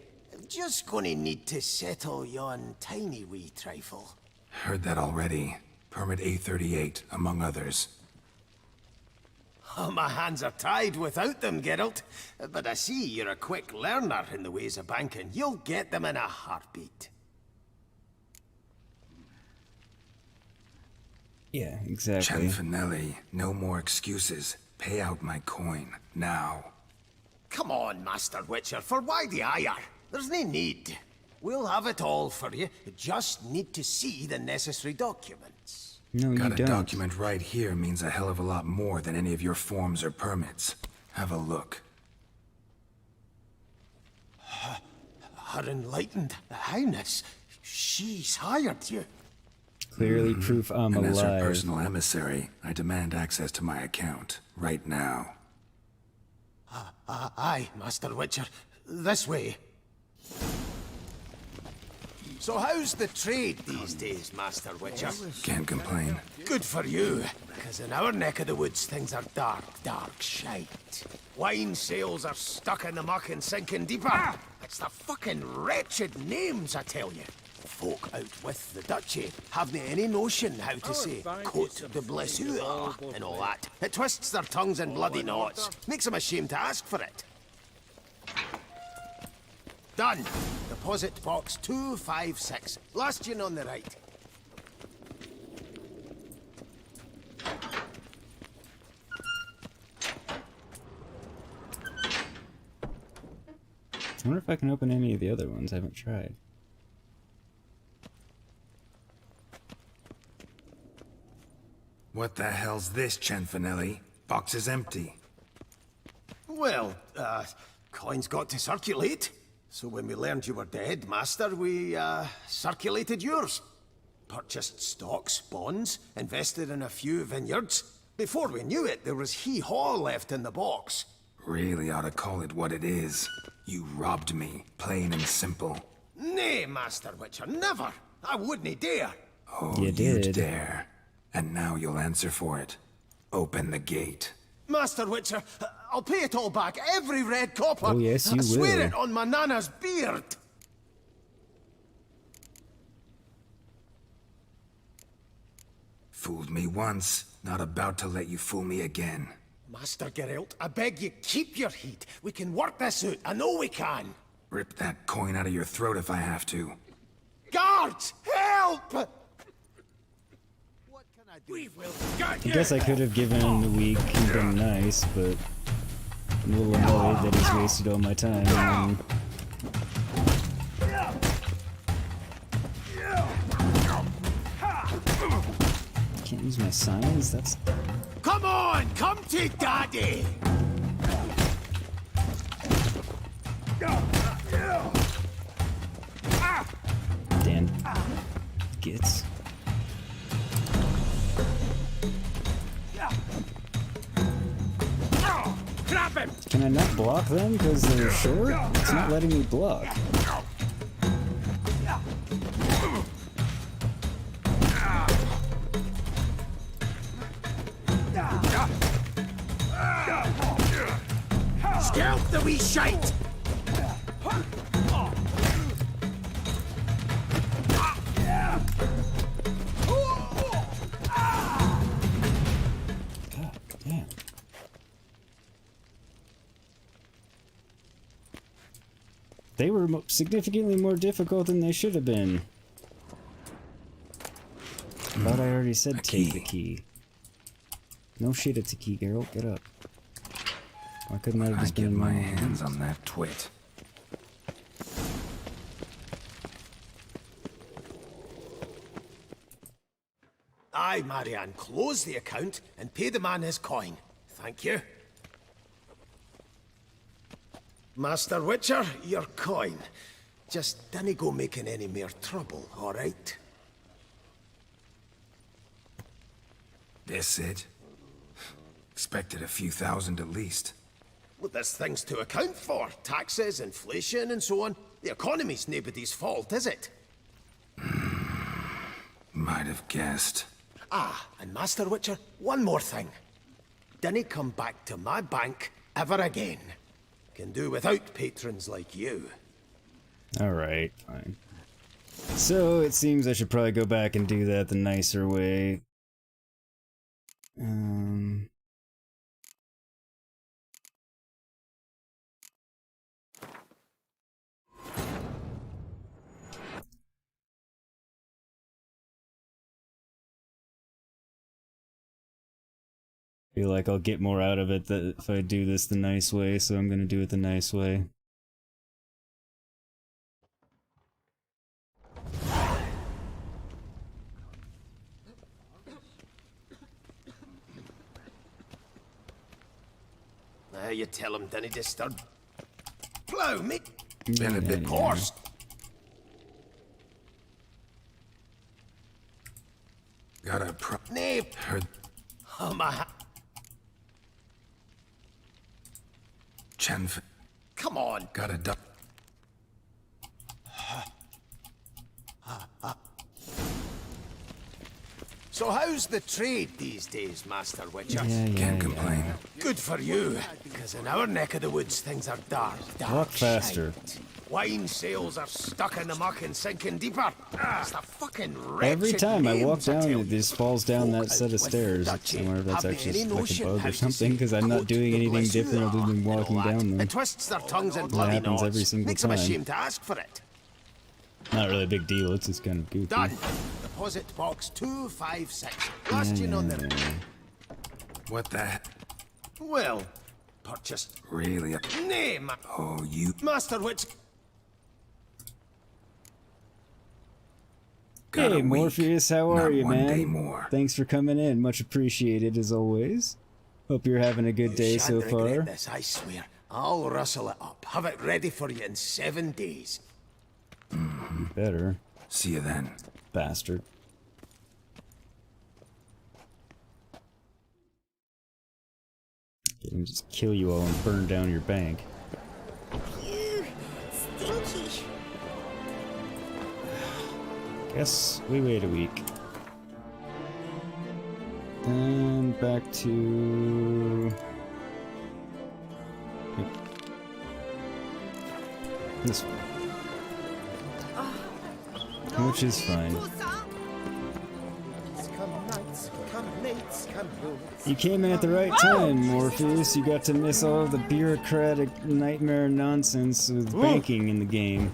Just gonna need to settle yon tiny wee trifle. heard that already. Permit A38, among others. Oh, my hands are tied without them, Geralt. But I see you're a quick learner in the ways of banking. You'll get them in a heartbeat. Yeah, exactly. Cianfanelli, no more excuses. Pay out my coin, now. Come on, Master Witcher, for why the ire? There's no need. We'll have it all for you. You just need to see the necessary documents. No, Got you a don't. document right here means a hell of a lot more than any of your forms or permits. Have a look. Her Enlightened Highness, she's hired you. Clearly proof I'm And as her alive. personal emissary, I demand access to my account, right now. Aye, Master Witcher. This way. So how's the trade these days, Master Witcher? Can't complain. Good for you, because in our neck of the woods things are dark, dark shite. Wine sales are stuck in the muck and sinking deeper. It's the fucking wretched names, I tell you. Folk out with the duchy haven't any notion how to say Côte de Blessure and all that. It twists their tongues in bloody knots. Makes them ashamed to ask for it. Done. Deposit box 256. Last one on the right. I wonder if I can open any of the other ones. I haven't tried. What the hell's this, Cianfanelli? Box is empty. Well, coins got to circulate. So when we learned you were dead, Master, we, circulated yours. Purchased stocks, bonds, invested in a few vineyards. Before we knew it, there was hee-haw left in the box. Really ought to call it what it is. You robbed me, plain and simple. Nay, Master Witcher, never. I wouldn't dare. Oh, You you'd did. dare. And now you'll answer for it. Open the gate. Master Witcher, I'll pay it all back, every red copper. Oh, yes, you I swear will. it on my nana's beard. Fooled me once, not about to let you fool me again. Master Geralt, I beg you, keep your heat. We can work this out. I know we can. Rip that coin out of your throat if I have to. Guards, help! I guess I could have given him the week and been nice, but I'm a little annoyed that he's wasted all my time. Can't use my signs? That's... Come on, come to Daddy! Damn. Gits. Grab him! Can I not block them because they're short? It's not letting me block. Scalp the wee shite! Damn. They were significantly more difficult than they should have been. But I already said take the key. No shit, it's a key, Geralt. Get up. Why couldn't I have just been in my hands on that twit? Aye, Marianne, close the account and pay the man his coin. Thank you. Master Witcher, your coin. Just dinna go making any more trouble, all right? This it? Expected a few thousand at least. Well, there's things to account for. Taxes, inflation, and so on. The economy's nobody's fault, is it? Might have guessed. Ah, and Master Witcher, one more thing. Dinna come back to my bank ever again. Can do without patrons like you. Alright, fine. So, it seems I should probably go back and do that the nicer way. Feel like I'll get more out of it if I do this the nice way, so I'm gonna do it the nice way. Now you tell him, dinna disturb. Plow me! Been a bit coarse. Got a Nay. Heard. Oh, my... Chenf. Come on. Got a duck. So how's the trade these days, Master Witcher? Can't complain. Good for you, because in our neck of the woods things are dark, Walk faster. shite. Wine sales are stuck in the muck and sinking deeper. It's the fucking wretched Every time I walk names, I down, tell it just falls down that set of stairs. I wonder if that's actually like a bug or something, because I'm not doing anything different other than walking down them. It twists their tongues in That bloody happens knots. every single Makes them time. ashamed to ask for it. Not really a big deal, it's just kind of goofy. Done. Deposit box 256. Last you on the... What the heck? Well, purchased. Really? Name. Oh, you. Master Witch. Got a Hey week, Morpheus, how are not you, one man? day more. Thanks for coming in, much appreciated as always. Hope you're having a good day so Shan't regret far. this, I swear. I'll rustle it up. Have it ready for you in 7 days. You better. See you then. Bastard. Get him to just kill you all and burn down your bank. Ew, stinky. Guess we wait a week. And back to... this one. Which is fine. You came in at the right time, Morpheus. You got to miss all the bureaucratic nightmare nonsense with banking in the game.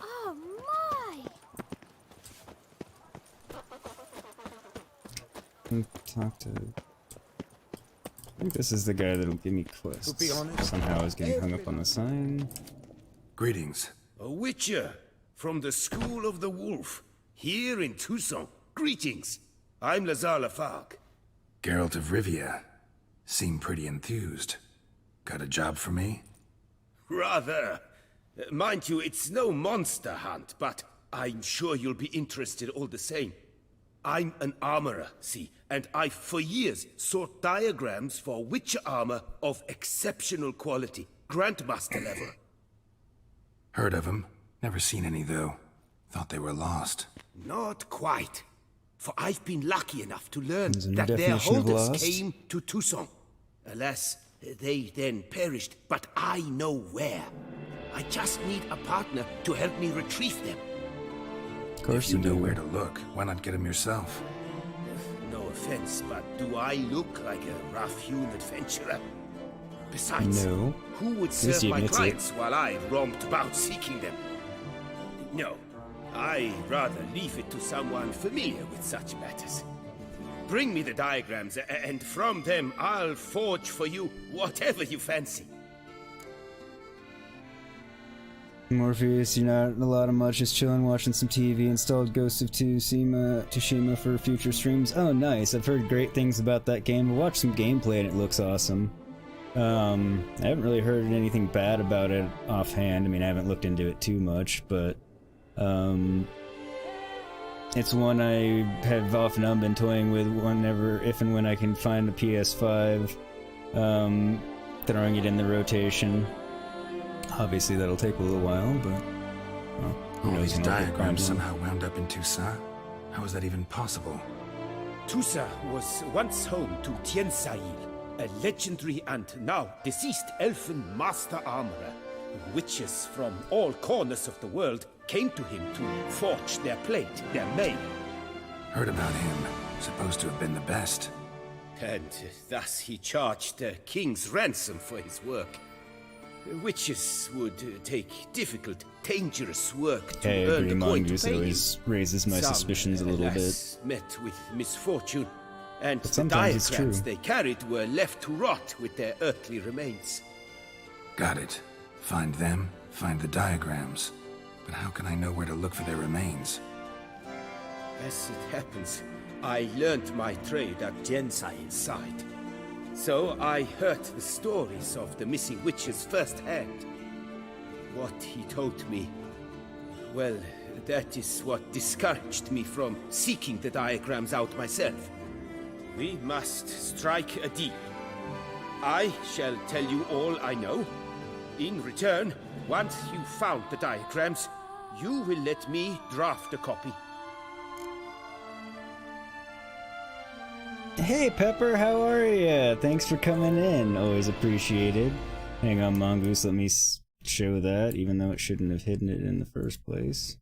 Oh my! Talk to... I think this is the guy that'll give me quests. Somehow I was getting hung up on the sign. Greetings. A witcher from the School of the Wolf, here in Touissant. Greetings. I'm Lazar Lafargue. Geralt of Rivia. Seem pretty enthused. Got a job for me? Rather. Mind you, it's no monster hunt, but I'm sure you'll be interested all the same. I'm an armorer, see, and I've for years sought diagrams for witcher armor of exceptional quality, Grandmaster level. Heard of them. Never seen any, though. Thought they were lost. Not quite. For I've been lucky enough to learn There's a new that their definition of holders lost. came to Touissant. Alas, they then perished, but I know where. I just need a partner to help me retrieve them. Of course If you know do. where to look, why not get them yourself? No offense, but do I look like a rough-hewn adventurer? Besides, No. who would Yes, serve he my admits it. clients while I romped about seeking them? No, I'd rather leave it to someone familiar with such matters. Bring me the diagrams, and from them I'll forge for you whatever you fancy. Morpheus, you're not a lot of much, just chilling, watching some TV, installed Ghost of Tsushima for future streams. Oh, nice. I've heard great things about that game. I watched some gameplay and it looks awesome. I haven't really heard anything bad about it offhand. I mean, I haven't looked into it too much, but it's one I have off and on been toying with whenever, if and when I can find a PS5, throwing it in the rotation. Obviously, that'll take a little while, but well, who All knows these when I'll get around diagrams to them. somehow wound up in Touissant? How is that even possible? Touissant was once home to Tiensail, a legendary and now deceased elfin master armorer. Witches from all corners of the world came to him to forge their plate, their mail. Heard about him. Supposed to have been the best. And thus he charged the king's ransom for his work. Witches would take difficult, dangerous work to I earn agree, the coin to Mongoose pay him. always raises my Some, suspicions a little alas, met with misfortune, and But the sometimes it's diagrams true. they carried were left to rot with their earthly remains. Got it. Find them, find the diagrams. But how can I know where to look for their remains? As it happens, I learned my trade at Jensail's side. So I heard the stories of the missing witches firsthand. What he told me, well, that is what discouraged me from seeking the diagrams out myself. We must strike a deal. I shall tell you all I know. In return, once you've found the diagrams, you will let me draft a copy. Hey Pepper, how are ya? Thanks for coming in. Always appreciated. Hang on, Mongoose, let me show that, even though it shouldn't have hidden it in the first place.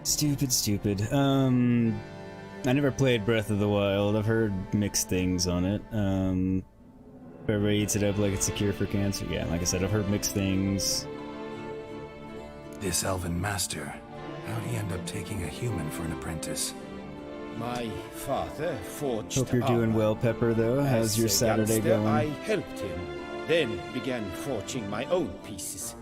Stupid. I never played Breath of the Wild. I've heard mixed things on it. Everybody eats it up like it's a cure for cancer. Yeah, like I said, I've heard mixed things. This elven master, how'd he end up taking a human for an apprentice? My father forged Hope you're doing armor. well, Pepper, though. How's As your a Saturday youngster, going? I helped him, then began forging my own pieces.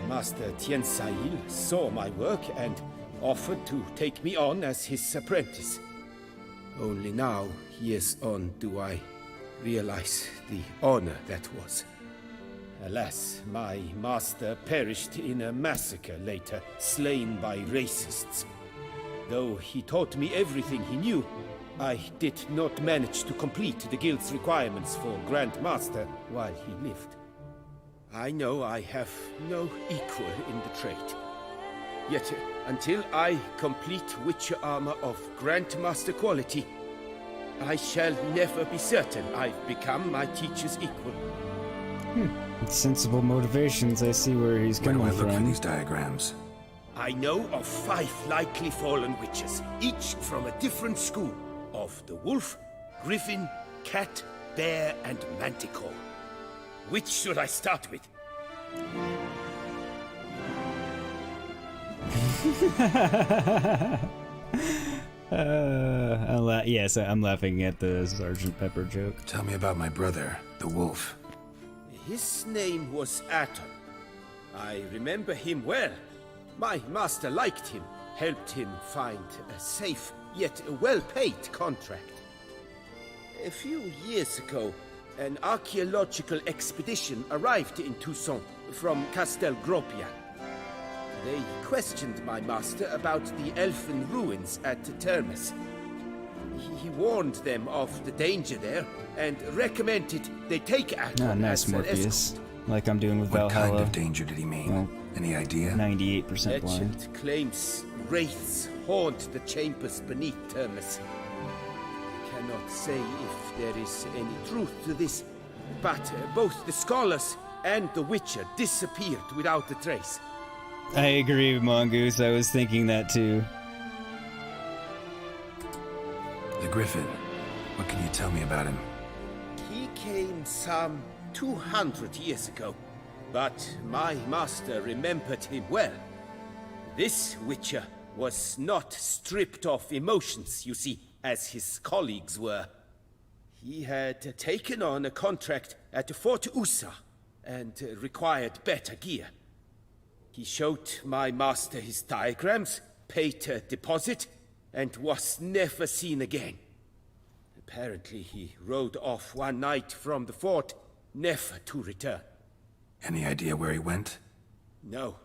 Master Tiensail saw my work and offered to take me on as his apprentice. Only now, years on, do I realize the honor that was. Alas, my master perished in a massacre later, slain by racists. Though he taught me everything he knew, I did not manage to complete the guild's requirements for Grand Master while he lived. I know I have no equal in the trade. Yet, until I complete Witcher armor of Grandmaster quality, I shall never be certain I've become my teacher's equal. Sensible motivations. I see where he's coming Where do I look from. for these diagrams? I know of 5 likely fallen witches, each from a different school of the wolf, griffin, cat, bear, and manticore. Which should I start with? Yes, I'm laughing at the Sergeant Pepper joke. Tell me about my brother, the wolf. His name was Aton. I remember him well. My master liked him, helped him find a safe, yet well-paid contract. A few years ago, an archaeological expedition arrived in Touissant from Castel Gropia. They questioned my master about the elfin ruins at Termes. He warned them of the danger there and recommended they take Aton Ah, nice, as an Morpheus. escort. Like I'm doing with What Valhalla. kind of danger did he mean? Well, any idea? 98% blind. Legend claims wraiths haunt the chambers beneath Termes. I cannot say if there is any truth to this, but both the scholars and the Witcher disappeared without a trace. I agree, Mongoose. I was thinking that too. The Griffin. What can you tell me about him? He came some 200 years ago, but my master remembered him well. This Witcher was not stripped of emotions, you see, as his colleagues were. He had taken on a contract at Forthwith and required better gear. He showed my master his diagrams, paid a deposit, and was never seen again. Apparently he rode off one night from the fort, never to return. Any idea where he went? No,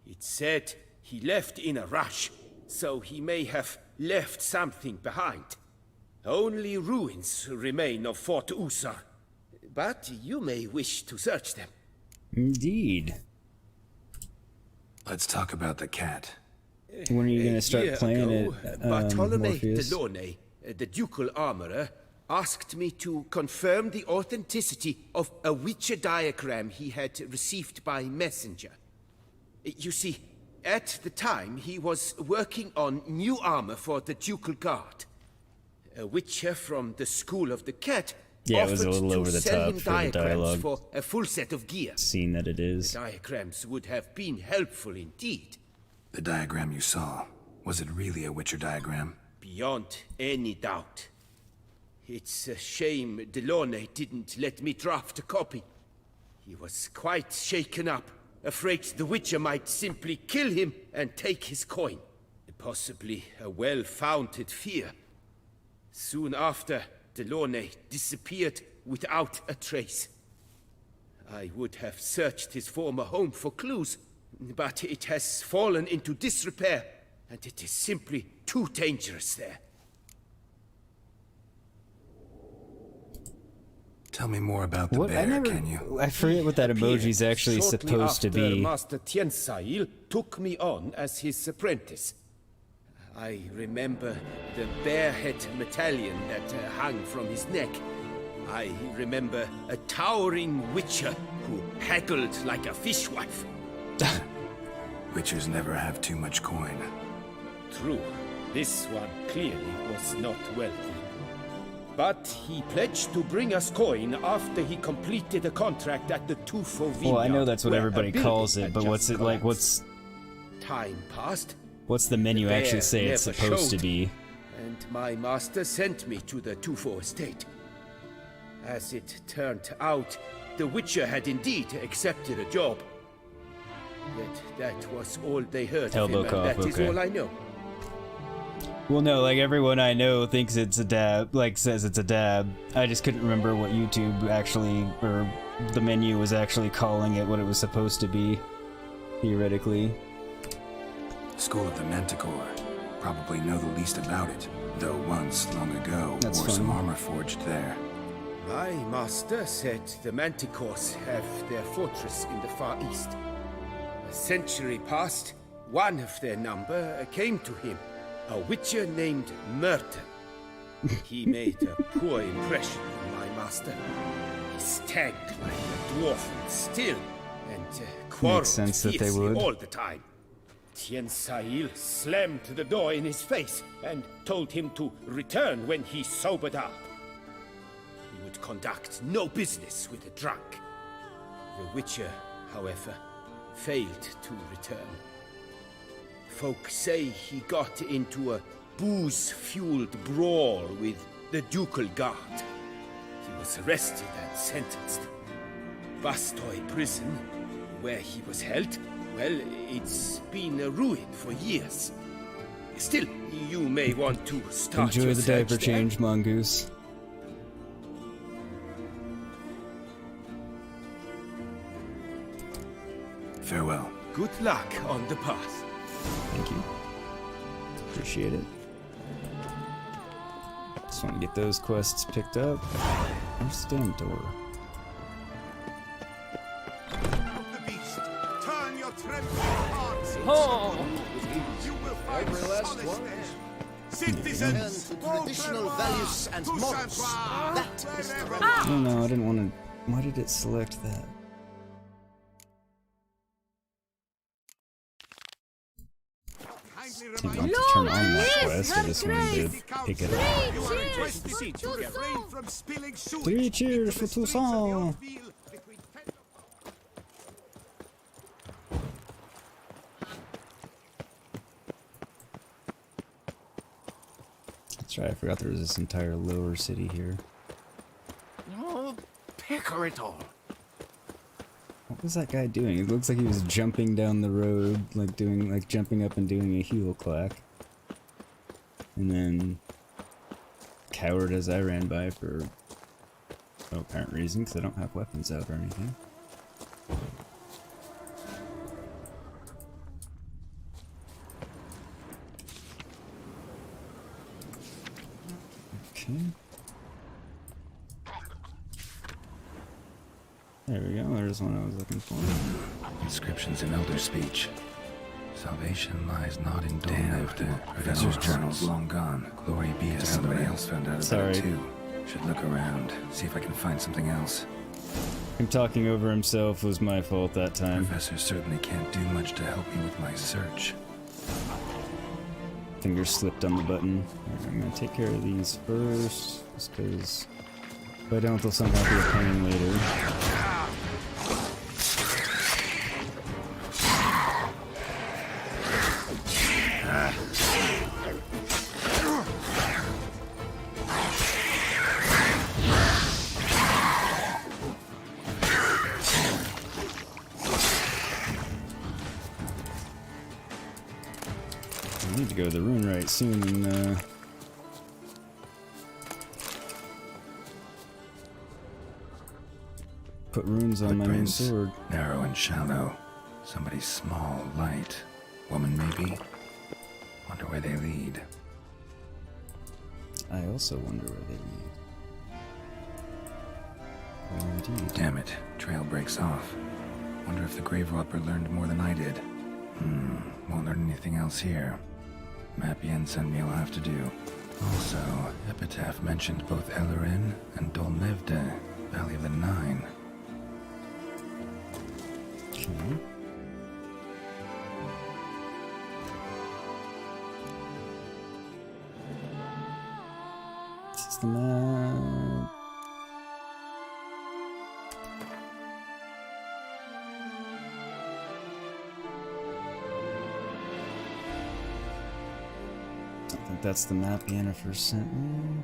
it said he left in a rush, so he may have left something behind. Only ruins remain of Fort Usar, but you may wish to search them. Indeed. Let's talk about the cat. When are you going to start playing ago, it, Bartolome Morpheus? Delaunay, the ducal armorer, asked me to confirm the authenticity of a Witcher diagram he had received by messenger. You see, at the time he was working on new armor for the ducal guard. A Witcher from the School of the Cat Yeah, it was a offered little to over the sell top him for the diagrams dialogue. for a full set of gear. Scene that it is. The diagrams would have been helpful indeed. The diagram you saw, was it really a Witcher diagram? Beyond any doubt. It's a shame Delaunay didn't let me draft a copy. He was quite shaken up, afraid the Witcher might simply kill him and take his coin. Possibly a well-founded fear. Soon after, Delaunay disappeared without a trace. I would have searched his former home for clues, but it has fallen into disrepair, and it is simply too dangerous there. Tell me more about the bear, can you? I forget what that emoji's actually Shortly supposed to after be. Master Tiensail took me on as his apprentice. I remember the bear-head medallion that hung from his neck. I remember a towering witcher who haggled like a fishwife. Witchers never have too much coin. True, this one clearly was not wealthy. But he pledged to bring us coin after he completed a contract at the Tufo vineyard. Well, I know that's what where everybody a building calls it, had but just what's it like? collapsed. Time passed. What's the menu The actually bear say it's never supposed to showed, be? And my master sent me to the Tufo estate. As it turned out, the Witcher had indeed accepted a job. Yet that was all they heard of him, and Elbow that cough, is okay. all I know. Well, no, like everyone I know thinks it's a dab, like says it's a dab. I just couldn't remember what YouTube actually, or the menu was actually calling it what it was supposed to be, theoretically. School of the Manticore. Probably know the least about it, though once, long ago, That's wore some funny. armor forged there. My master said the Manticores have their fortress in the Far East. A century passed, One of their number came to him, a witcher named Merton. He made a poor impression on my master. He stagged like a dwarf still, and quarreled Makes sense that they fiercely would. all the time. Tien Sahil slammed the door in his face and told him to return when he sobered up. He would conduct no business with a drunk. The Witcher, however, failed to return. Folk say he got into a booze-fueled brawl with the ducal guard. He was arrested and sentenced. Bastoy prison, where he was held, well, it's been a ruin for years. Still, you may want to start Enjoy your the search diaper there. change, Mongoose. Farewell. Good luck on the path. Thank you. Appreciate it. Just want to get those quests picked up. Where's the damn door? Turn your trembling hearts. Oh! You will find Every last solace one. there. Citizens, Turn to traditional values and morals. That is the remedy. Oh no, I didn't want to. Why did it select that? Didn't want to turn on that quest, I just wanted to pick it up. You are requested to refrain from spilling sewage. 3 cheers for Touissant! That's right, I forgot there was this entire lower city here. Oh, pecker it all. What was that guy doing? It looks like he was jumping down the road, like jumping up and doing a heel clack. And then cowered as I ran by for no apparent reason, because I don't have weapons out or anything. Okay. There we go, there's one I was looking for. Inscriptions in Elder speech. Salvation lies not in Detlaff. Professor's journal's long gone. Glory be to somebody else found out about it too. Should look around, see if I can find something else. Him talking over himself was my fault that time. Professor certainly can't do much to help me with my search. Finger slipped on the button. Alright, I'm gonna take care of these first, just because if I don't, they'll somehow be a pain later. I need to go to the rune right soon and put runes on my new sword. Narrow and shallow. Somebody small, light. Woman maybe? Wonder where they lead. I also wonder where they lead. Oh, indeed. Damn it. Trail breaks off. Wonder if the grave robber learned more than I did. Won't learn anything else here. Mappy send me will have to do. Also, Epitaph mentioned both Ellerin and Dolmevde, Valley of the Nine. Okay. This is the map. I think that's the map Yennefer sent me.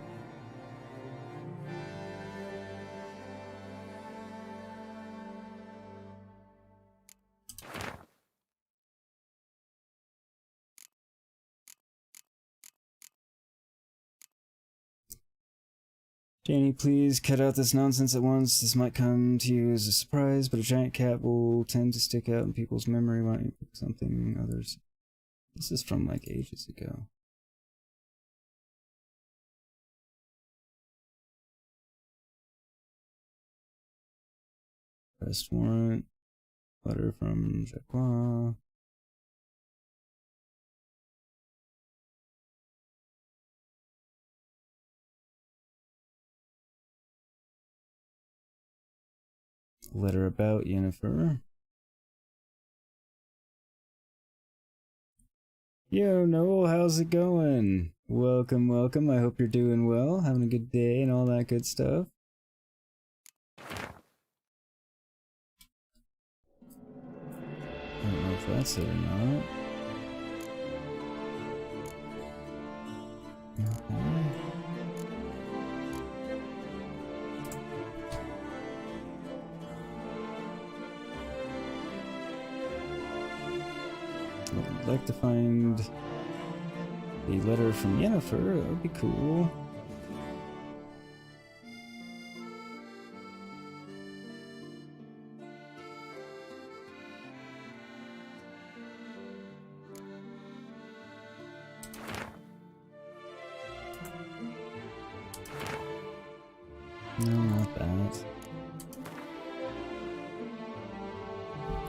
Danny, please cut out this nonsense at once. This might come to you as a surprise, but a giant cat will tend to stick out in people's memory. Why don't you pick something others? This is from like ages ago. Arrest warrant. Letter from Jacques. Letter about Yennefer. Yo, Noel, how's it going? Welcome, welcome. I hope you're doing well, having a good day and all that good stuff. I don't know if that's it or not. Okay. I'd like to find a letter from Yennefer. That would be cool. No, not that.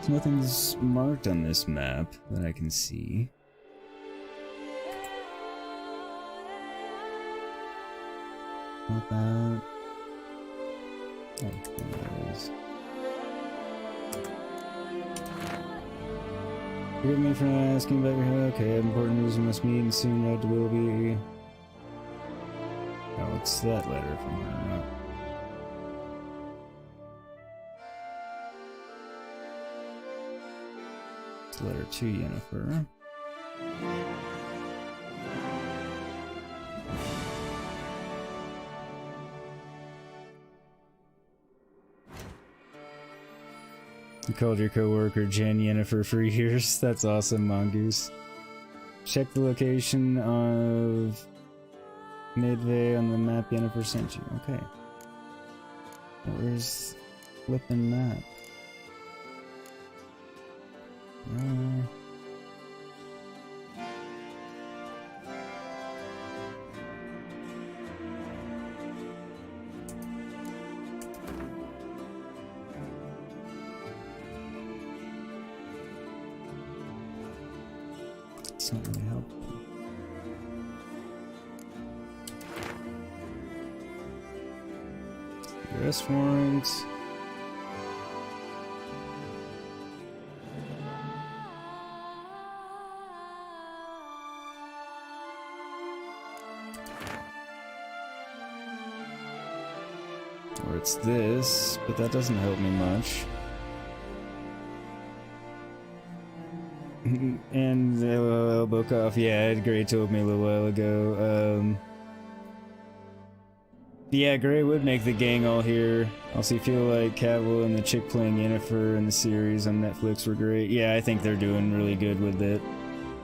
So nothing's marked on this map that I can see. Not that. Oh, there it is. Forgive me for not asking about your health. Okay, I have important news we must meet and soon Red will be. Oh, it's that letter from her. It's a letter to Yennefer. You called your coworker Jen Yennefer for years. That's awesome, Mongoose. Check the location of Midway on the map Yennefer sent you. Okay. Where's flipping map? It's not really helpful. Arrest warrant. Or it's this, but that doesn't help me much. And Bokoff, yeah, Gray told me a little while ago. Yeah, Gray would make the gang all here. Also, you feel like Cavill and the chick playing Yennefer in the series on Netflix were great. Yeah, I think they're doing really good with it.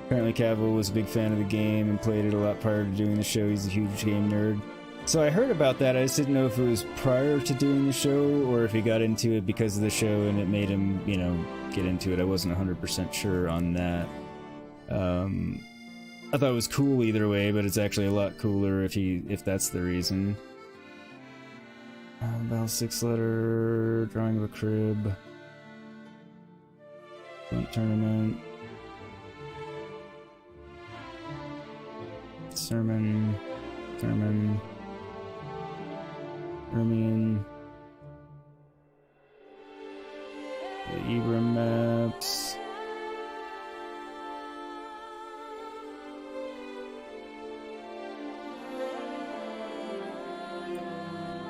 Apparently Cavill was a big fan of the game and played it a lot prior to doing the show. He's a huge game nerd. So I heard about that. I just didn't know if it was prior to doing the show or if he got into it because of the show and it made him, you know, get into it. I wasn't 100% sure on that. I thought it was cool either way, but it's actually a lot cooler if that's the reason. Battle 6 letter, drawing of a crib. Flint tournament. Sermon. Ermion. The Ibram maps.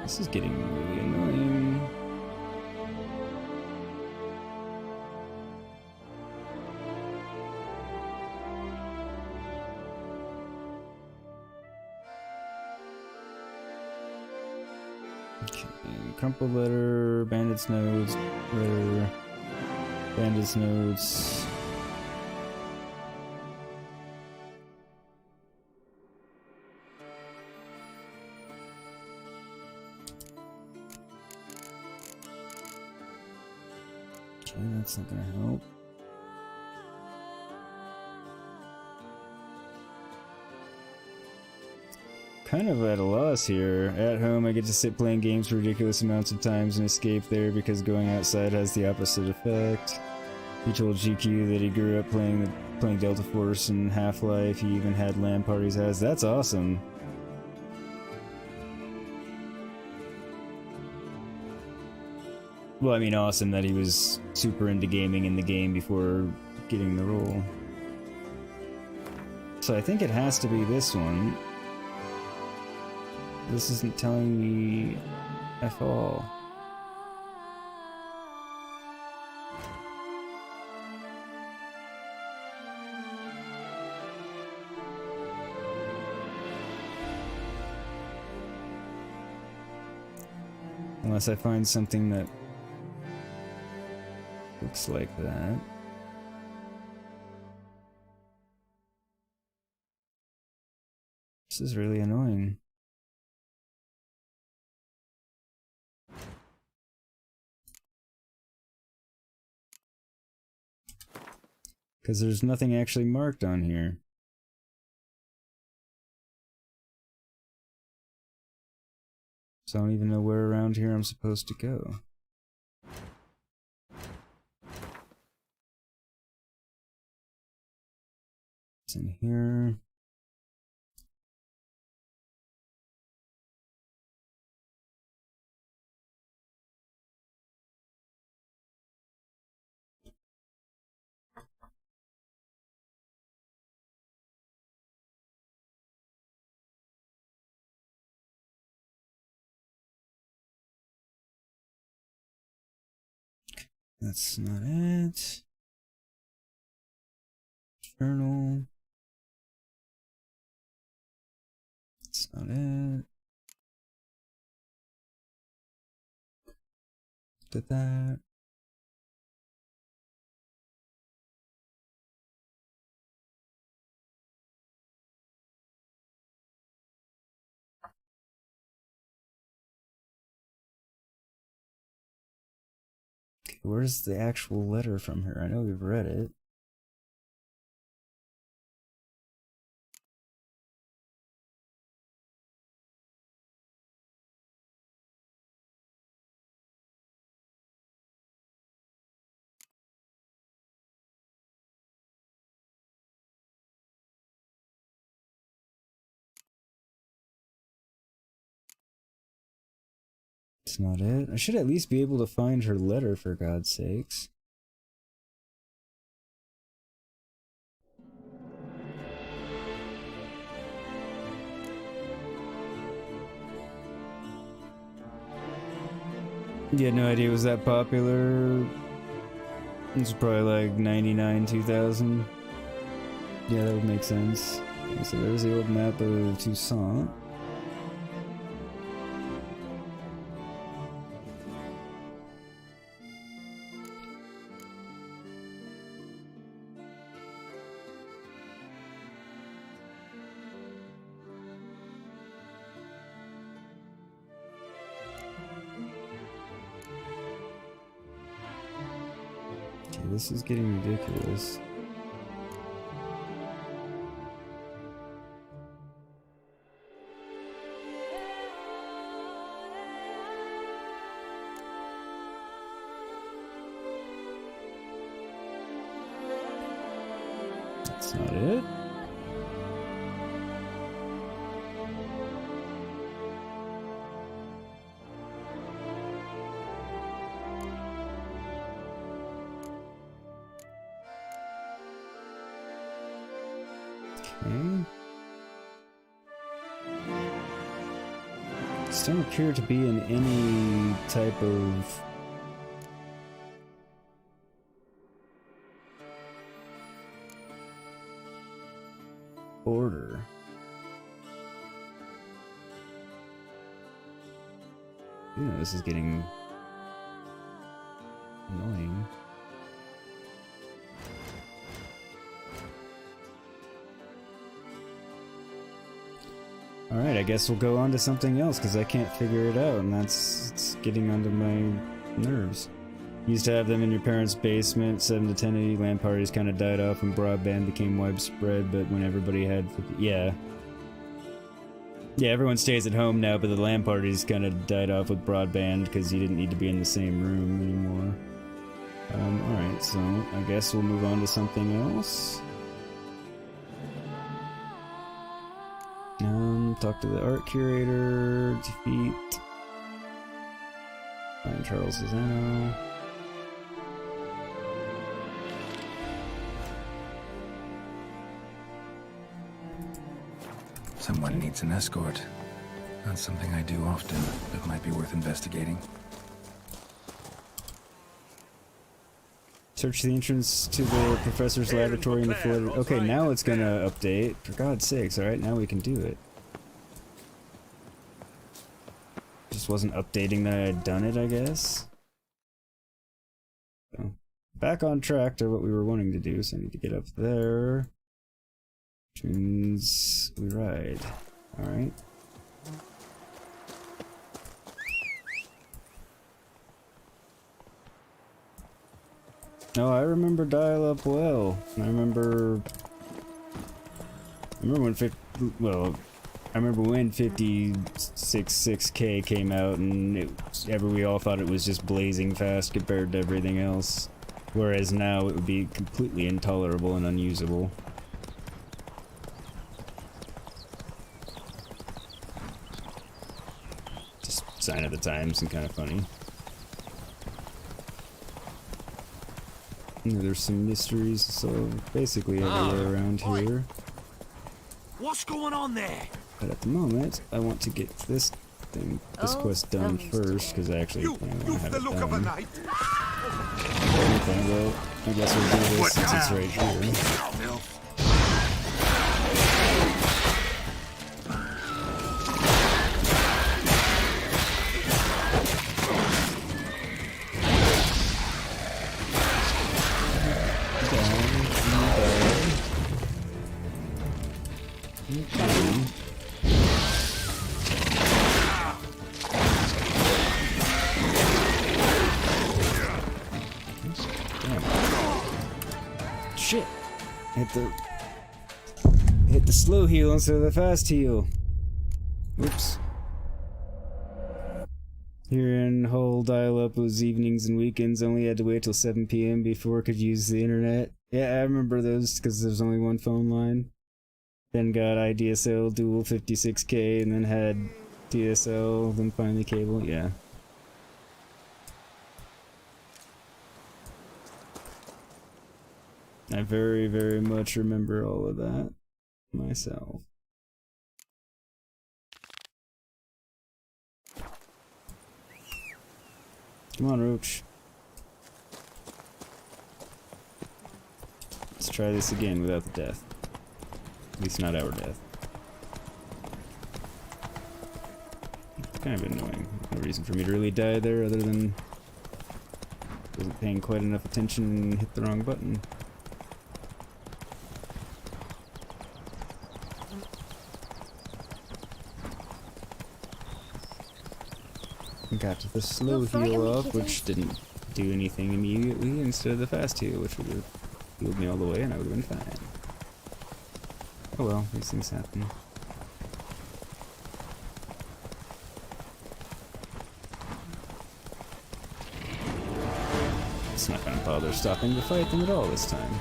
This is getting really annoying. Okay, crumpled letter, bandits notes, letter, bandits notes. Okay, that's not gonna help. Kind of at a loss here. At home, I get to sit playing games for ridiculous amounts of times and escape there because going outside has the opposite effect. He told GQ that he grew up playing Delta Force and Half-Life. He even had LAN parties as. That's awesome. Well, I mean, awesome that he was super into gaming in the game before getting the role. So I think it has to be this one. This isn't telling me at all. Unless I find something that looks like that. This is really annoying. Because there's nothing actually marked on here. So I don't even know where around here I'm supposed to go. It's in here. That's not it. Journal. That's not it. Did that. Okay, where's the actual letter from her? I know we've read it. It's not it. I should at least be able to find her letter, for God's sakes. You had no idea it was that popular. It's probably like 99, 2000. Yeah, that would make sense. Okay, so there's the old map of Touissant. This is getting ridiculous. That's not it. Don't appear to be in any type of order. You know, this is getting annoying. Alright, I guess we'll go on to something else, because I can't figure it out, and it's getting onto my nerves. You used to have them in your parents' basement. 7 to 10 LAN parties kind of died off when broadband became widespread, but when everybody had... Yeah, everyone stays at home now, but the LAN parties kind of died off with broadband, because you didn't need to be in the same room anymore. Alright, so I guess we'll move on to something else. Talk to the art curator, defeat Find Charles Zano. Someone needs an escort. Not something I do often, but might be worth investigating. Search the entrance to the professor's laboratory in the flood. Okay, now it's gonna update. For God's sakes, alright, now we can do it. Just wasn't updating that I had done it, I guess. So, back on track to what we were wanting to do, so I need to get up there. Which means we ride. Alright. No, I remember dial-up well. I remember when I remember when 56.6K came out, and we all thought it was just blazing fast compared to everything else. Whereas now it would be completely intolerable and unusable. Just sign of the times and kind of funny. There's some mysteries, so basically everywhere around here. What's going on there? But at the moment, I want to get this quest done first, because I actually want to have it done. Okay, well, I guess we'll do this since it's right here. Shit! Hit the slow heal instead of the fast heal. Whoops. Here in Hull, dial-up was evenings and weekends. Only had to wait till 7 PM before I could use the internet. Yeah, I remember those because there's only one phone line. Then got IDSL dual 56K, and then had DSL, then finally cable. Yeah. I very, very much remember all of that myself. Come on, Roach. Let's try this again without the death. At least not our death. It's kind of annoying. No reason for me to really die there other than wasn't paying quite enough attention and hit the wrong button. Got the slow heal up, which didn't do anything immediately, instead of the fast heal, which would have healed me all the way and I would have been fine. Oh well, these things happen. It's not gonna bother stopping to fight them at all this time.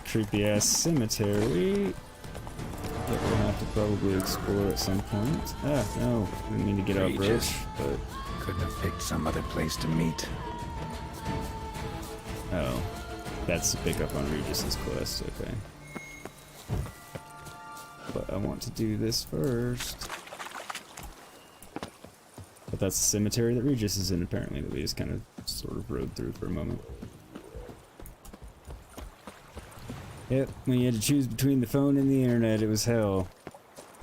Creepy ass cemetery that we'll have to probably explore at some point. Ah, no, I didn't mean to get out Roach, but couldn't have picked some other place to meet. Oh, that's to pick up on Regis's quest, okay. But I want to do this first. But that's the cemetery that Regis is in, apparently, that we just kind of sort of rode through for a moment. Yep, when you had to choose between the phone and the internet, it was hell.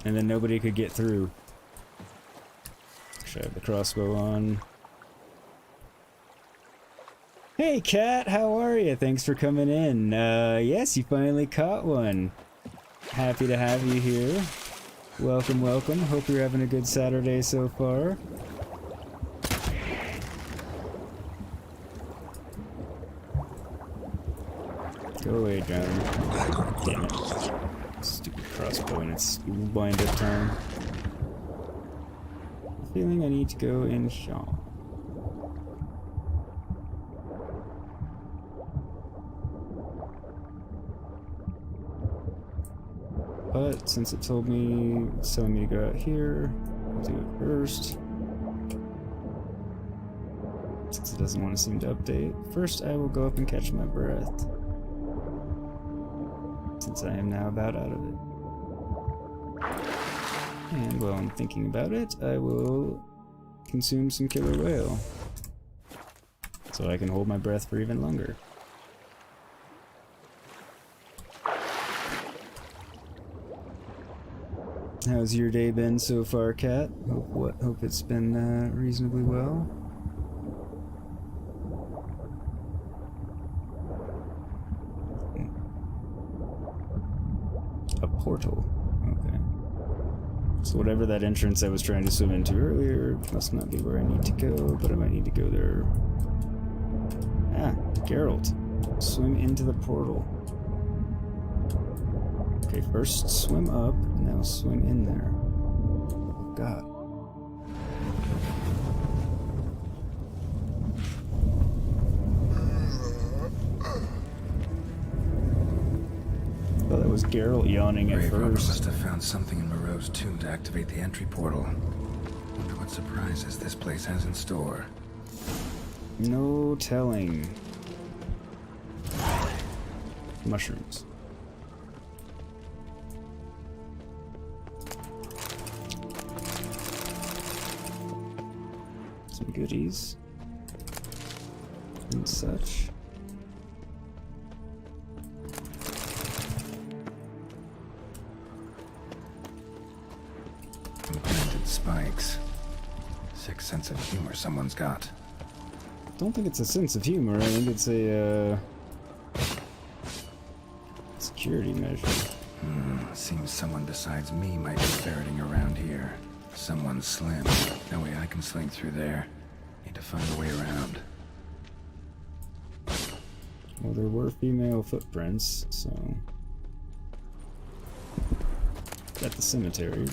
And then nobody could get through. Should I have the crossbow on? Hey Kat, how are you? Thanks for coming in. Yes, you finally caught one. Happy to have you here. Welcome, welcome. Hope you're having a good Saturday so far. Go away, John. Damn it. Stupid crossbow in its wind-up time. Feeling I need to go in shop. But since it told me, it's telling me to go out here, Do it first. Since it doesn't want to seem to update. First, I will go up and catch my breath. Since I am now about out of it. And while I'm thinking about it, I will consume some killer whale. So I can hold my breath for even longer. How's your day been so far, Kat? Hope it's been reasonably well. A portal. Okay. So whatever that entrance I was trying to swim into earlier must not be where I need to go, but I might need to go there. Ah, Geralt. Swim into the portal. Okay, first swim up, now swim in there. Oh, God. Well, that was Geralt yawning at Grave Robber first. must have found something in Moreau's tomb to activate the entry portal. Wonder what surprises this place has in store. No telling. Mushrooms. Some goodies. And such. Implanted spikes. Sick sense of humor someone's got. Don't think it's a sense of humor. I think it's a security measure. Seems someone besides me might be ferreting around here. Someone slim. No way I can sling through there. Need to find a way around. Well, there were female footprints, so... At the cemetery.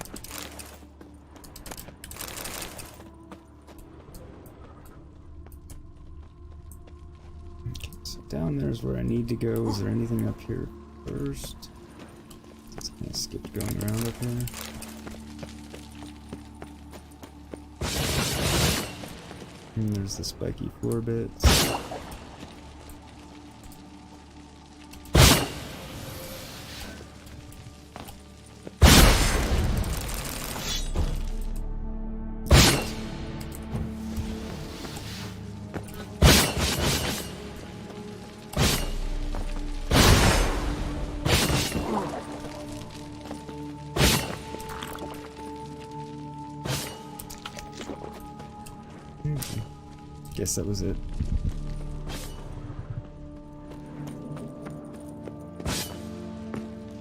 Okay, so down there's where I need to go. Is there anything up here first? Just kind of skip going around up here. And there's the spiky floor bits. Guess that was it.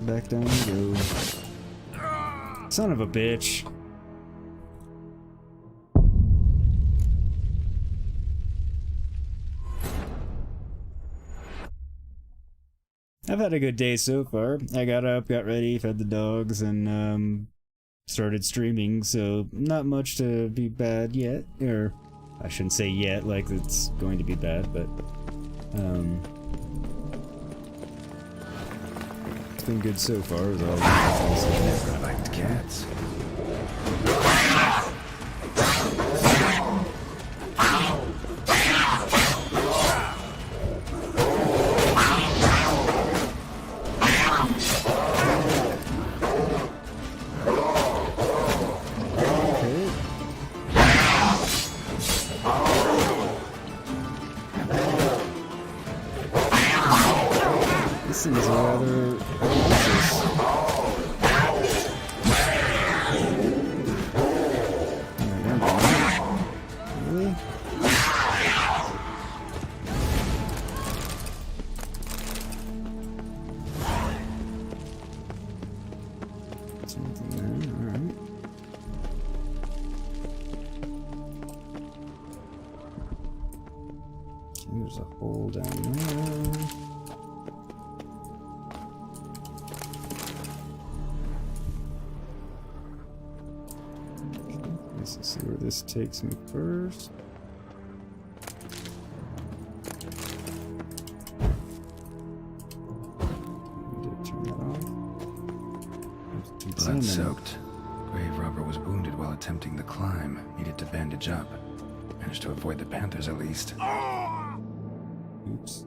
Back down we go. Son of a bitch. I've had a good day so far. I got up, got ready, fed the dogs, and started streaming, so not much to be bad yet. Or I shouldn't say yet, like it's going to be bad, but it's been good so far. As always. I've never liked cats. This seems rather delicious. Really? Something there, alright. There's a hole down there. Let's see where this takes me first. Blood-soaked. Grave robber robber was wounded while attempting the climb. Needed to bandage up. Managed to avoid the Panthers at least. Oops.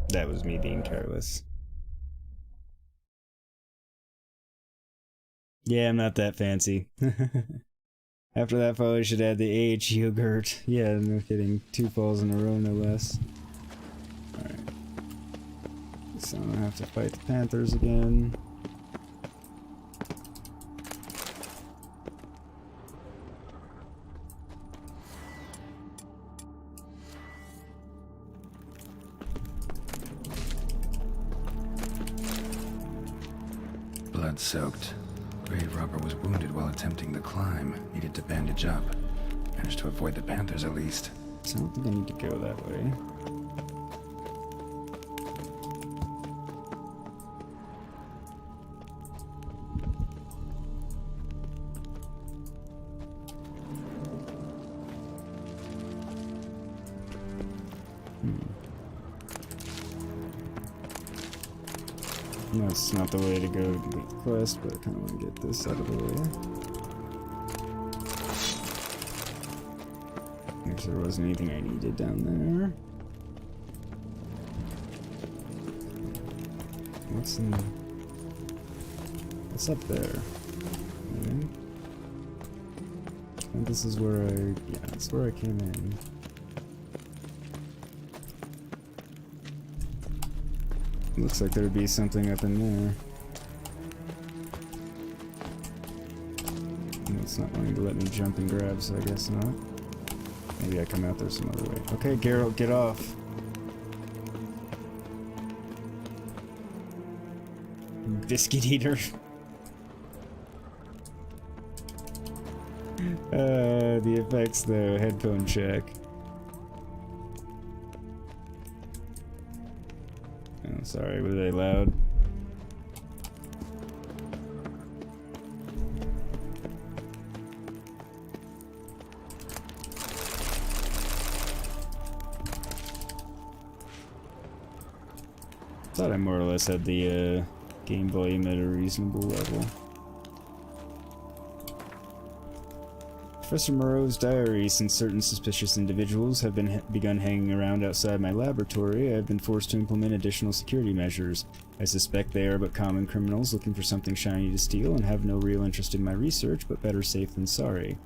That was me being careless. Yeah, I'm not that fancy. After that fall, I should add the AH yogurt. Yeah, no kidding. 2 falls in a row, no less. Alright. So I have to fight the Panthers again. Blood-soaked. Grave robber was wounded while attempting the climb. Needed to bandage up. Managed to avoid the Panthers at least. So I don't think I need to go that way. That's not the way to go with the quest, but I kind of want to get this out of the way. Make sure there wasn't anything I needed down there. What's up there? Okay. And this is where that's where I came in. Looks like there'd be something up in there. And it's not wanting to let me jump and grab, so I guess not. Maybe I come out there some other way. Okay, Geralt, get off. Biscuit eater. The effects though, headphone check. Oh, sorry, were they loud? Thought I more or less had the game volume at a reasonable level. Professor Moreau's diary. Since certain suspicious individuals have begun hanging around outside my laboratory, I have been forced to implement additional security measures. I suspect they are but common criminals looking for something shiny to steal and have no real interest in my research, but better safe than sorry.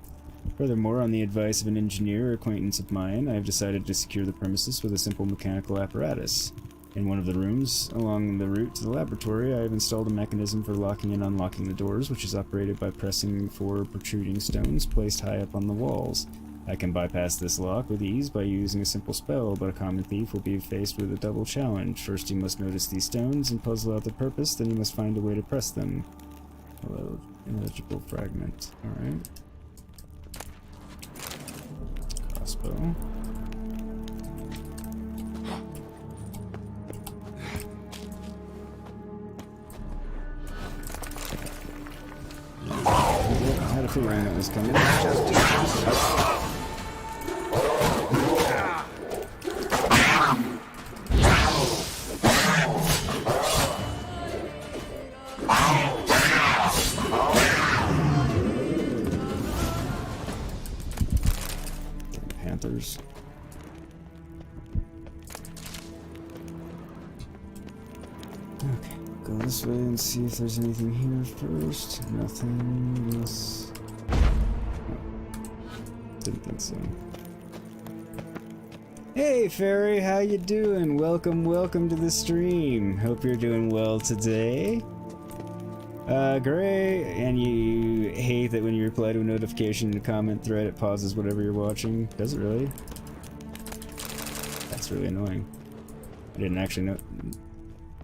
Furthermore, on the advice of an engineer or acquaintance of mine, I have decided to secure the premises with a simple mechanical apparatus. In one of the rooms along the route to the laboratory, I have installed a mechanism for locking and unlocking the doors, which is operated by pressing 4 protruding stones placed high up on the walls. I can bypass this lock with ease by using a simple spell, but a common thief will be faced with a double challenge. First he must notice these stones and puzzle out the purpose, then he must find a way to press them. Hello, illegible fragment. Alright. Crossbow. I had a feeling that was coming. Panthers. Okay, go this way and see if there's anything here first. Nothing else. Didn't think so. Hey Fairy, how you doing? Welcome to the stream. Hope you're doing well today. Great. And you hate that when you reply to a notification in a comment thread, it pauses whatever you're watching. Does it really? That's really annoying. I didn't actually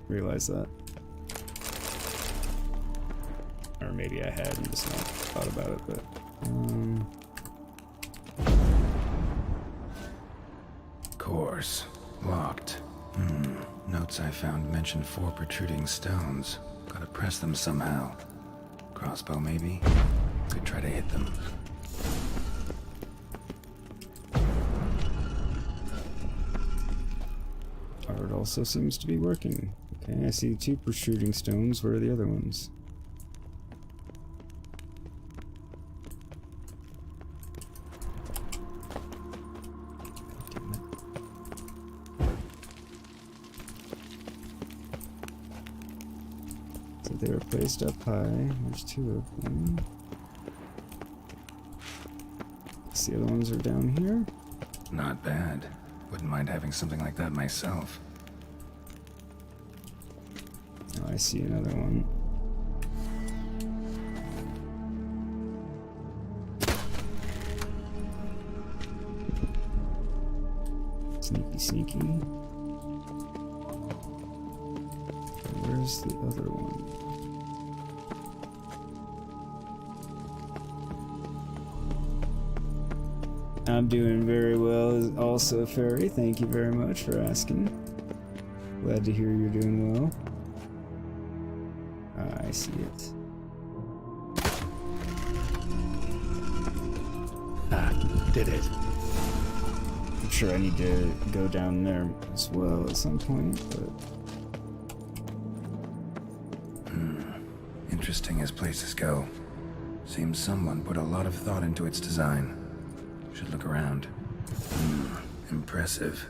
realize that. Or maybe I had and just not thought about it, but Course. Locked. Notes I found mentioned 4 protruding stones. Gotta press them somehow. Crossbow, maybe? Could try to hit them. Art also seems to be working. Okay, I see 2 protruding stones. Where are the other ones? So they were placed up high. There's 2 of them. The other ones are down here. Not bad. Wouldn't mind having something like that myself. Oh, I see another one. Sneaky, sneaky. Where's the other one? I'm doing very well also, Fairy. Thank you very much for asking. Glad to hear you're doing well. I see it. Did it. I'm sure I need to go down there as well at some point, but... Interesting as places go. Seems someone put a lot of thought into its design. Should look around. Impressive.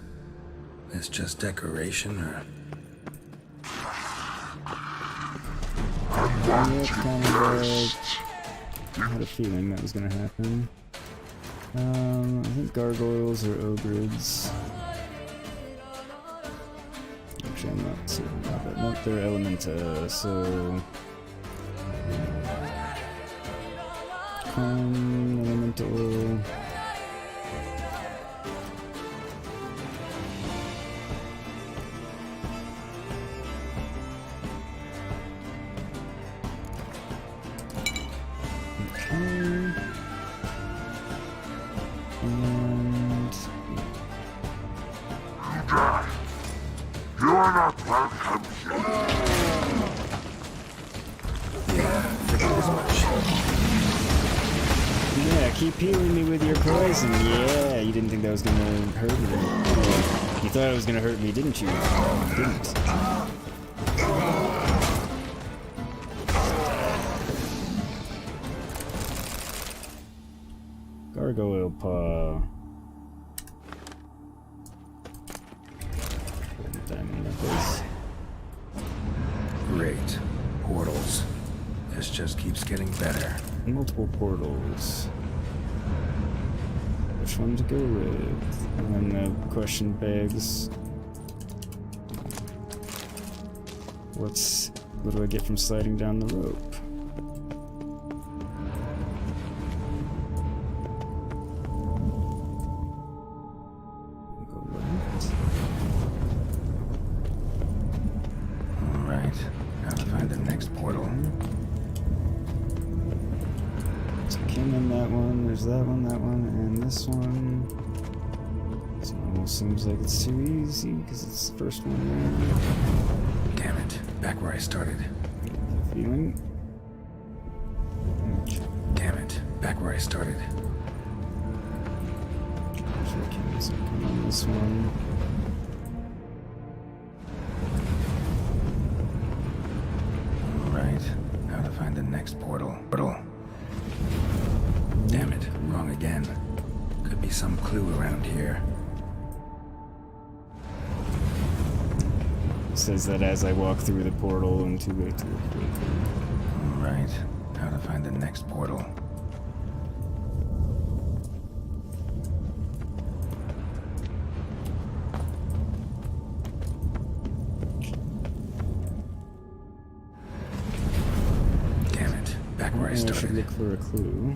Is just decoration, or... Yeah, kind of, I had a feeling that was gonna happen. I think gargoyles or ogres. Actually, I'm not certain about that. Nope, they're elementa, so... elemental... You are not welcome here. Yeah, keep healing me with your poison. Yeah, you didn't think that was gonna hurt me. You thought it was gonna hurt me, didn't you? You didn't. Gargoyle paw. Diamond necklace. Great. Portals. This just keeps getting better. Multiple portals. Which one to go with? And then the question begs, what do I get from sliding down the rope? Go left. Alright. Now to find the next portal. Came in that one, there's that one, and this one. This one almost seems like it's too easy because it's the first one there. Damn it, back where I started. Feeling. Damn it, back where I started. Okay, so come on this one. Alright, now to find the next portal. Damn it, wrong again. Could be some clue around here. It says that as I walk through the portal and too late to record. Alright, now to find the next portal. Damn it, back where I started. I should look for a clue.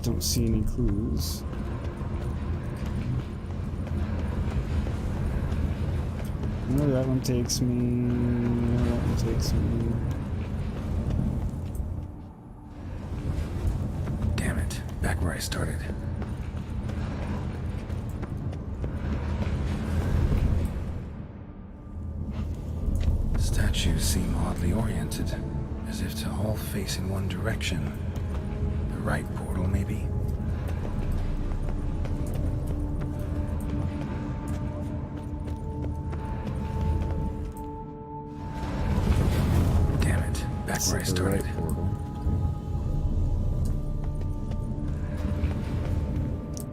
Don't see any clues. No, that one takes me. No, that one takes me. Damn it, back where I started. Statues seem oddly oriented, as if to all face in one direction. The right portal, maybe? back where I started.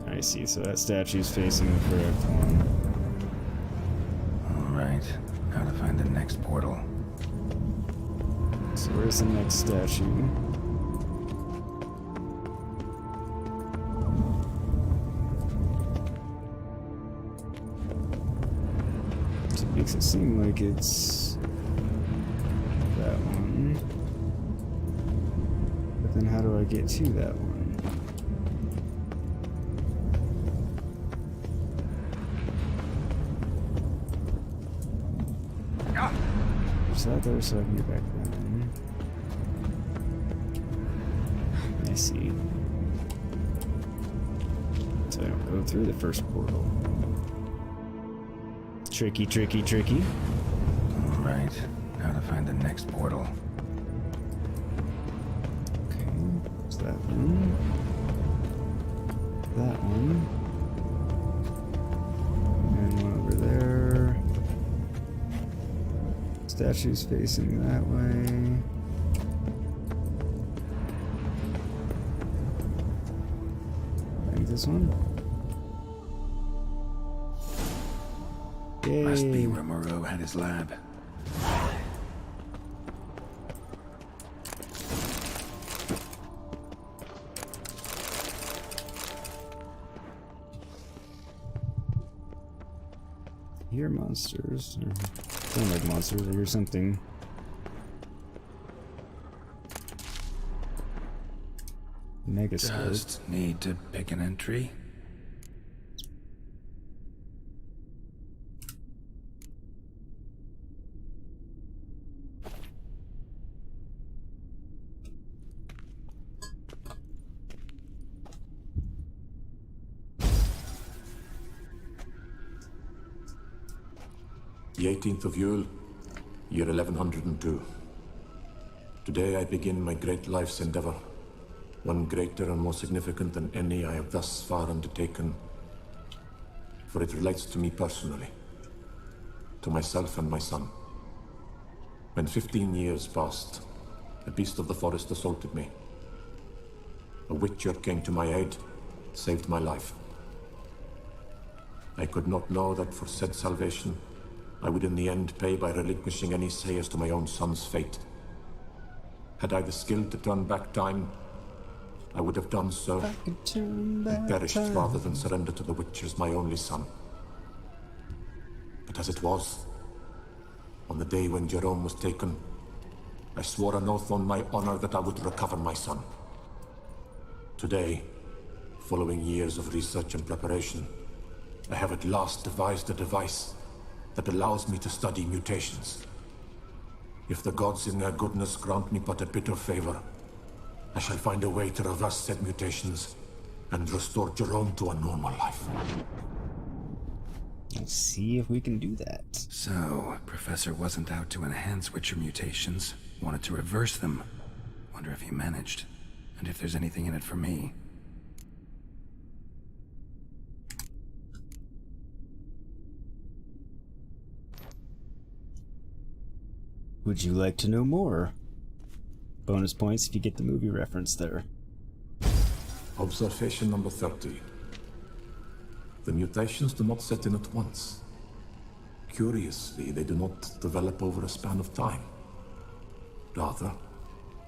I see, so that statue's facing the correct one. Alright, now to find the next portal. So where's the next statue? It makes it seem like it's that one. But then how do I get to that one? Is that there so I can get back down? I see. So I don't go through the first portal. Tricky, tricky, tricky. Alright, now to find the next portal. Okay, there's that one. That one. And one over there. Statue's facing that way. I think this one. Yay. Must be where Moreau had his lab. Hear monsters. Or sound like monsters. I hear something. Megascope. Just need to pick an entry. The 18th of Yule, year 1102. Today I begin my great life's endeavor, one greater and more significant than any I have thus far undertaken, for it relates to me personally, to myself and my son. When 15 years passed, a beast of the forest assaulted me. A witcher came to my aid, saved my life. I could not know that for said salvation, I would in the end pay by relinquishing any say as to my own son's fate. Had I the skill to turn back time, I would have done so, and perished rather than surrender to the Witchers my only son. But as it was, on the day when Jerome was taken, I swore an oath on my honor that I would recover my son. Today, following years of research and preparation, I have at last devised a device that allows me to study mutations. If the gods in their goodness grant me but a bit of favor, I shall find a way to reverse said mutations and restore Jerome to a normal life. Let's see if we can do that. So, Professor wasn't out to enhance Witcher mutations, wanted to reverse them. Wonder if he managed, and if there's anything in it for me. Would you like to know more? Bonus points if you get the movie reference there. Observation number 30. The mutations do not set in at once. Curiously, they do not develop over a span of time. Rather,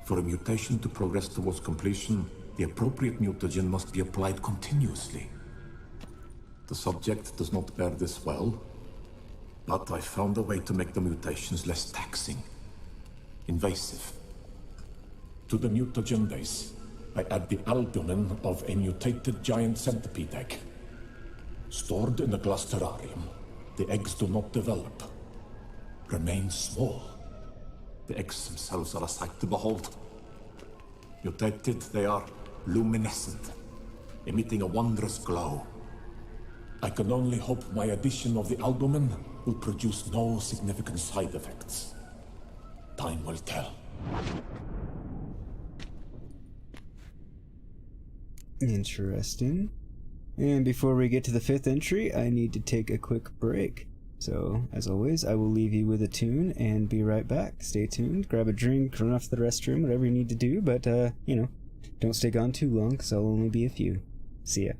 for a mutation to progress towards completion, the appropriate mutagen must be applied continuously. The subject does not bear this well, but I found a way to make the mutations less taxing, invasive. To the mutagen base, I add the albumin of a mutated giant centipede egg. Stored in a glass terrarium, the eggs do not develop, remain small. The eggs themselves are a sight to behold. Mutated, they are luminescent, emitting a wondrous glow. I can only hope my addition of the albumin will produce no significant side effects. Time will tell. Interesting. And before we get to the 5th entry, I need to take a quick break. So, as always, I will leave you with a tune and be right back. Stay tuned, grab a drink, run off to the restroom, whatever you need to do, but, you know, don't stay gone too long, because I'll only be a few. See ya.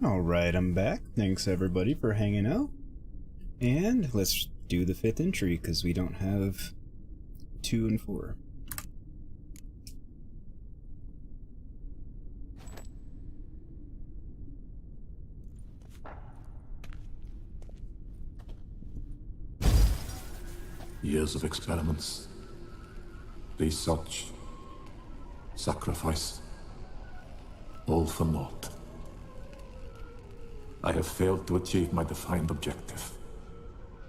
Alright, I'm back. Thanks everybody for hanging out. And let's do the 5th entry, because we don't have 2 and 4. Years of experiments, research, sacrifice, all for naught. I have failed to achieve my defined objective.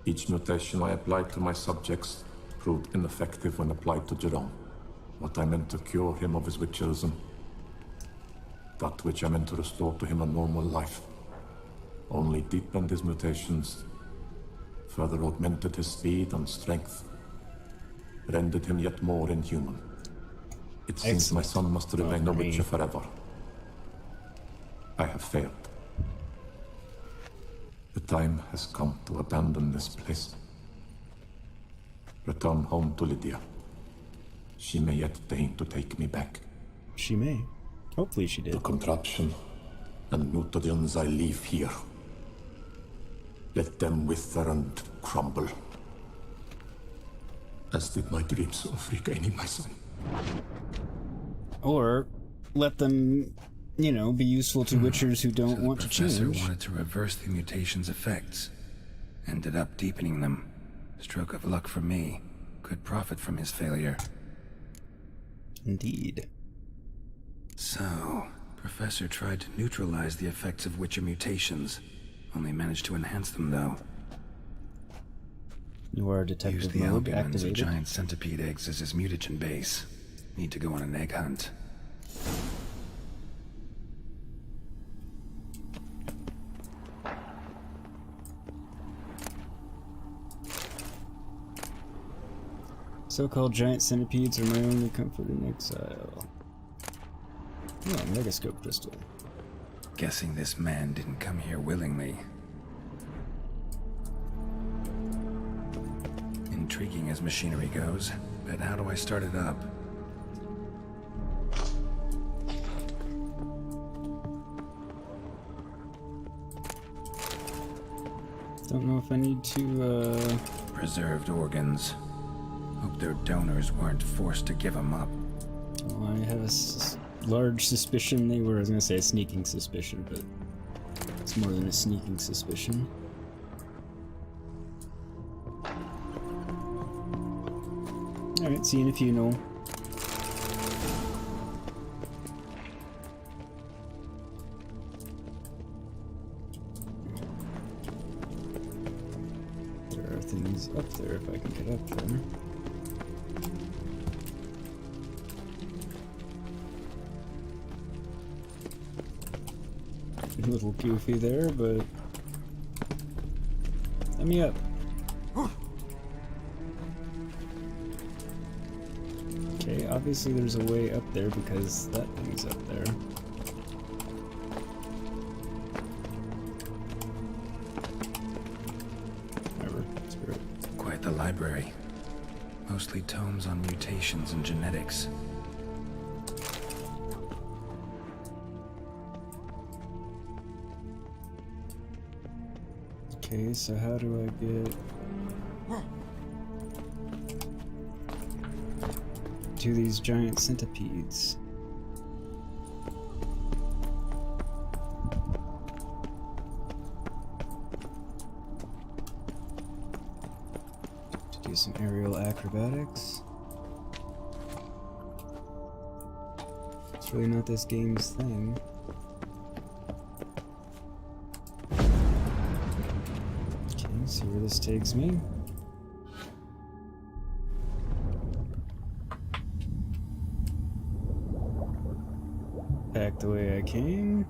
Each mutation I applied to my subjects proved ineffective when applied to Jerome. What I meant to cure him of his witcherism, that which I meant to restore to him a normal life, only deepened his mutations, further augmented his speed and strength, rendered him yet more inhuman. It seems my son must remain a witcher forever. I have failed. The time has come to abandon this place. Return home to Lydia. She may yet deign to take me back. She may. Hopefully she did. The contraption and mutagens I leave here. Let them wither and crumble. As did my dreams of regaining my son. Or let them, you know, be useful to witchers who don't want to change. The professor wanted to reverse the mutation's effects. Ended up deepening them. Stroke of luck for me. Could profit from his failure. Indeed. So, Professor tried to neutralize the effects of witcher mutations. Only managed to enhance them, though. You are detective Used the mode albumins of activated. giant centipede eggs as his mutagen base. Need to go on an egg hunt. So-called giant centipedes are my only comfort in exile. Oh, megascope crystal. Guessing this man didn't come here willingly. Intriguing as machinery goes, but how do I start it up? Don't know if I need to, Preserved organs. Hope their donors weren't forced to give them up. Well, I have a large suspicion they were. I was gonna say a sneaking suspicion, but it's more than a sneaking suspicion. Alright, see you in a few, Noel. There are things up there if I can get up there. A little goofy there, but let me up. Okay, obviously there's a way up there because that thing's up there. Whatever, screw it. Quite the library. Mostly tomes on mutations and genetics. Okay, so how do I get to these giant centipedes? To do some aerial acrobatics. It's really not this game's thing. See where this takes me. Back the way I came.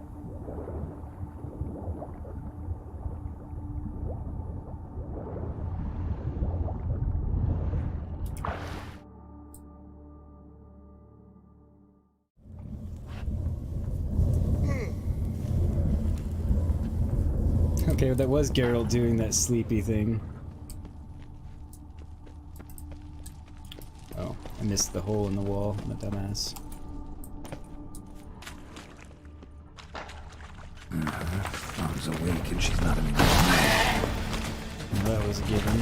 Okay, that was Geralt doing that sleepy thing. Oh, I missed the hole in the wall. I'm a dumbass. mother's awake and she's not anymore. Well, that was a given.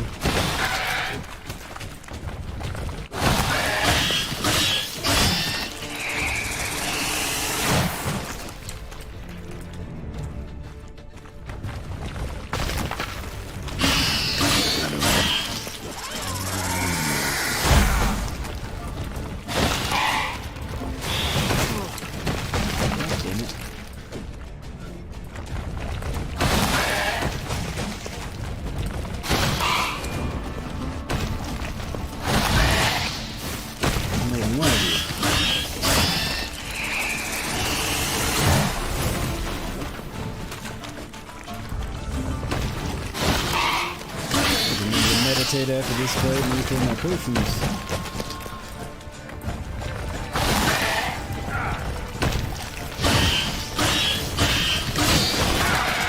After this fight and refill my potions.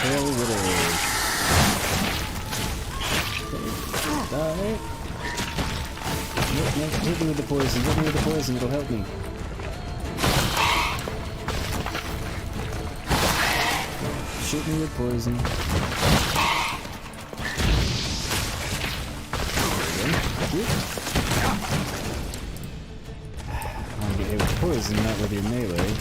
Hell with a... Die. Nope, nope, hit me with the poison, hit me with the poison, it'll help me. Shoot me with poison. I want to get hit with poison, not with your melee.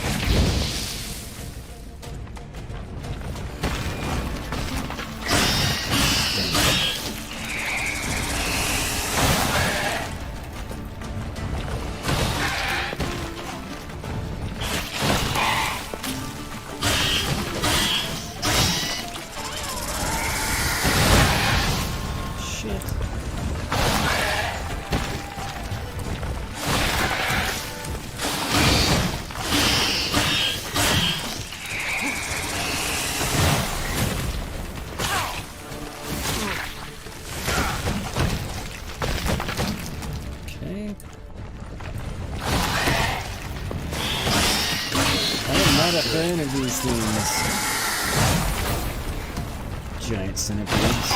Fan of these things. Giant centipedes.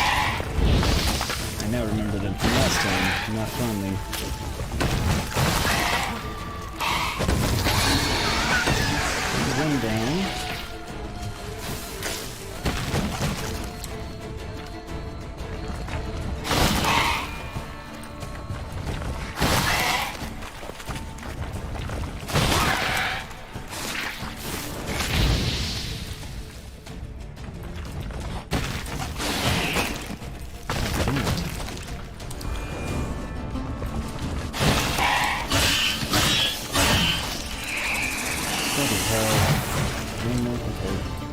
I now remember them from last time, not fondly. One down.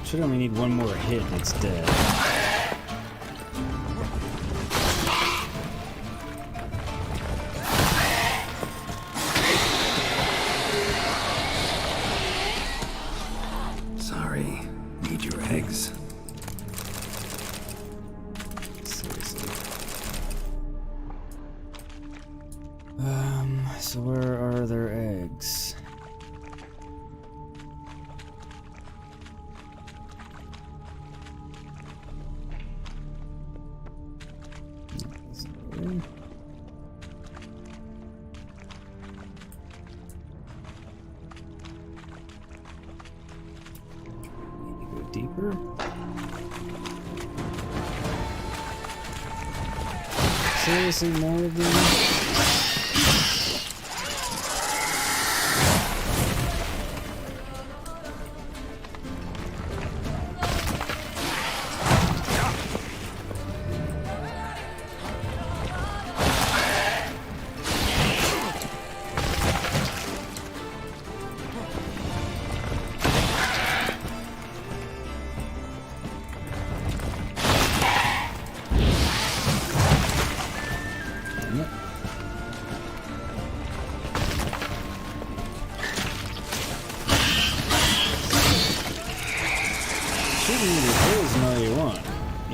Should only need one more hit and it's dead. Sorry, need your eggs. Seriously. So where are their eggs? Deeper. Seriously, more of them?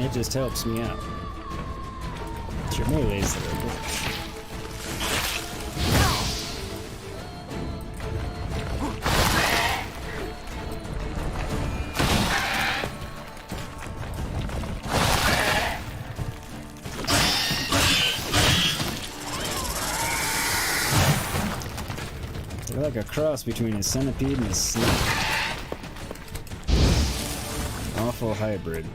It just helps me out. It's your melees that are good. They're like a cross between a centipede and a snake. Awful hybrid.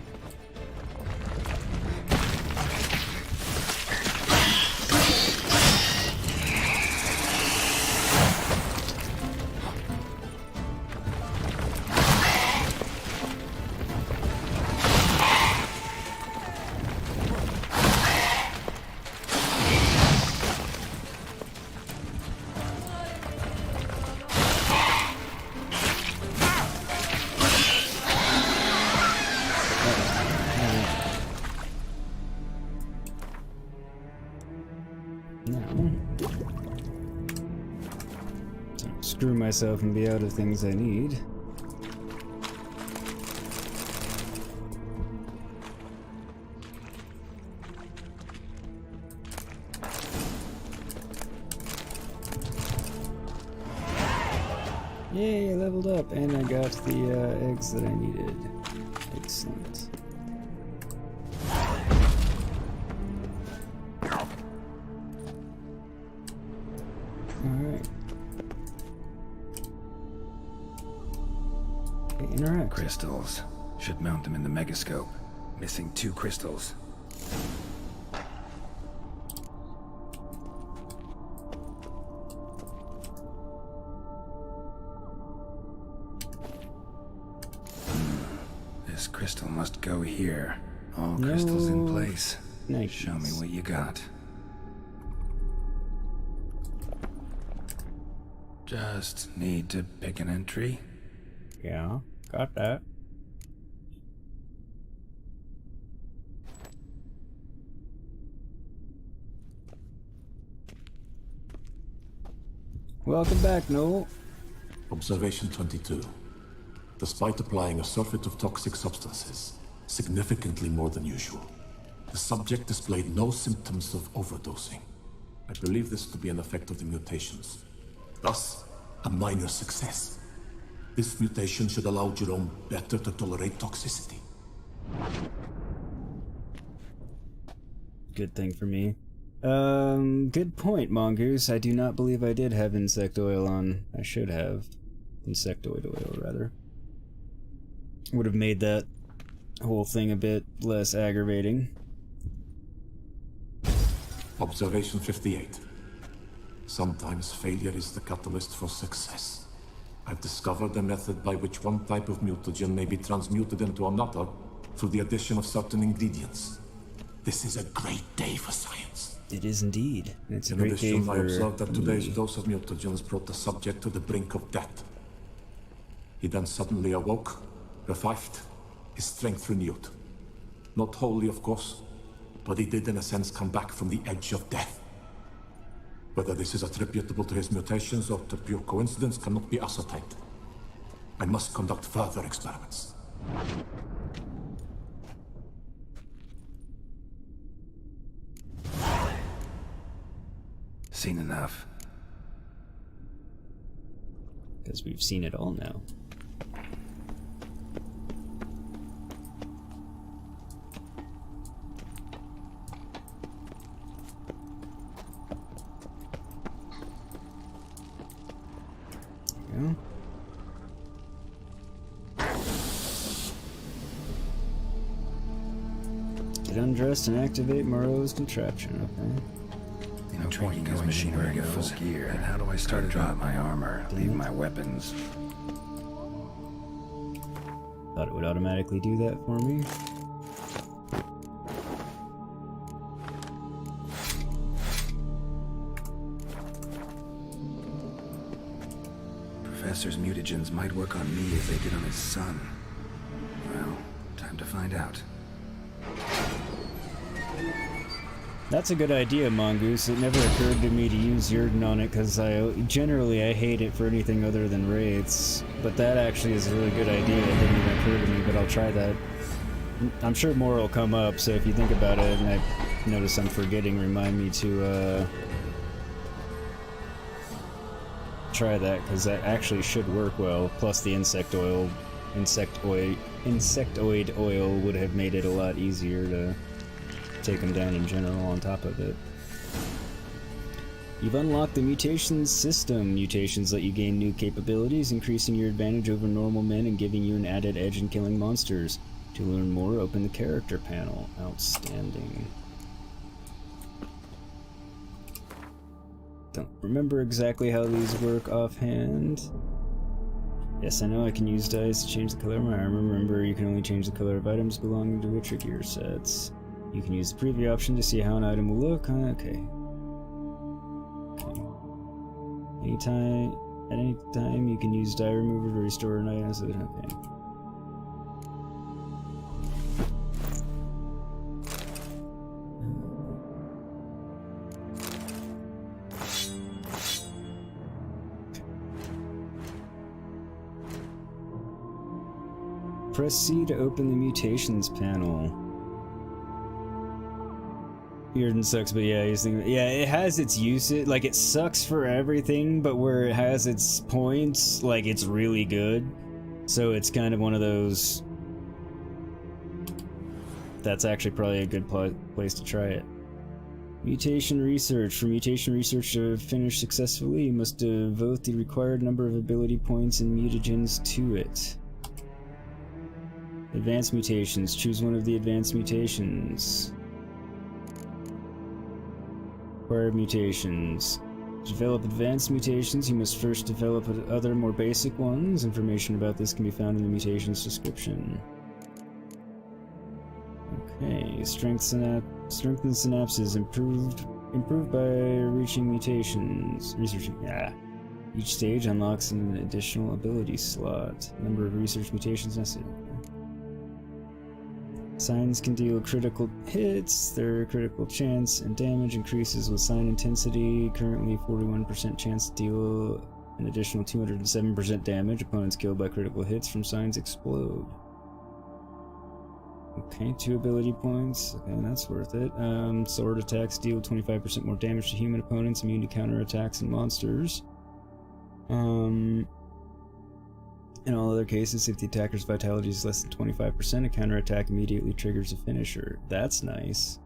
Screw myself and be out of things I need. Yay, I leveled up and I got the eggs that I needed. Excellent. Alright. Interact. Crystals. Should mount them in the megascope. Missing 2 crystals. This crystal must go here. All crystals in place. Nice. Show me what you got. Just need to pick an entry. Yeah, got that. Welcome back, Noel. Observation 22. Despite applying a surfeit of toxic substances, significantly more than usual, the subject displayed no symptoms of overdosing. I believe this to be an effect of the mutations. Thus, a minor success. This mutation should allow Jerome better to tolerate toxicity. Good thing for me. Good point, Mongoose. I do not believe I did have insect oil on. I should have. Insectoid oil, rather. Would have made that whole thing a bit less aggravating. Observation 58. Sometimes failure is the catalyst for success. I've discovered a method by which one type of mutagen may be transmuted into another through the addition of certain ingredients. This is a great day for science. It is indeed. It's a In great day addition, for I observed that today's me. dose of mutagens brought the subject to the brink of death. He then suddenly awoke, revived, his strength renewed. Not wholly, of course, but he did in a sense come back from the edge of death. Whether this is attributable to his mutations or to pure coincidence cannot be ascertained. I must conduct further experiments. Seen enough. Because we've seen it all now. There we go. Get undressed and activate Moreau's contraption, okay. No point in machinery at full gear. And how do I start to drop my armor? Leave my weapons. Thought it would automatically do that for me. Professor's mutagens might work on me as they did on his son. Well, time to find out. That's a good idea, Mongoose. It never occurred to me to use Yrden on it because I hate it for anything other than wraiths. But that actually is a really good idea. It didn't even occur to me, but I'll try that. I'm sure more will come up, so if you think about it and I notice I'm forgetting, remind me to try that, because that actually should work well. Plus the insectoid oil would have made it a lot easier to take them down in general on top of it. You've unlocked the mutations system. Mutations let you gain new capabilities, increasing your advantage over normal men and giving you an added edge in killing monsters. To learn more, open the character panel. Outstanding. Don't remember exactly how these work offhand. Yes, I know I can use dice to change the color of my armor. Remember, you can only change the color of items belonging to Witcher gear sets. You can use the preview option to see how an item will look. Okay. Anytime, at any time, you can use die remover to restore an item. So, okay. Press C to open the mutations panel. Bearden sucks, but yeah, he's thinking, yeah, it has its uses. Like, it sucks for everything, but where it has its points, like, it's really good. So it's kind of one of those. That's actually probably a good place to try it. Mutation research. For mutation research to finish successfully, you must devote the required number of ability points and mutagens to it. Advanced mutations. Choose one of the advanced mutations. Required mutations. To develop advanced mutations, you must first develop other more basic ones. Information about this can be found in the mutations description. Okay, strengthen synapses. Improved by reaching mutations. Researching. Each stage unlocks an additional ability slot. Number of research mutations necessary. Signs can deal critical hits. Their critical chance and damage increases with sign intensity. Currently 41% chance to deal an additional 207% damage. Opponents killed by critical hits from signs explode. Okay, 2 ability points. Okay, that's worth it. Sword attacks deal 25% more damage to human opponents, immune to counter attacks and monsters. In all other cases, if the attacker's vitality is less than 25%, a counterattack immediately triggers a finisher. That's nice.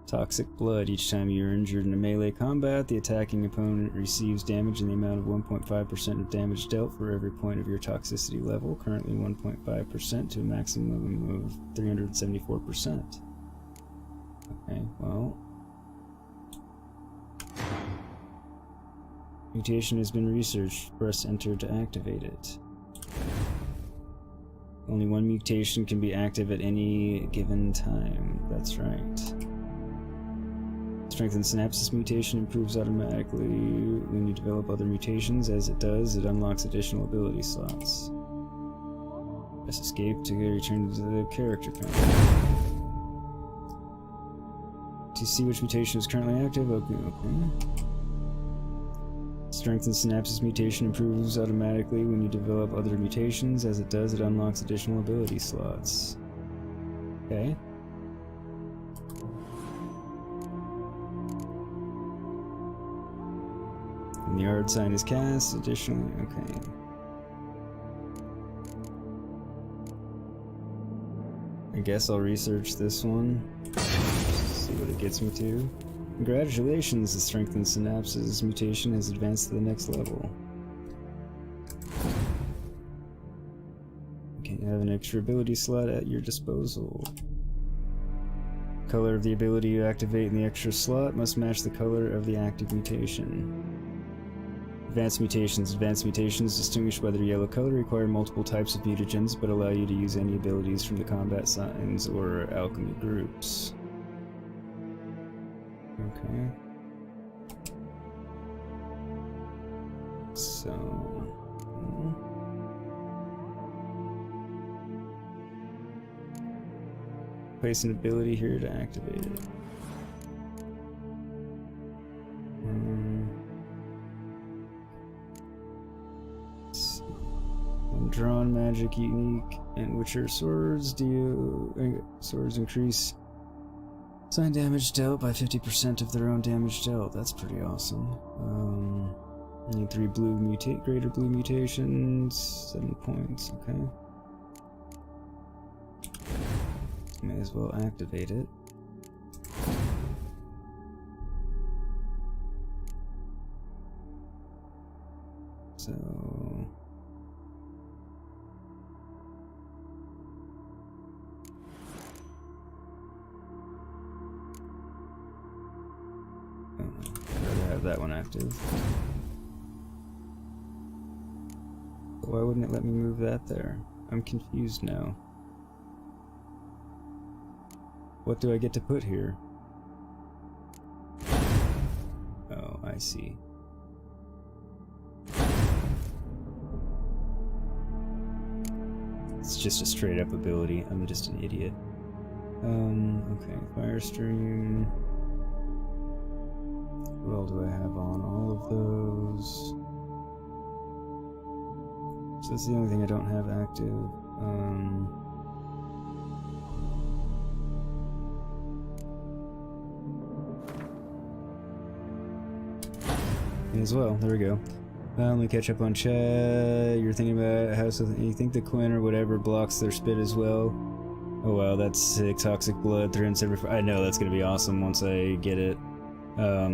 Toxic blood. Each time you are injured in a melee combat, the attacking opponent receives damage in the amount of 1.5% of damage dealt for every point of your toxicity level, currently 1.5% to a maximum of 374%. Okay, well. Mutation has been researched. Press enter to activate it. Only one mutation can be active at any given time. That's right. Strengthened synapses mutation improves automatically when you develop other mutations. As it does, it unlocks additional ability slots. Press escape to return to the character panel. To see which mutation is currently active, okay. Strengthened synapses mutation improves automatically when you develop other mutations. As it does, it unlocks additional ability slots. Okay. And the yard sign is cast. Additionally, okay. I guess I'll research this one. See what it gets me to. Congratulations, the Strengthened Synapses mutation has advanced to the next level. Okay, you have an extra ability slot at your disposal. Color of the ability you activate in the extra slot must match the color of the active mutation. Advanced mutations. Advanced mutations distinguished by their yellow color require multiple types of mutagens but allow you to use any abilities from the combat signs or alchemy groups. Okay. So. Place an ability here to activate it. Drawn magic unique and Witcher swords swords increase sign damage dealt by 50% of their own damage dealt. That's pretty awesome. Need 3 greater blue mutations, 7 points, okay. May as well activate it. So... I'd rather have that one active. Why wouldn't it let me move that there? I'm confused now. What do I get to put here? Oh, I see. It's just a straight up ability. I'm just an idiot. Okay, Fire Stream. What all do I have on? All of those. So that's the only thing I don't have active. As well, there we go. Let me catch up on chat. You're thinking about how so you think the Quinn or whatever blocks their spit as well? Oh wow, that's sick. Toxic blood, 375. I know that's gonna be awesome once I get it. I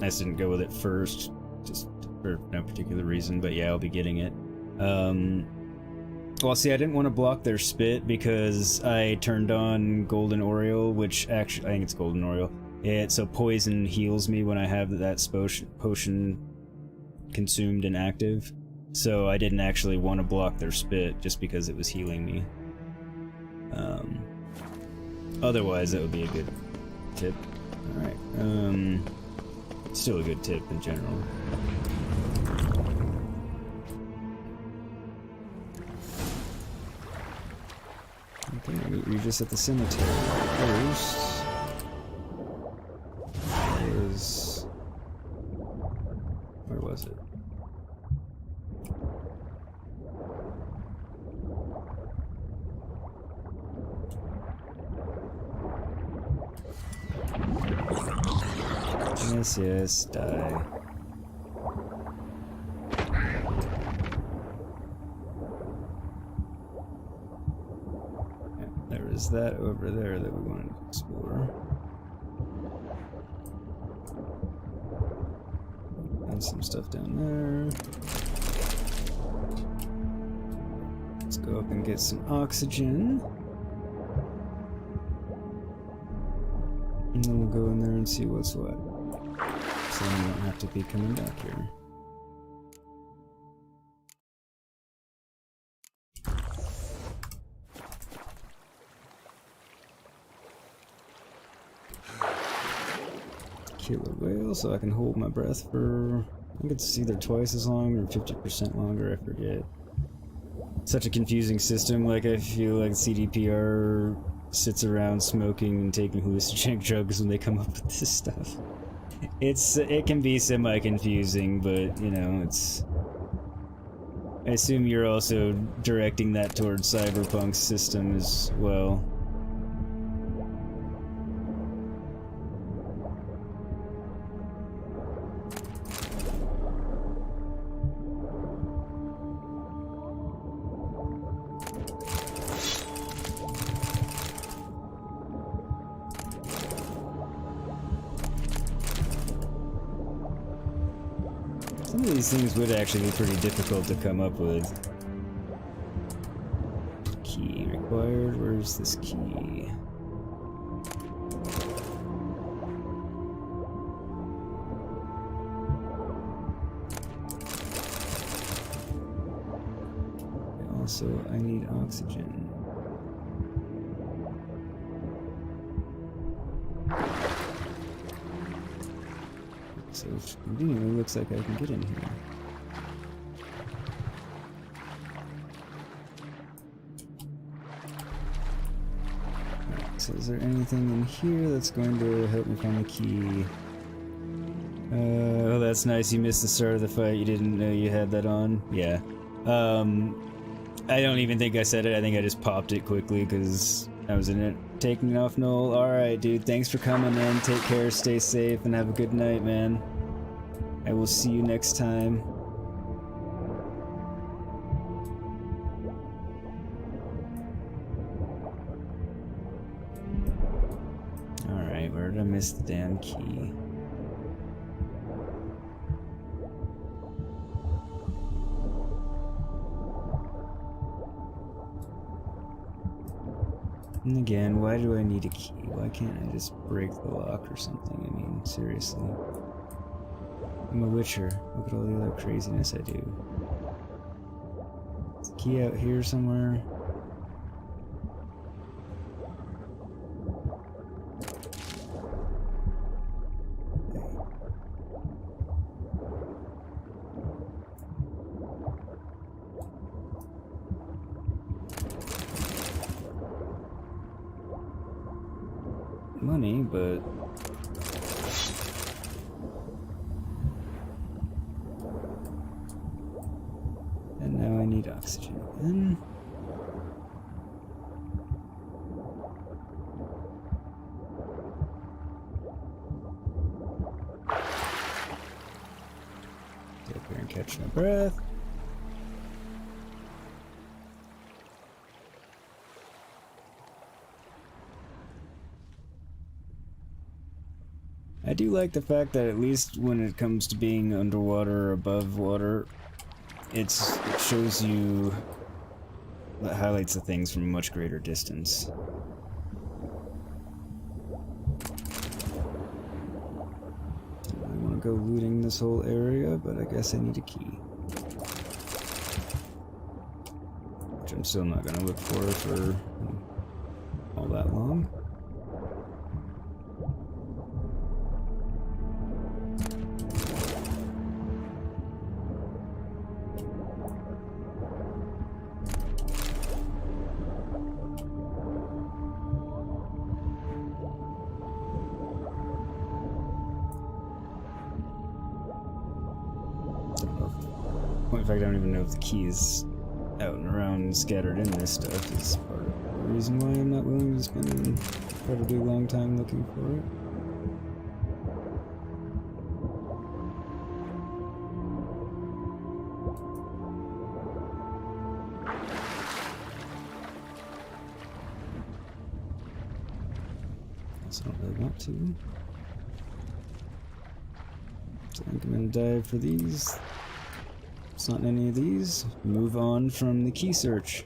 just didn't go with it first, just for no particular reason, but yeah, I'll be getting it. Well, see, I didn't want to block their spit because I turned on Golden Oriole, which actually, I think it's Golden Oriole. So poison heals me when I have that potion consumed and active. So I didn't actually want to block their spit just because it was healing me. Otherwise, that would be a good tip. Alright, still a good tip in general. Okay, I meet Regis at the cemetery. First was... where was it? Yes, yes, die. Yeah, there is that over there that we wanted to explore. And some stuff down there. Let's go up and get some oxygen. And then we'll go in there and see what's what. So then we don't have to be coming back here. Kill a whale so I can hold my breath for... I think it's either twice as long or 50% longer, I forget. Such a confusing system, like I feel like CDPR sits around smoking and taking hallucinogenic drugs when they come up with this stuff. It can be semi-confusing, but, you know, it's... I assume you're also directing that towards Cyberpunk's system as well. Some of these things would actually be pretty difficult to come up with. Key required. Where's this key? Also, I need oxygen. So it conveniently looks like I can get in here. Alright, so is there anything in here that's going to help me find the key? Oh, that's nice. You missed the start of the fight. You didn't know you had that on? Yeah. I don't even think I said it. I think I just popped it quickly because I was in it. Taking off, Noel. Alright, dude. Thanks for coming in. Take care, stay safe, and have a good night, man. I will see you next time. Alright, where did I miss the damn key? And again, why do I need a key? Why can't I just break the lock or something? I mean, seriously. I'm a witcher. Look at all the other craziness I do. Is the key out here somewhere? Money, but and now I need oxygen again. Get up here and catch my breath. I do like the fact that at least when it comes to being underwater or above water, it shows you, it highlights the things from a much greater distance. I want to go looting this whole area, but I guess I need a key. Which I'm still not going to look for all that long. In fact, I don't even know if the key is out and around scattered in this stuff. Is part of the reason why I'm not willing to spend an incredibly long time looking for it. I don't really want to. So I think I'm gonna dive for these. It's not in any of these. Move on from the key search.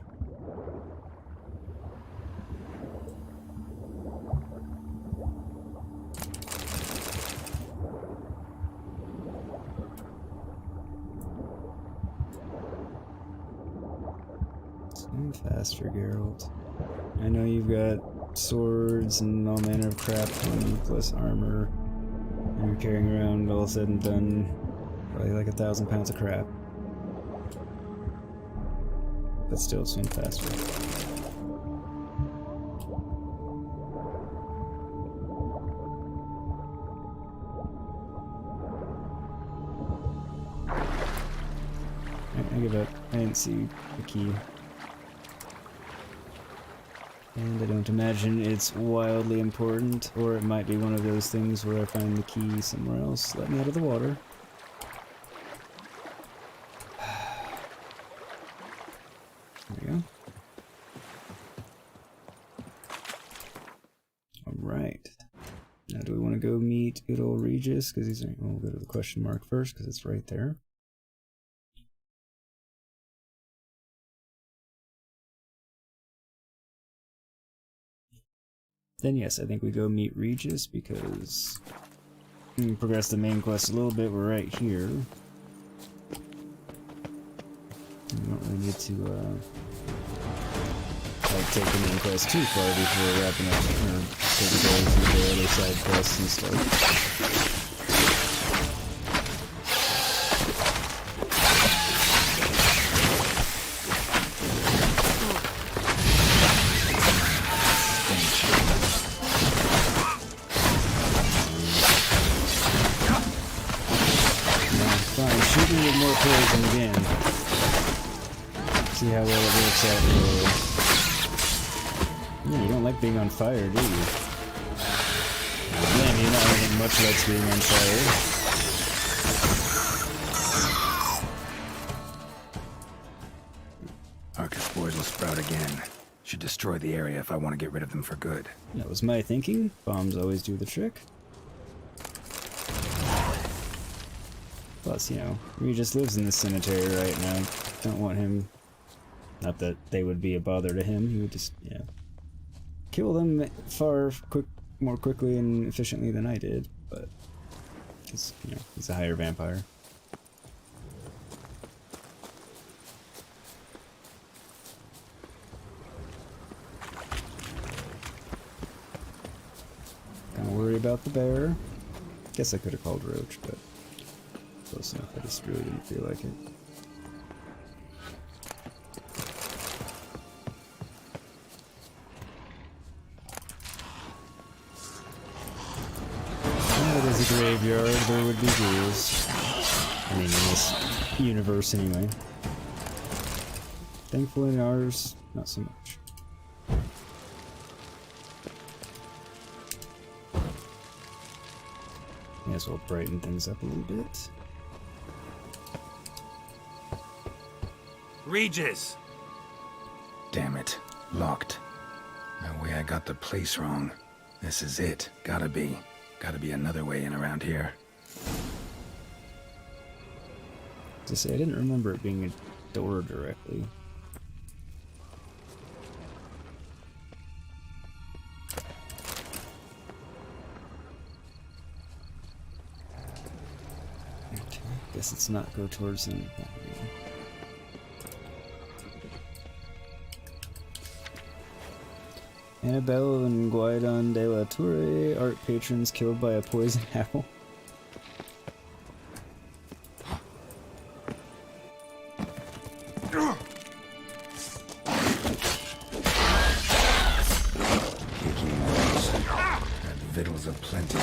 Swim faster, Geralt. I know you've got swords and all manner of crap on you, plus armor, and you're carrying around, all said and done, probably like 1,000 pounds of crap. But still swim faster. I give up. I didn't see the key. And I don't imagine it's wildly important, or it might be one of those things where I find the key somewhere else. Let me out of the water. There we go. Alright. Now do we want to go meet good old Regis? Because he's... We'll go to the question mark first, because it's right there. Then yes, I think we go meet Regis, because we can progress the main quest a little bit. We're right here. We don't really need to like take the main quest too far before wrapping up or taking care of the other side quests and stuff. Shoot me with more poison again. See how well it works out for... You don't like being on fire, do you? Blame you, not having much likes being on fire. Arcus boys will sprout again. Should destroy the area if I want to get rid of them for good. That was my thinking. Bombs always do the trick. Plus, you know, Regis lives in this cemetery right now. Don't want him... Not that they would be a bother to him, he would just, yeah. kill them more quickly and efficiently than I did, but because, you know, he's a higher vampire. Kind of worry about the bear. Guess I could have called Roach, but close enough. I just really didn't feel like it. If it is a graveyard, there would be ghouls. I mean, in this universe anyway. Thankfully in ours, not so much. May as well brighten things up a little bit. Regis! Damn it. Locked. No way I got the place wrong. This is it. Gotta be another way in around here. To say, I didn't remember it being a door directly. Okay, guess it's not go towards him. Annabelle and Guidon de la Tour, art patrons killed by a poison owl. Victuals of plenty.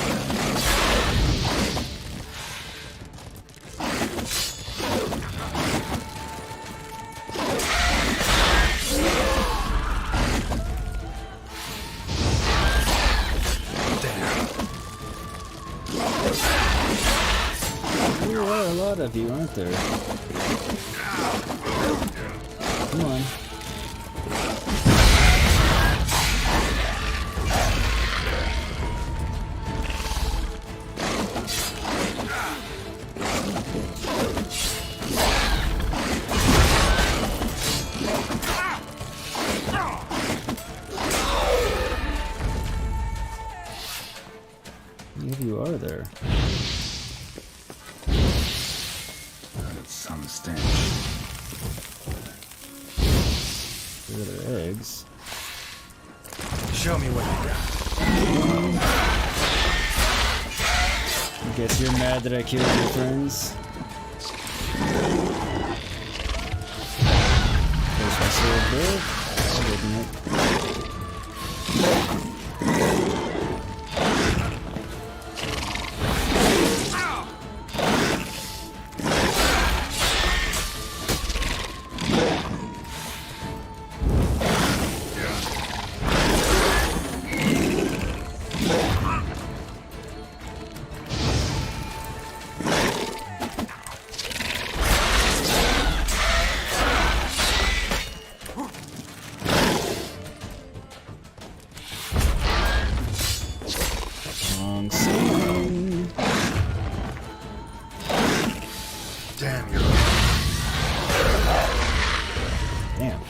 There are a lot of you, aren't there? Come on. Maybe you are there. Some stench. Where are their eggs? Show me what you got. I guess you're mad that I killed your friends. There's my sword there. I didn't it? Damn, you're Damn.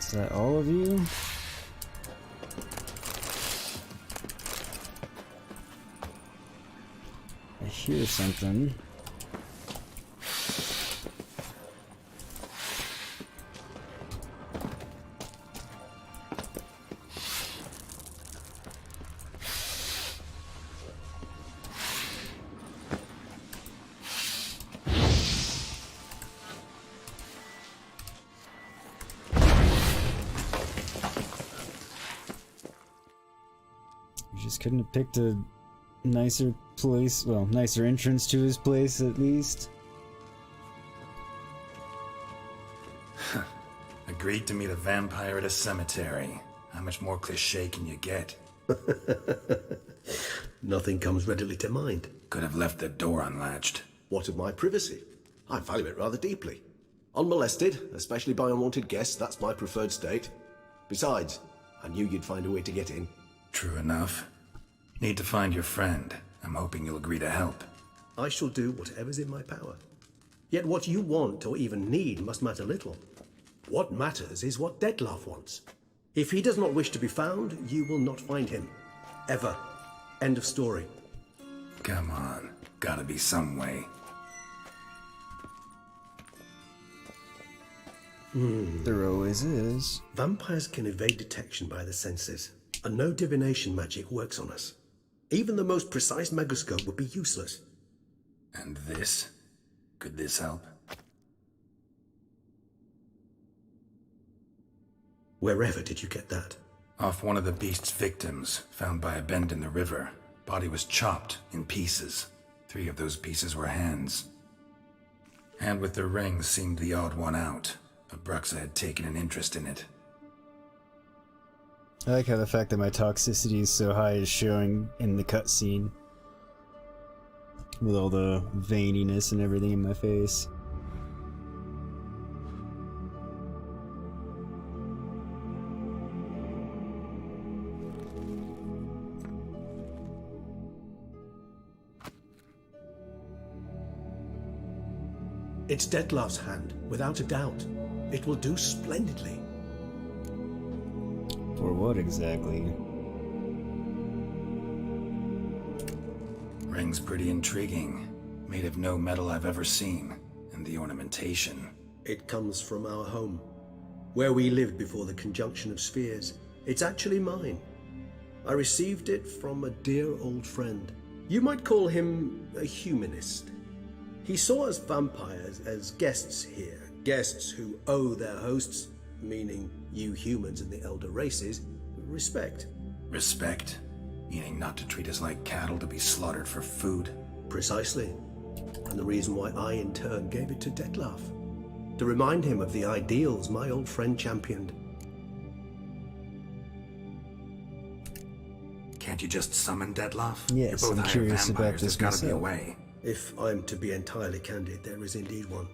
Is that all of you? I hear something. Just couldn't have picked a nicer place, well, nicer entrance to his place at least. Agreed to meet a vampire at a cemetery. How much more cliché can you get? Nothing comes readily to mind. Could have left the door unlatched. What of my privacy? I value it rather deeply. Unmolested, especially by unwanted guests, that's my preferred state. Besides, I knew you'd find a way to get in. True enough. Need to find your friend. I'm hoping you'll agree to help. I shall do whatever's in my power. Yet what you want or even need must matter little. What matters is what Detlaff wants. If he does not wish to be found, you will not find him. Ever. End of story. Come on. Gotta be some way. There always is. Vampires can evade detection by the senses, and no divination magic works on us. Even the most precise megascope would be useless. And this? Could this help? Wherever did you get that? Off one of the beast's victims, found by a bend in the river. Body was chopped in pieces. 3 of those pieces were hands. Hand with the ring seemed the odd one out. Abruxa had taken an interest in it. I like how the fact that my toxicity is so high is showing in the cutscene. With all the veininess and everything in my face. It's Detlaff's hand, without a doubt. It will do splendidly. For what exactly? Ring's pretty intriguing. Made of no metal I've ever seen. And the ornamentation. It comes from our home, where we lived before the conjunction of spheres. It's actually mine. I received it from a dear old friend. You might call him a humanist. He saw us vampires as guests here, guests who owe their hosts, meaning you humans and the elder races, respect. Respect? Meaning not to treat us like cattle to be slaughtered for food? Precisely. And the reason why I in turn gave it to Detlaff. To remind him of the ideals my old friend championed. Can't you just summon Detlaff? Yes, You're both I'm hired curious vampires. about this There's gotta be a myself. way. If I'm to be entirely candid, there is indeed one.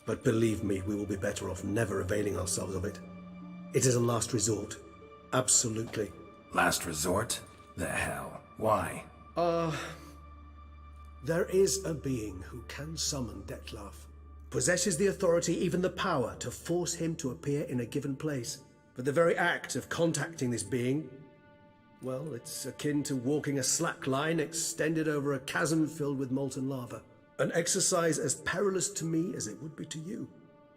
But believe me, we will be better off never availing ourselves of it. It is a last resort. Absolutely. Last resort? The hell? Why? There is a being who can summon Detlaff. Possesses the authority, even the power, to force him to appear in a given place. But the very act of contacting this being, well, it's akin to walking a slack line extended over a chasm filled with molten lava. An exercise as perilous to me as it would be to you.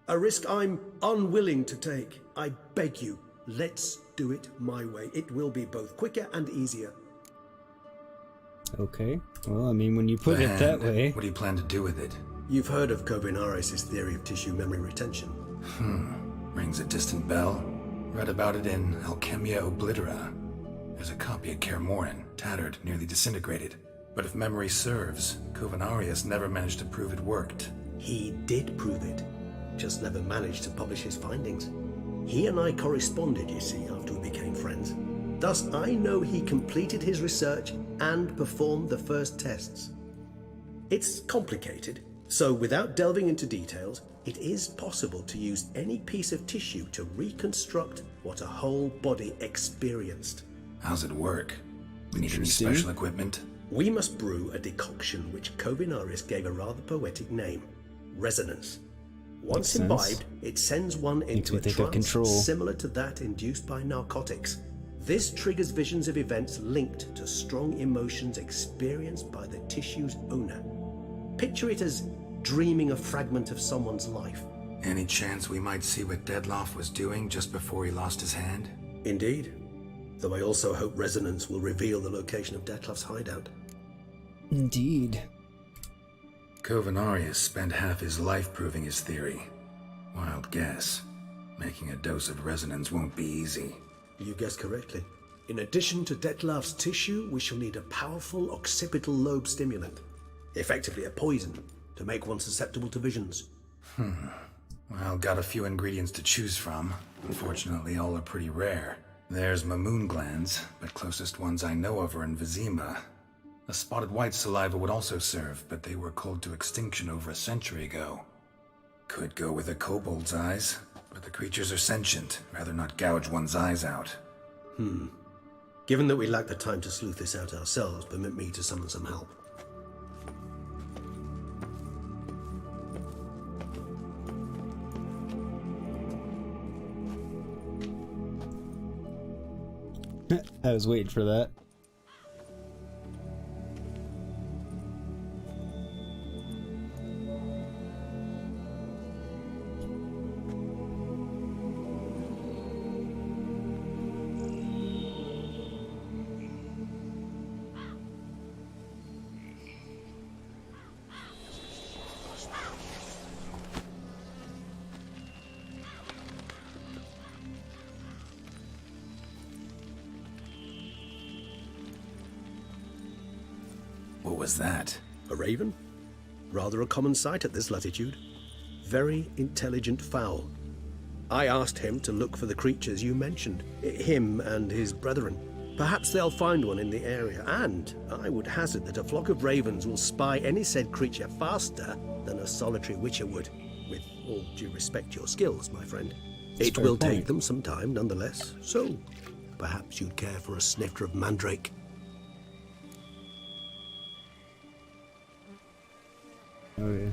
A risk I'm unwilling to take. I beg you, let's do it my way. It will be both quicker and easier. Okay. Well, I mean, when you put it that way... What do you plan to do with it? You've heard of Kovinaris' theory of tissue memory retention. Rings a distant bell. Read about it in Alchemia Oblitera. There's a copy of Kermoran, tattered, nearly disintegrated. But if memory serves, Kovinaris never managed to prove it worked. He did prove it, just never managed to publish his findings. He and I corresponded, you see, after we became friends. Thus, I know he completed his research and performed the first tests. It's complicated, so without delving into details, it is possible to use any piece of tissue to reconstruct what a whole body experienced. How's it work? We need any special equipment? We must brew a decoction which Kovinaris gave a rather poetic name, resonance. Once imbibed, it sends one into a trance similar to that induced by narcotics. This triggers visions of events linked to strong emotions experienced by the tissue's owner. Picture it as dreaming a fragment of someone's life. Any chance we might see what Detlaff was doing just before he lost his hand? Indeed. Though I also hope resonance will reveal the location of Detlaff's hideout. Indeed. Kovinaris spent half his life proving his theory. Wild guess. Making a dose of resonance won't be easy. You guessed correctly. In addition to Detlaff's tissue, we shall need a powerful occipital lobe stimulant. Effectively a poison, to make one susceptible to visions. Well, got a few ingredients to choose from. Unfortunately, all are pretty rare. There's Mamoon glands, but closest ones I know of are in Vizima. A spotted white saliva would also serve, but they were cold to extinction over a century ago. Could go with a kobold's eyes, but the creatures are sentient. Rather not gouge one's eyes out. Given that we lack the time to sleuth this out ourselves, permit me to summon some help. I was waiting for that. What was that? A raven? Rather a common sight at this latitude. Very intelligent fowl. I asked him to look for the creatures you mentioned, him and his brethren. Perhaps they'll find one in the area, and I would hazard that a flock of ravens will spy any said creature faster than a solitary witcher would. With all due respect to your skills, my friend. It will take them some time, nonetheless, so perhaps you'd care for a snifter of mandrake. Oh, yeah.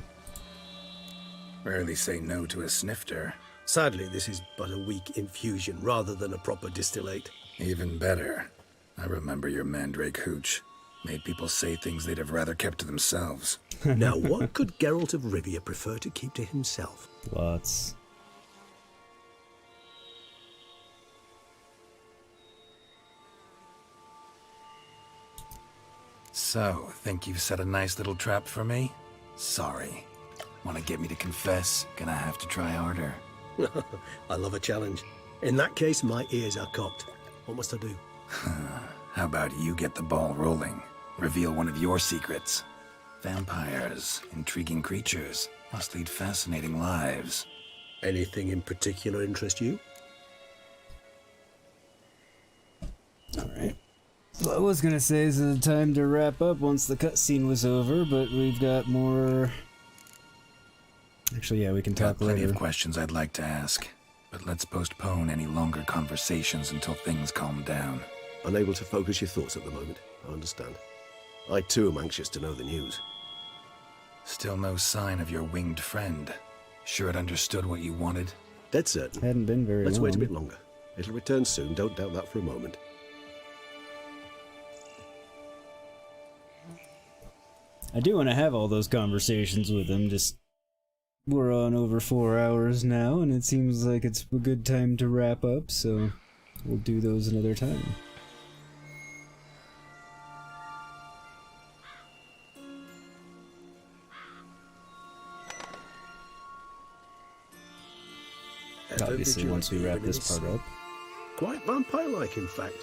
Rarely say no to a snifter. Sadly, this is but a weak infusion rather than a proper distillate. Even better. I remember your mandrake hooch. Made people say things they'd have rather kept to themselves. Now, what could Geralt of Rivia prefer to keep to himself? Lots. So, think you've set a nice little trap for me? Sorry. Want to get me to confess? Gonna have to try harder. I love a challenge. In that case, my ears are cocked. What must I do? How about you get the ball rolling? Reveal one of your secrets. Vampires, intriguing creatures, must lead fascinating lives. Anything in particular interest you? Alright. Well, I was gonna say this is the time to wrap up once the cutscene was over, but we've got more... Actually, yeah, we can talk plenty later. of questions I'd like to ask, but let's postpone any longer conversations until things calm down. Unable to focus your thoughts at the moment. I understand. I too am anxious to know the news. Still no sign of your winged friend. Sure it understood what you wanted? Dead certain. Hadn't been very long. Let's wait a bit longer. It'll return soon, don't doubt that for a moment. I do want to have all those conversations with him, just... We're on over 4 hours now, and it seems like it's a good time to wrap up, so we'll do those another time. Obviously, once we wrap this part up. Quite vampire-like, in fact.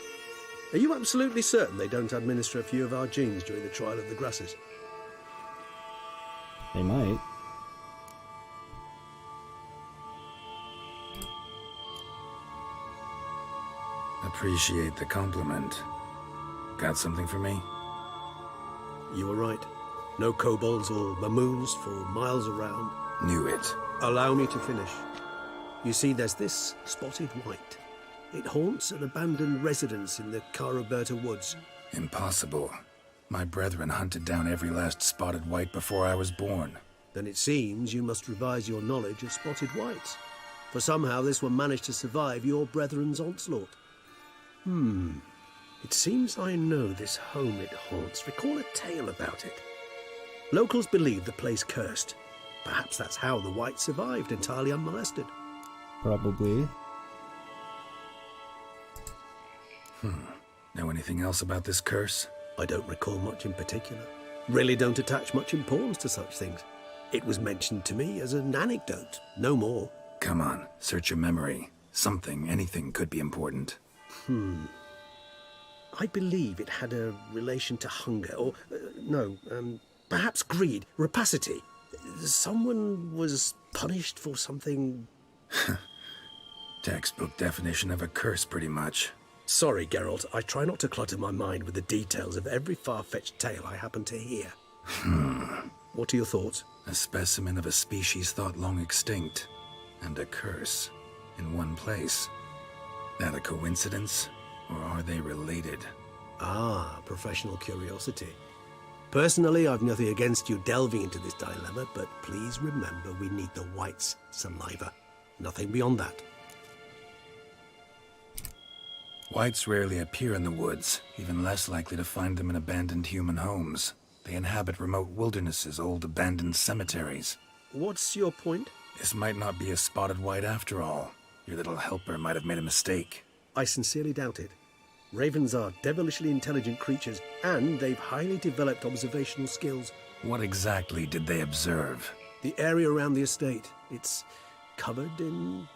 Are you absolutely certain they don't administer a few of our genes during the trial of the grasses? They might. Appreciate the compliment. Got something for me? You were right. No kobolds or mamoons for miles around. Knew it. Allow me to finish. You see, there's this spotted white. It haunts an abandoned residence in the Caraberta woods. Impossible. My brethren hunted down every last spotted white before I was born. Then it seems you must revise your knowledge of spotted whites. For somehow this one managed to survive your brethren's onslaught. It seems I know this home it haunts. Recall a tale about it. Locals believe the place cursed. Perhaps that's how the whites survived entirely unmolested. Probably. Know anything else about this curse? I don't recall much in particular. Really don't attach much importance to such things. It was mentioned to me as an anecdote, no more. Come on, search your memory. Something, anything could be important. I believe it had a relation to hunger, or, perhaps greed, rapacity. Someone was punished for something... Textbook definition of a curse, pretty much. Sorry, Geralt, I try not to clutter my mind with the details of every far-fetched tale I happen to hear. What are your thoughts? A specimen of a species thought long extinct, and a curse in one place. That a coincidence, or are they related? Ah, professional curiosity. Personally, I've nothing against you delving into this dilemma, but please remember we need the whites' saliva. Nothing beyond that. Whites rarely appear in the woods, even less likely to find them in abandoned human homes. They inhabit remote wildernesses, old abandoned cemeteries. What's your point? This might not be a spotted white after all. Your little helper might have made a mistake. I sincerely doubt it. Ravens are devilishly intelligent creatures, and they've highly developed observational skills. What exactly did they observe? The area around the estate. It's covered in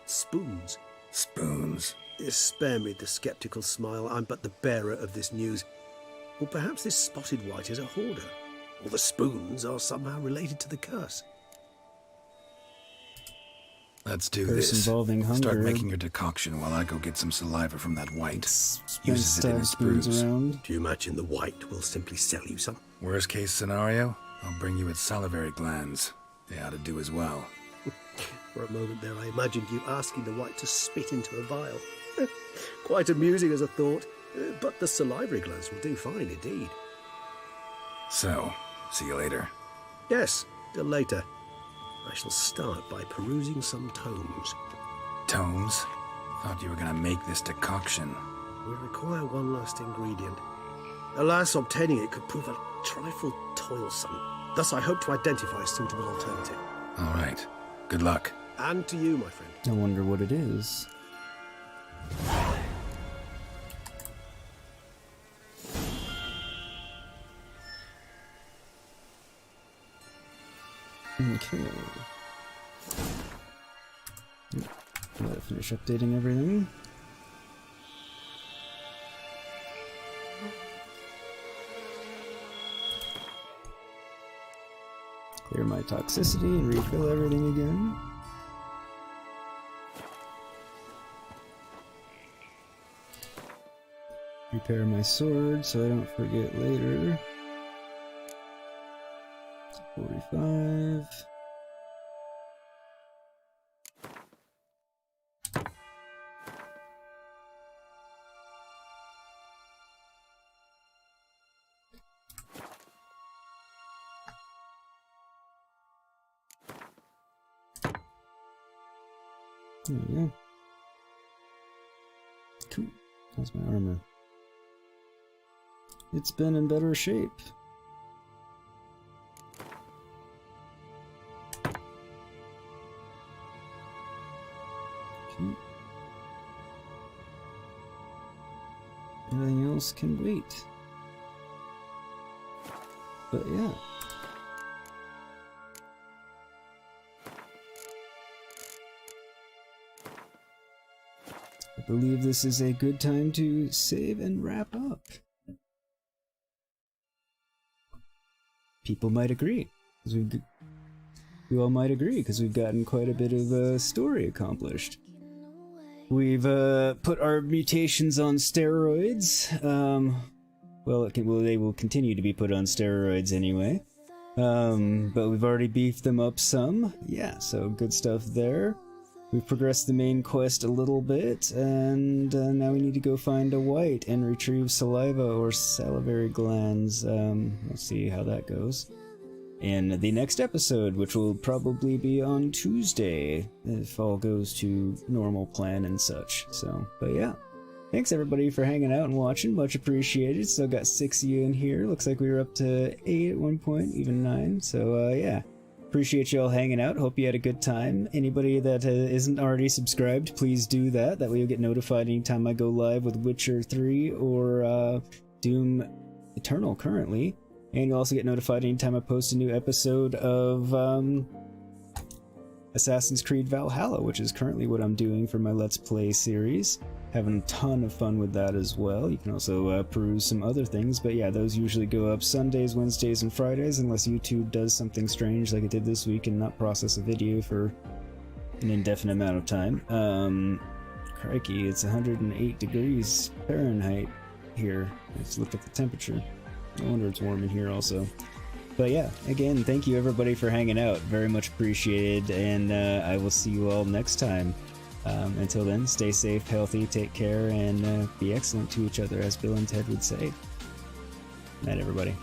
spoons. Spoons? Spare me the skeptical smile. I'm but the bearer of this news. Or perhaps this spotted white is a hoarder. Or the spoons are somehow related to the curse. Let's do Curse this. involving hunger. Start making your decoction while I go get some saliva from that white. Uses it in his spoons brews. around. Do you imagine the white will simply sell you some? Worst case scenario, I'll bring you its salivary glands. They ought to do as well. For a moment there, I imagined you asking the white to spit into a vial. Quite amusing as a thought, but the salivary glands will do fine indeed. So, see you later. Yes, till later. I shall start by perusing some tomes. Tomes? Thought you were gonna make this decoction. We require one last ingredient. Alas, obtaining it could prove a trifle toilsome. Thus, I hope to identify a suitable alternative. All right. Good luck. And to you, my friend. I wonder what it is. Okay. Gotta finish updating everything. Clear my toxicity and refill everything again. Repair my sword so I don't forget later. 45. There we go. Cool. How's my armor? It's been in better shape. Okay. Everything else can wait. But yeah. I believe this is a good time to save and wrap up. People might agree, because you all might agree, because we've gotten quite a bit of story accomplished. We've put our mutations on steroids. Well, they will continue to be put on steroids anyway. But we've already beefed them up some. Yeah, so good stuff there. We've progressed the main quest a little bit, and now we need to go find a white and retrieve saliva or salivary glands. We'll see how that goes in the next episode, which will probably be on Tuesday, if all goes to normal plan and such. So, but yeah. Thanks everybody for hanging out and watching, much appreciated. Still got 6 of you in here. Looks like we were up to 8 at one point, even 9. So, yeah. Appreciate you all hanging out. Hope you had a good time. Anybody that isn't already subscribed, please do that. That way you'll get notified anytime I go live with Witcher 3 or Doom Eternal currently. And you'll also get notified anytime I post a new episode of Assassin's Creed Valhalla, which is currently what I'm doing for my Let's Play series. Having a ton of fun with that as well. You can also peruse some other things, but yeah, those usually go up Sundays, Wednesdays, and Fridays, unless YouTube does something strange like it did this week and not process a video for an indefinite amount of time. Crikey, it's 108 degrees Fahrenheit here. Let's look at the temperature. No wonder it's warm in here also. But yeah, again, thank you everybody for hanging out. Very much appreciated, and I will see you all next time. Until then, stay safe, healthy, take care, and be excellent to each other, as Bill and Ted would say. Night, everybody.